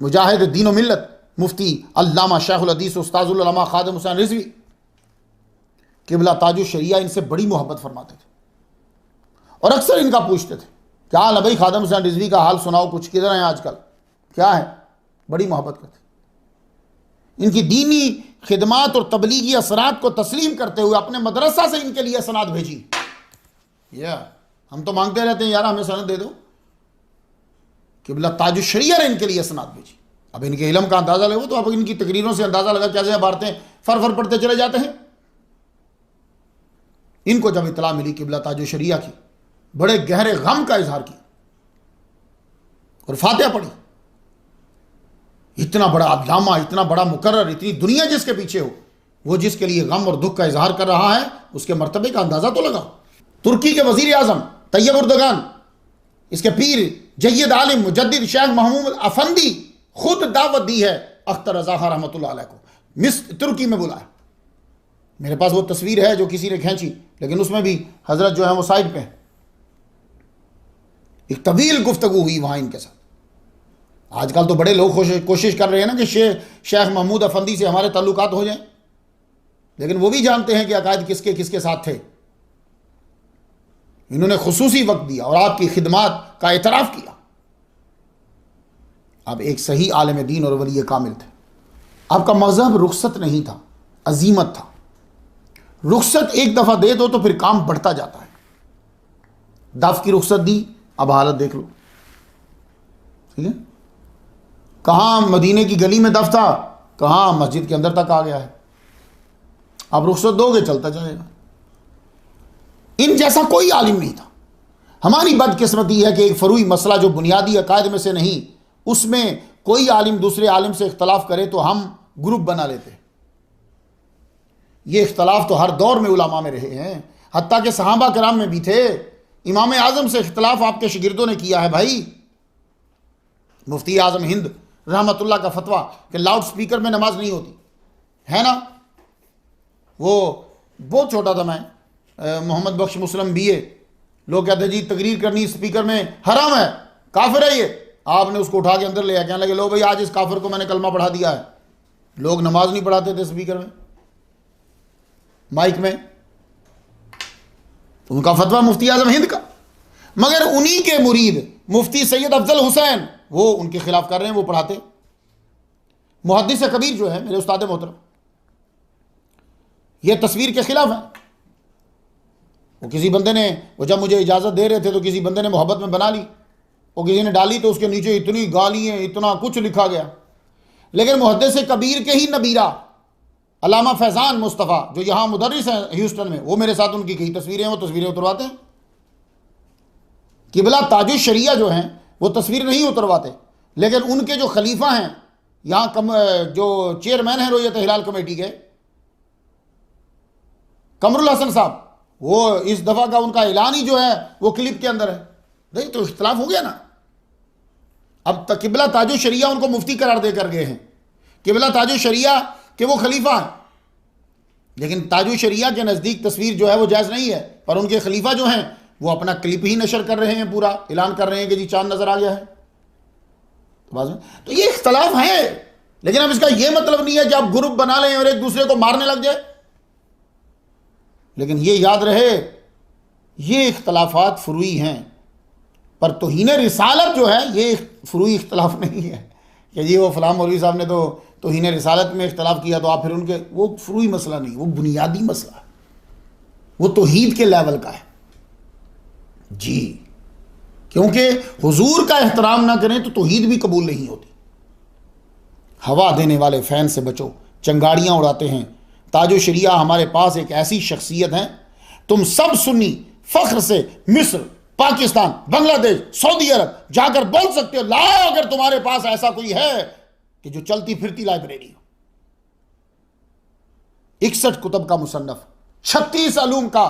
मुजाहिद दीन व मिल्लत मुफ्ती अल्लामा शेखुल हदीस उस्ताजुल उलमा खादिम हुसैन रिजवी किबला ताजो शरिया इनसे बड़ी मोहब्बत फरमाते थे और अक्सर इनका पूछते थे क्या हाल है भाई, खादिम हुसैन रिजवी का हाल सुनाओ, कुछ किधर हैं आजकल, क्या है। बड़ी मोहब्बत करते। इनकी दीनी खिदमात और तबलीगी असरात को तस्लीम करते हुए अपने मदरसा से इनके लिए सनद भेजी। हम तो मांगते रहते हैं यार हमें सनद दे दो, किबला ताजो शरिया ने इनके लिए सनद भेजी। अब इनके इल्म का अंदाजा लगो तो अब इनकी तकरीरों से अंदाजा लगा कैसे इबारतें फर पढ़ते चले जाते हैं। इनको जब इतला मिली किबला ताजो शरिया की, बड़े गहरे गम का इजहार किया और फातिहा पढ़ी। इतना बड़ा अल्लामा, इतना बड़ा मुकर्रर, इतनी दुनिया जिसके पीछे हो, वो जिसके लिए गम और दुख का इजहार कर रहा है, उसके मर्तबे का अंदाजा तो लगा। तुर्की के वजीर आजम तैयब उर्दगान, इसके पीर जय्यद आलिम मुजद्दिद शेख महमूद अफंदी खुद दावत दी है अख्तर रज़ा खां रहमतुल्लाह अलैह को, तुर्की में बुलाया। मेरे पास वो तस्वीर है जो किसी ने खींची, लेकिन उसमें भी हजरत जो है वो साइड पे। एक तवील गुफ्तगू हुई वहां इनके साथ। आजकल तो बड़े लोग कोशिश कर रहे हैं ना कि शेख महमूद अफंदी से हमारे ताल्लुकात हो जाएं, लेकिन वो भी जानते हैं कि अकायद किसके किसके साथ थे। इन्होंने खुसूसी वक्त दिया और आपकी खिदमात का एतराफ़ किया। आप एक सही आलिम दीन और वली कामिल थे। आपका मजहब रुखसत नहीं था, अजीमत था। रुखसत एक दफ़ा दे दो तो फिर काम बढ़ता जाता है। दफ की रुखसत दी, अब हालत देख लो। ठीक है, कहाँ मदीने की गली में दफ था, कहाँ मस्जिद के अंदर तक आ गया है। आप रुखसत दोगे चलता जाएगा। इन जैसा कोई आलिम नहीं था। हमारी बदकिस्मती है कि एक फरूई मसला जो बुनियादी अकायद में से नहीं, उसमें कोई आलिम दूसरे आलिम से इख्तलाफ करे तो हम ग्रुप बना लेते हैं। ये इख्तलाफ तो हर दौर में उलमा में रहे हैं, हत्ता के सहाबा कराम में भी थे। इमाम आज़म से इख्तलाफ आपके शागिर्दों ने किया है भाई। मुफ्ती आज़म हिंद रहमतुल्लाह का फतवा कि लाउड स्पीकर में नमाज नहीं होती है ना। वो बहुत छोटा था मैं, मोहम्मद बख्श मुस्लिम BA, लोग कहते जी तकरीर करनी स्पीकर में हराम है, काफिर है ये। आपने उसको उठा के अंदर ले आया, कहने लगे लो भाई आज इस काफिर को मैंने कलमा पढ़ा दिया है। लोग नमाज नहीं पढ़ाते थे स्पीकर में, माइक में। उनका फतवा मुफ्ती आज़म हिंद का, मगर उन्हीं के मुरीद मुफ्ती सैयद अफजल हुसैन वो उनके खिलाफ कर रहे हैं, वो पढ़ाते। मुहद्दिस कबीर जो है मेरे उस्ताद मोहतरम, ये तस्वीर के खिलाफ है। वो किसी बंदे ने, वो जब मुझे इजाज़त दे रहे थे तो किसी बंदे ने मोहब्बत में बना ली, वो किसी ने डाली तो उसके नीचे इतनी गालियाँ, इतना कुछ लिखा गया। लेकिन मुहद्दिस कबीर के ही नबीरा अल्लामा फैज़ान मुस्तफ़ा जो यहाँ मुदर्रिस हैं ह्यूस्टन में, वो मेरे साथ उनकी कई तस्वीरें हैं, वो तस्वीरें उतरवाते हैं। किबला ताजुश शरिया जो हैं वो तस्वीर नहीं उतरवाते, लेकिन उनके जो खलीफा हैं यहाँ जो चेयरमैन हैं रोयत हिलाल कमेटी के, कमरुल हसन साहब, वो इस दफ़ा का उनका ऐलान ही जो है वो क्लिप के अंदर है। नहीं तो इख्तलाफ हो गया ना। अब तक किबला ताजुश शरिया उनको मुफ्ती करार देकर गए हैं, किबला ताजुश शरिया के वो खलीफा हैं, लेकिन ताजुश शरिया के नज़दीक तस्वीर जो है वो जायज़ नहीं है, पर उनके खलीफा जो हैं वो अपना क्लिप ही नशर कर रहे हैं, पूरा ऐलान कर रहे हैं कि जी चांद नजर आ गया है। तो ये इख्तलाफ है, लेकिन अब इसका ये मतलब नहीं है कि आप ग्रुप बना लें और एक दूसरे को मारने लग जाए। लेकिन ये याद रहे ये इख्तलाफात फुरूई हैं, पर तौहीन रिसालत जो है ये फुरूई इख्तलाफ नहीं है कि जी वो फलां मौलवी साहब ने तो तौहीन रिसालत में इख्तलाफ किया तो आप फिर उनके, वो फुरूई मसला नहीं, वो बुनियादी मसला है, वो तौहीद के लेवल का है जी। क्योंकि हुजूर का एहतराम ना करें तो तौहीद भी कबूल नहीं होती। हवा देने वाले फैन से बचो, चंगाड़ियां उड़ाते हैं। ताजो शरिया हमारे पास एक ऐसी शख्सियत है, तुम सब सुन्नी फख्र से मिस्र, पाकिस्तान, बांग्लादेश, सऊदी अरब जाकर बोल सकते हो लाओ अगर तुम्हारे पास ऐसा कोई है कि जो चलती फिरती लाइब्रेरी हो। 61 कुतब का मुसन्नफ, 36 अलूम का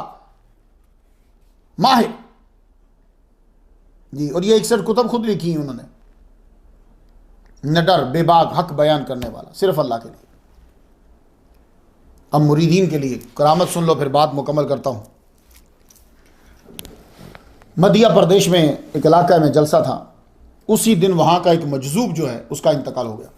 माहिर जी, और ये 61 कुतब खुद लिखी है उन्होंने। नडर बेबाक हक बयान करने वाला, सिर्फ अल्लाह के लिए। अब मुरीदीन के लिए करामत सुन लो, फिर बात मुकम्मल करता हूं। मध्य प्रदेश में एक इलाका में जलसा था, उसी दिन वहां का एक मजजूब जो है उसका इंतकाल हो गया।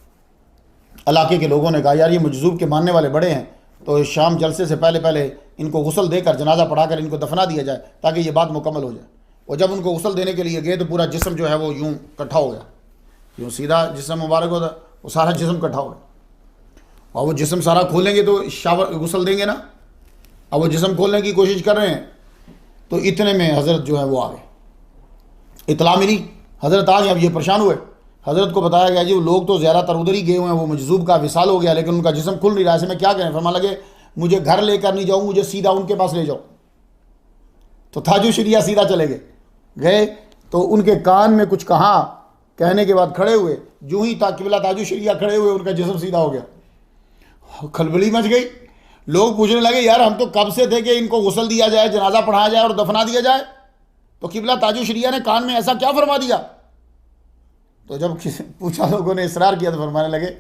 इलाके के लोगों ने कहा यार ये मजजूब के मानने वाले बड़े हैं, तो शाम जलसे से पहले पहले इनको गुस्ल देकर जनाजा पढ़ाकर इनको दफना दिया जाए ताकि ये बात मुकम्मल हो जाए। और जब उनको गुस्ल देने के लिए गए तो पूरा जिस्म जो है वो यूं इकट्ठा हो गया, यूँ सीधा जिस्म मुबारक होता वो सारा जिस्म इकट्ठा हो गया। और वो जिस्म सारा खोलेंगे तो शावर गुस्ल देंगे ना। अब वो जिस्म खोलने की कोशिश कर रहे हैं तो इतने में हज़रत जो है वो आ गए। इतला मिली, हज़रत आ गए। अब ये परेशान हुए। हज़रत को बताया गया जी वो लोग तो ज़्यादातर उधर ही गए हुए हैं, वो मजजूब का विसाल हो गया लेकिन उनका जिस्म खुल नहीं रहा, ऐसे में क्या करें। फरमाने लगे मुझे घर लेकर नहीं जाऊँ, मुझे सीधा उनके पास ले जाओ। तो ताजो शरिया सीधा चले गए तो उनके कान में कुछ कहा, कहने के बाद खड़े हुए, जो ही किबला ताजो शरिया खड़े हुए उनका जिस्म सीधा हो गया। खलबली मच गई। लोग पूछने लगे यार हम तो कब से थे कि इनको गुस्ल दिया जाए, जनाजा पढ़ाया जाए और दफना दिया जाए, तो किबला ताजो शरिया ने कान में ऐसा क्या फरमा दिया। तो जब पूछा लोगों ने इसरार किया तो फरमाने लगे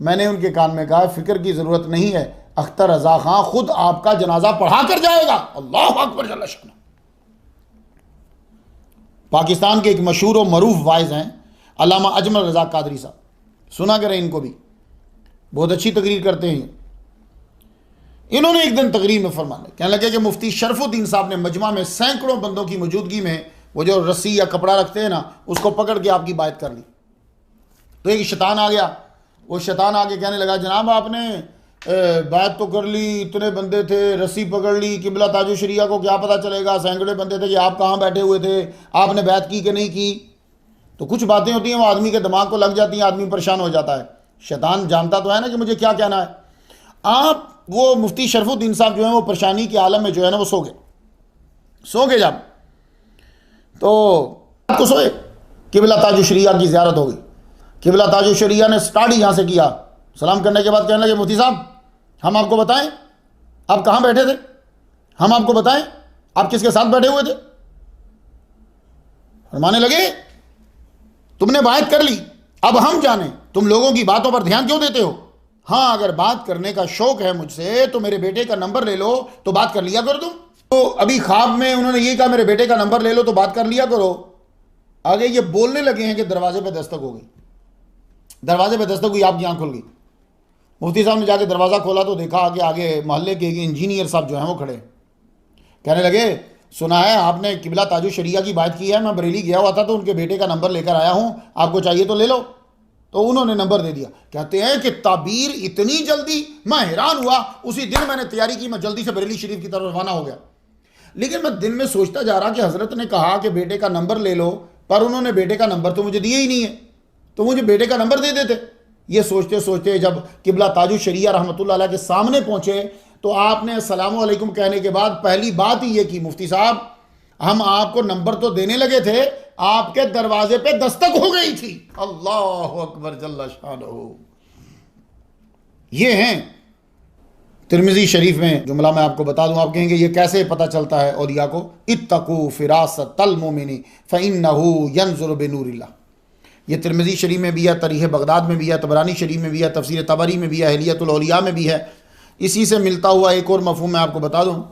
मैंने उनके कान में कहा फिक्र की ज़रूरत नहीं है, अख्तर रज़ा खां खुद आपका जनाजा पढ़ा कर जाएगा। अल्लाह अकबर जल्ल शान। पाकिस्तान के एक मशहूर और मरूफ वाइज हैं अल्लामा अजमल रज़ा कादरी साहब, सुना करें इनको भी, बहुत अच्छी तकरीर करते हैं। इन्होंने एक दिन तकरीर में फरमाने कहने लगे कि मुफ्ती शरफुद्दीन साहब ने मजमा में सैकड़ों बंदों की मौजूदगी में वो जो रस्सी या कपड़ा रखते हैं ना उसको पकड़ के आपकी बात कर ली। तो एक शैतान आ गया, वो शैतान आके कहने लगा जनाब आपने बात तो कर ली, इतने बंदे थे, रस्सी पकड़ ली, किबला ताजो शरिया को क्या पता चलेगा, सैकड़े बंदे थे कि आप कहाँ बैठे हुए थे, आपने बात की कि नहीं की। तो कुछ बातें होती हैं वो आदमी के दिमाग को लग जाती हैं, आदमी परेशान हो जाता है। शैतान जानता तो है ना कि मुझे क्या कहना है। आप वो मुफ्ती शरफुद्दीन साहब जो है वो परेशानी के आलम में जो है ना वो सो गए। जब तो आपको सोए, किबला ताजो शरिया की ज़ियारत हो गई। किबला ताजो शरिया ने स्टार्ट ही यहाँ से किया। सलाम करने के बाद कहने लगे मुफ्ती साहब हम आपको बताएं आप कहाँ बैठे थे, हम आपको बताएं आप किसके साथ बैठे हुए थे। फरमाने लगे तुमने बात कर ली, अब हम जाने तुम लोगों की बातों पर ध्यान क्यों देते हो। हाँ, अगर बात करने का शौक है मुझसे तो मेरे बेटे का नंबर ले लो तो बात कर लिया करो तुम। तो अभी ख्वाब में उन्होंने ये कहा मेरे बेटे का नंबर ले लो तो बात कर लिया करो। आगे ये बोलने लगे हैं कि दरवाजे पे दस्तक हो गई, दरवाजे पे दस्तक हुई, आपकी आंख खुल गई। मुफ्ती साहब ने जाके दरवाज़ा खोला तो देखा कि आगे मोहल्ले के इंजीनियर साहब जो हैं वो खड़े, कहने लगे सुना है आपने किबला ताजु शरिया की बात की है, मैं बरेली गया हुआ था तो उनके बेटे का नंबर लेकर आया हूं, आपको चाहिए तो ले लो। तो उन्होंने नंबर दे दिया। कहते हैं कि ताबीर इतनी जल्दी, मैं हैरान हुआ। उसी दिन मैंने तैयारी की, मैं जल्दी से बरेली शरीफ की तरफ रवाना हो गया। लेकिन मैं दिन में सोचता जा रहा कि हजरत ने कहा कि बेटे का नंबर ले लो, पर उन्होंने बेटे का नंबर तो मुझे दिया ही नहीं है, तो मुझे बेटे का नंबर दे देते। ये सोचते सोचते जब किबला ताजु शरिया रहमतुल्लाह अलैह के सामने पहुंचे तो आपने अस्सलामु अलैकुम कहने के बाद पहली बात ही ये की, मुफ्ती साहब हम आपको नंबर तो देने लगे थे, आपके दरवाजे पे दस्तक हो गई थी। अल्लाह अकबर जल्ला शानहू। ये हैं तिरमिज़ी शरीफ में जुमला मैं आपको बता दूं, आप कहेंगे ये कैसे पता चलता है औलिया को। इत्तकू फिरासतल मोमिनी फइन्नहू यंजुरु बिनूरिल्लाह। ये तिरमिज़ी शरीफ में भी है, तरीह बगदाद में भी है, तबरानी शरीफ में भी है, तफसीर तबरी में भी है, हिलियतुल औलिया में भी है। इसी से मिलता हुआ एक और मफहूम मैं आपको बता दूं,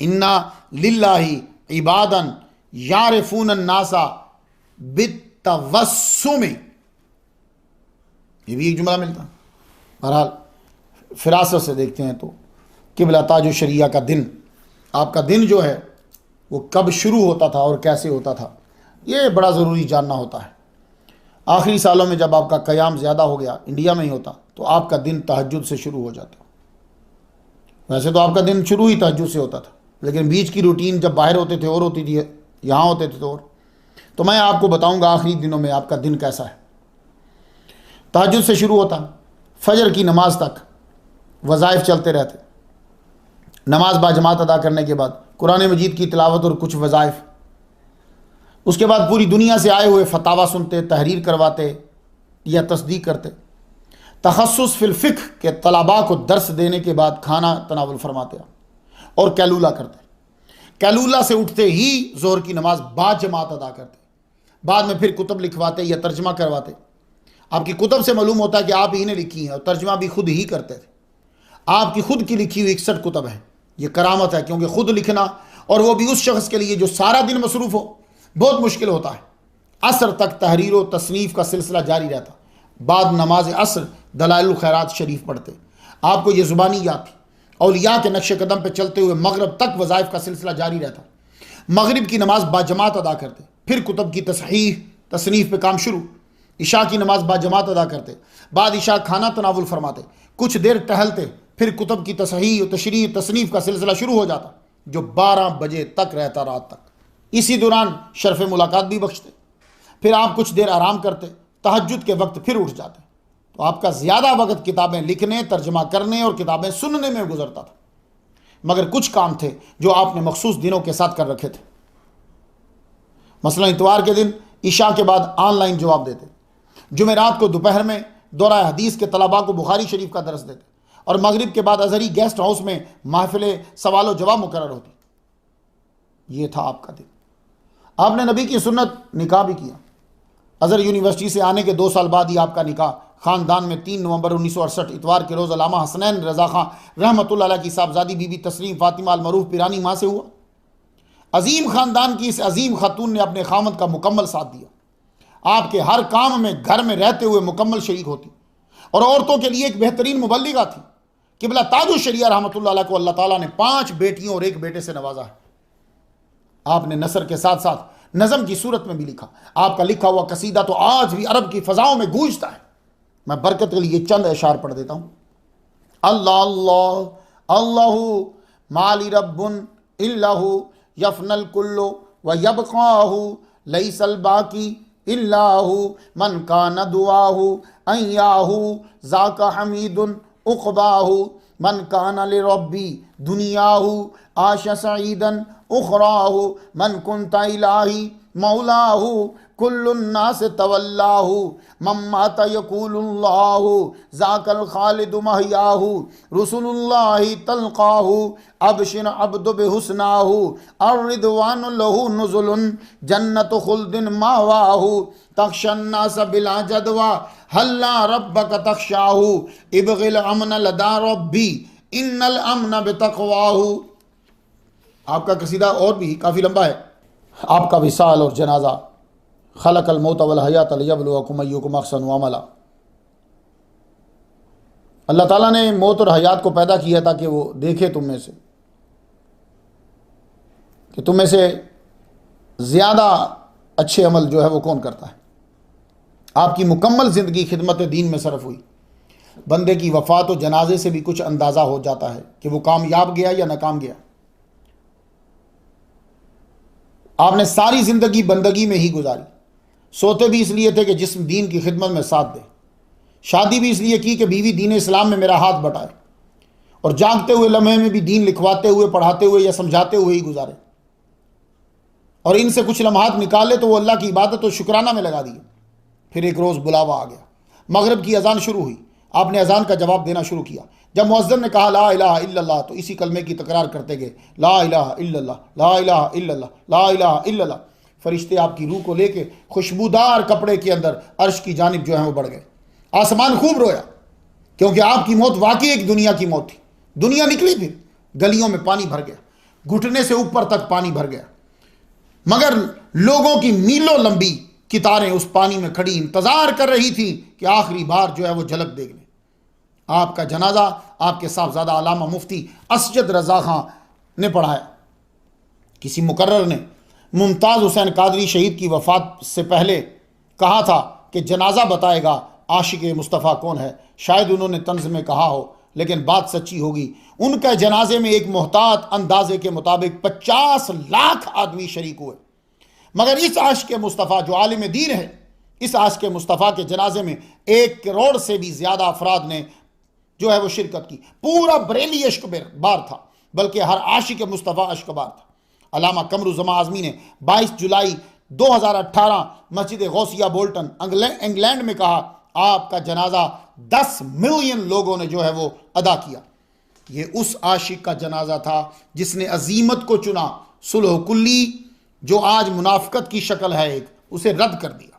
इन्ना लिल्लाही इबादन यारिफून अन्नासा बित्तवस्सुम, ये भी एक जुमला मिलता है। बहरहाल फिरासत से देखते हैं तो किबला ताजु शरिया का दिन, आपका दिन जो है वो कब शुरू होता था और कैसे होता था, ये बड़ा ज़रूरी जानना होता है। आखिरी सालों में जब आपका क़याम ज़्यादा हो गया, इंडिया में ही होता, तो आपका दिन तहज्जुद से शुरू हो जाता। वैसे तो आपका दिन शुरू ही तहज्जुद से होता था, लेकिन बीच की रूटीन जब बाहर होते थे और होती थी, यहाँ होते थे तो और। तो मैं आपको बताऊंगा आखिरी दिनों में आपका दिन कैसा है। तहज्जुद से शुरू होता, फजर की नमाज तक वज़ाइफ चलते रहते। नमाज बाजमात अदा करने के बाद कुरान मजीद की तिलावत और कुछ वज़ाइफ। उसके बाद पूरी दुनिया से आए हुए फतावा सुनते, तहरीर करवाते या तस्दीक करते। तखस्सुस फिल फ़िक़्ह के तलबा को दर्स देने के बाद खाना तनावुल फरमाते और कैलूला करते। कैलूला से उठते ही ज़ोहर की नमाज बाजमात अदा करते। बाद में फिर कुतुब लिखवाते या तर्जमा करवाते। आपकी कुतुब से मालूम होता है कि आप ही ने लिखी हैं और तर्जमा भी खुद ही करते थे। आपकी खुद की लिखी हुई 61 कुतुब हैं। ये करामत है, क्योंकि खुद लिखना, और वो भी उस शख्स के लिए जो सारा दिन मसरूफ़ हो, बहुत मुश्किल होता है। असर तक तहरीर व तसनीफ़ का सिलसिला जारी रहता। बाद नमाज असर दलाइल खैरात शरीफ पढ़ते। आपको ये ज़ुबानी याद थी। औलिया के नक्श कदम पर चलते हुए मगरब तक वज़ाइफ का सिलसिला जारी रहता। मगरिब की नमाज बाजमात अदा करते, फिर कुतुब की तसहीह तसनीफ़ पे काम शुरू। इशा की नमाज बाजमात अदा करते, बाद इशा खाना तनावुल फरमाते, कुछ देर टहलते, फिर कुतुब की तसहीह तशरीह तसनीफ़ का सिलसिला शुरू हो जाता, जो 12 बजे तक रहता रात तक। इसी दौरान शर्फ़ मुलाकात भी बख्शते। फिर आप कुछ देर आराम करते, तहज्जुद के वक्त फिर उठ जाते। तो आपका ज़्यादा वक्त किताबें लिखने, तर्जमा करने और किताबें सुनने में गुजरता था। मगर कुछ काम थे जो आपने मखसूस दिनों के साथ कर रखे थे। मसलन इतवार के दिन इशा के बाद ऑनलाइन जवाब देते, जुमेरात को दोपहर में दौरा हदीस के तलबा को बुखारी शरीफ का दर्स देते, और मगरिब के बाद अजहरी गेस्ट हाउस में महफिल सवाल जवाब मुकर्रर होती। ये था आपका दिन। आपने नबी की सुन्नत निकाह भी किया। अजहर यूनिवर्सिटी से आने के 2 साल बाद ही आपका निकाह ख़ानदान में 3 नवंबर 1968 इतवार के रोज़ अल्लामा हसनैन रज़ा खां रहमतुल्लाह अलैह की साहबजादी बीबी तस्लीम फ़ातिमा अल मरूफ पिरानी माँ से हुआ। अजीम ख़ानदान की इस अजीम खातून ने अपने खामद का मुकम्मल साथ दिया। आपके हर काम में घर में रहते हुए मुकम्मल शरीक होती, और औरतों के लिए एक बेहतरीन मुबल्लिगा थी। किबला ताजु शरिया रहमतुल्लाह अलैह को अल्लाह ताला ने 5 बेटियों और 1 बेटे से नवाजा है। आपने नसर के साथ साथ नज़म की सूरत में भी लिखा। आपका लिखा हुआ कसीदा तो आज भी अरब की फ़ज़ाओं में गूंजता है। मैं बरकत के लिए चंद अशार पढ़ देता हूँ। अल्लाह अल्लाह अल्लाहु माली रब्बुन इल्लाहु यफनल कुल्लु व यबकाहु लैसल बाकी इल्लाहु मन कान दुआहु अय्याहु ज़ाका हमीदुन उक़बाहु मन कान लिरब्बी दुनियाहु आशा सईदन उखराहु मन कुंता इलाही मौलाहु कुल्लुन्नास तवल्लाहु मम्माता यकूलुल्लाहु ज़ाकल खालिदु महयाहु रसूलुल्लाहि तलक़ाहु अबशिर अब्दु बिहुस्नाहु अर्रिदवानु लहु नुज़ुलुन जन्नतु खुल्दिन मावाहु तख्शन्नास बिला जदवा हल्ला रब्बक तख्शाहु इबगिल अमन लदा रब्बी इन्नल अमन बितक़वाहु। आपका कसीदा और भी काफ़ी लंबा है। आपका विसाल और जनाजा खलकल मौत वल हयात लियब्लुवकुम अय्युकुम अहसनु अमला। अल्लाह ताला ने मौत और हयात को पैदा किया ताकि वो देखे तुम में से कि तुम में से ज़्यादा अच्छे अमल जो है वो कौन करता है। आपकी मुकम्मल ज़िंदगी खिदमत दीन में सरफ हुई। बंदे की वफ़ात और जनाजे से भी कुछ अंदाज़ा हो जाता है कि वो कामयाब गया या नाकाम गया। आपने सारी ज़िंदगी बंदगी में ही गुजारी। सोते भी इसलिए थे कि जिस्म दीन की खिदमत में साथ दे, शादी भी इसलिए की कि बीवी दीन इस्लाम में मेरा हाथ बटाए, और जागते हुए लम्हे में भी दीन लिखवाते हुए, पढ़ाते हुए या समझाते हुए ही गुजारे। और इनसे कुछ लम्हात निकाले तो वो अल्लाह की इबादत और शुक्राना में लगा दिए। फिर एक रोज़ बुलावा आ गया, मगरिब की अजान शुरू हुई, आपने अजान का जवाब देना शुरू किया। जब मुअज्जिन ने कहा ला इलाहा इल्लल्लाह तो इसी कलमे की तकरार करते गए, ला इलाहा इल्लल्लाह, ला इलाहा इल्लल्लाह, ला इलाहा इल्लल्लाह। फरिश्ते आपकी रूह को लेके खुशबूदार कपड़े के अंदर अर्श की जानिब जो है वो बढ़ गए। आसमान खूब रोया क्योंकि आपकी मौत वाकई एक दुनिया की मौत थी। दुनिया निकली, फिर गलियों में पानी भर गया, घुटने से ऊपर तक पानी भर गया, मगर लोगों की मीलों लंबी कितारें उस पानी में खड़ी इंतजार कर रही थी कि आखिरी बार जो है वो झलक देख ले। आपका जनाजा आपके साहबजादा अल्लामा मुफ्ती असजद रजा खां ने पढ़ाया। किसी मुकर्रर ने मुमताज़ हुसैन कादरी शहीद की वफ़ात से पहले कहा था कि जनाजा बताएगा आशिक मुस्तफ़ा कौन है। शायद उन्होंने तंज़ में कहा हो, लेकिन बात सच्ची होगी। उनके जनाजे में एक मोहतात अंदाजे के मुताबिक 50 लाख आदमी शरीक हुए, मगर इस आशिक मुस्तफ़ा जो आलिम दीन है, इस आशिक मुस्तफ़ा के जनाजे में 1 करोड़ से भी ज़्यादा अफराद ने जो है वो शिरकत की। पूरा बरेली अश्कबार था, बल्कि हर आशिक मुस्तफ़ा अश्कबार था। अल्लामा कमरुज़्ज़मा आज़मी ने 22 जुलाई 2018 मस्जिद गौसिया बोल्टन इंग्लैंड में कहा, आपका जनाजा 10 मिलियन लोगों ने जो है वो अदा किया। ये उस आशिक का जनाजा था जिसने अजीमत को चुना, सुलह कुल्ली जो आज मुनाफिकत की शक्ल है एक, उसे रद्द कर दिया,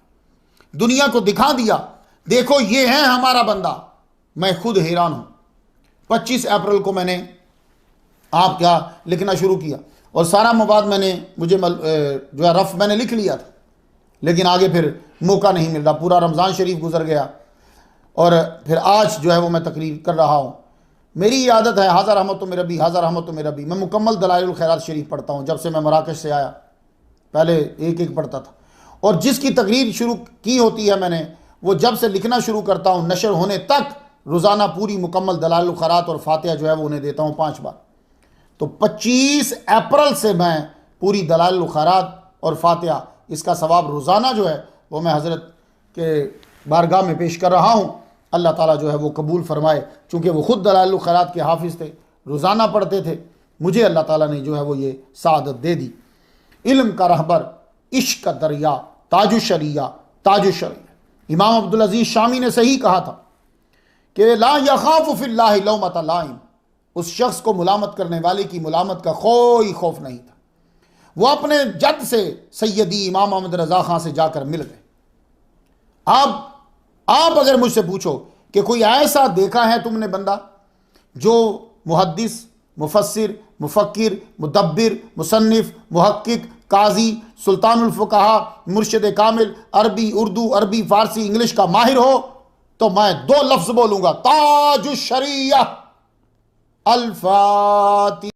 दुनिया को दिखा दिया, देखो ये है हमारा बंदा। मैं खुद हैरान हूं। 25 अप्रैल को मैंने आपका लिखना शुरू किया और सारा मवाद मुझे जो है रफ मैंने लिख लिया था, लेकिन आगे फिर मौका नहीं मिल रहा। पूरा रमज़ान शरीफ गुजर गया और फिर आज जो है वो मैं तकरीर कर रहा हूँ। मेरी आदत है हाज़ा रहमत मेरा भी, हाज़ा रहमत मेरा भी। मैं मुकम्मल दलाइल खैरात शरीफ पढ़ता हूँ। जब से मैं मराकश से आया पहले एक एक पढ़ता था, और जिसकी तकरीर शुरू की होती है मैंने, वो जब से लिखना शुरू करता हूँ नशर होने तक रोज़ाना पूरी मुकम्मल दलाइल खैरात और फातिहा जो है वो उन्हें देता हूँ 5 बार। तो 25 अप्रैल से मैं पूरी दलाइल खैरात और फातिहा, इसका सवाब रोज़ाना जो है वो मैं हज़रत के बारगाह में पेश कर रहा हूँ। अल्लाह ताला जो है वो कबूल फरमाए। चूँकि वो ख़ुद दलाइल खैरात के हाफिज़ थे, रोज़ाना पढ़ते थे, मुझे अल्लाह ताला ने जो है वो ये सादत दे दी। इल्म का रहबर, इश्क का दरिया, ताजु शरिया, ताजु शरिया। इमाम अब्दुल अजीज़ शामी ने सही कहा था कि ला यखाफ़ु फिल्लाहि लौमत लाइम। उस शख्स को मुलामत करने वाले की मुलामत का कोई खौफ नहीं था। वो अपने जद से सैयदी इमाम अहमद रज़ा खां से जाकर मिल गए। आप अगर मुझसे पूछो कि कोई ऐसा देखा है तुमने बंदा जो मुहद्दिस, मुफस्सिर, मुफक्किर, मुदब्बिर, मुसन्निफ, मुहक्किक, काजी, सुल्तानुल फुक़हा, मुर्शिद कामिल, अरबी, उर्दू, अरबी, फ़ारसी, इंग्लिश का माहिर हो, तो मैं 2 लफ्ज़ बोलूँगा, ताजुश शरिया, अल फातिहा।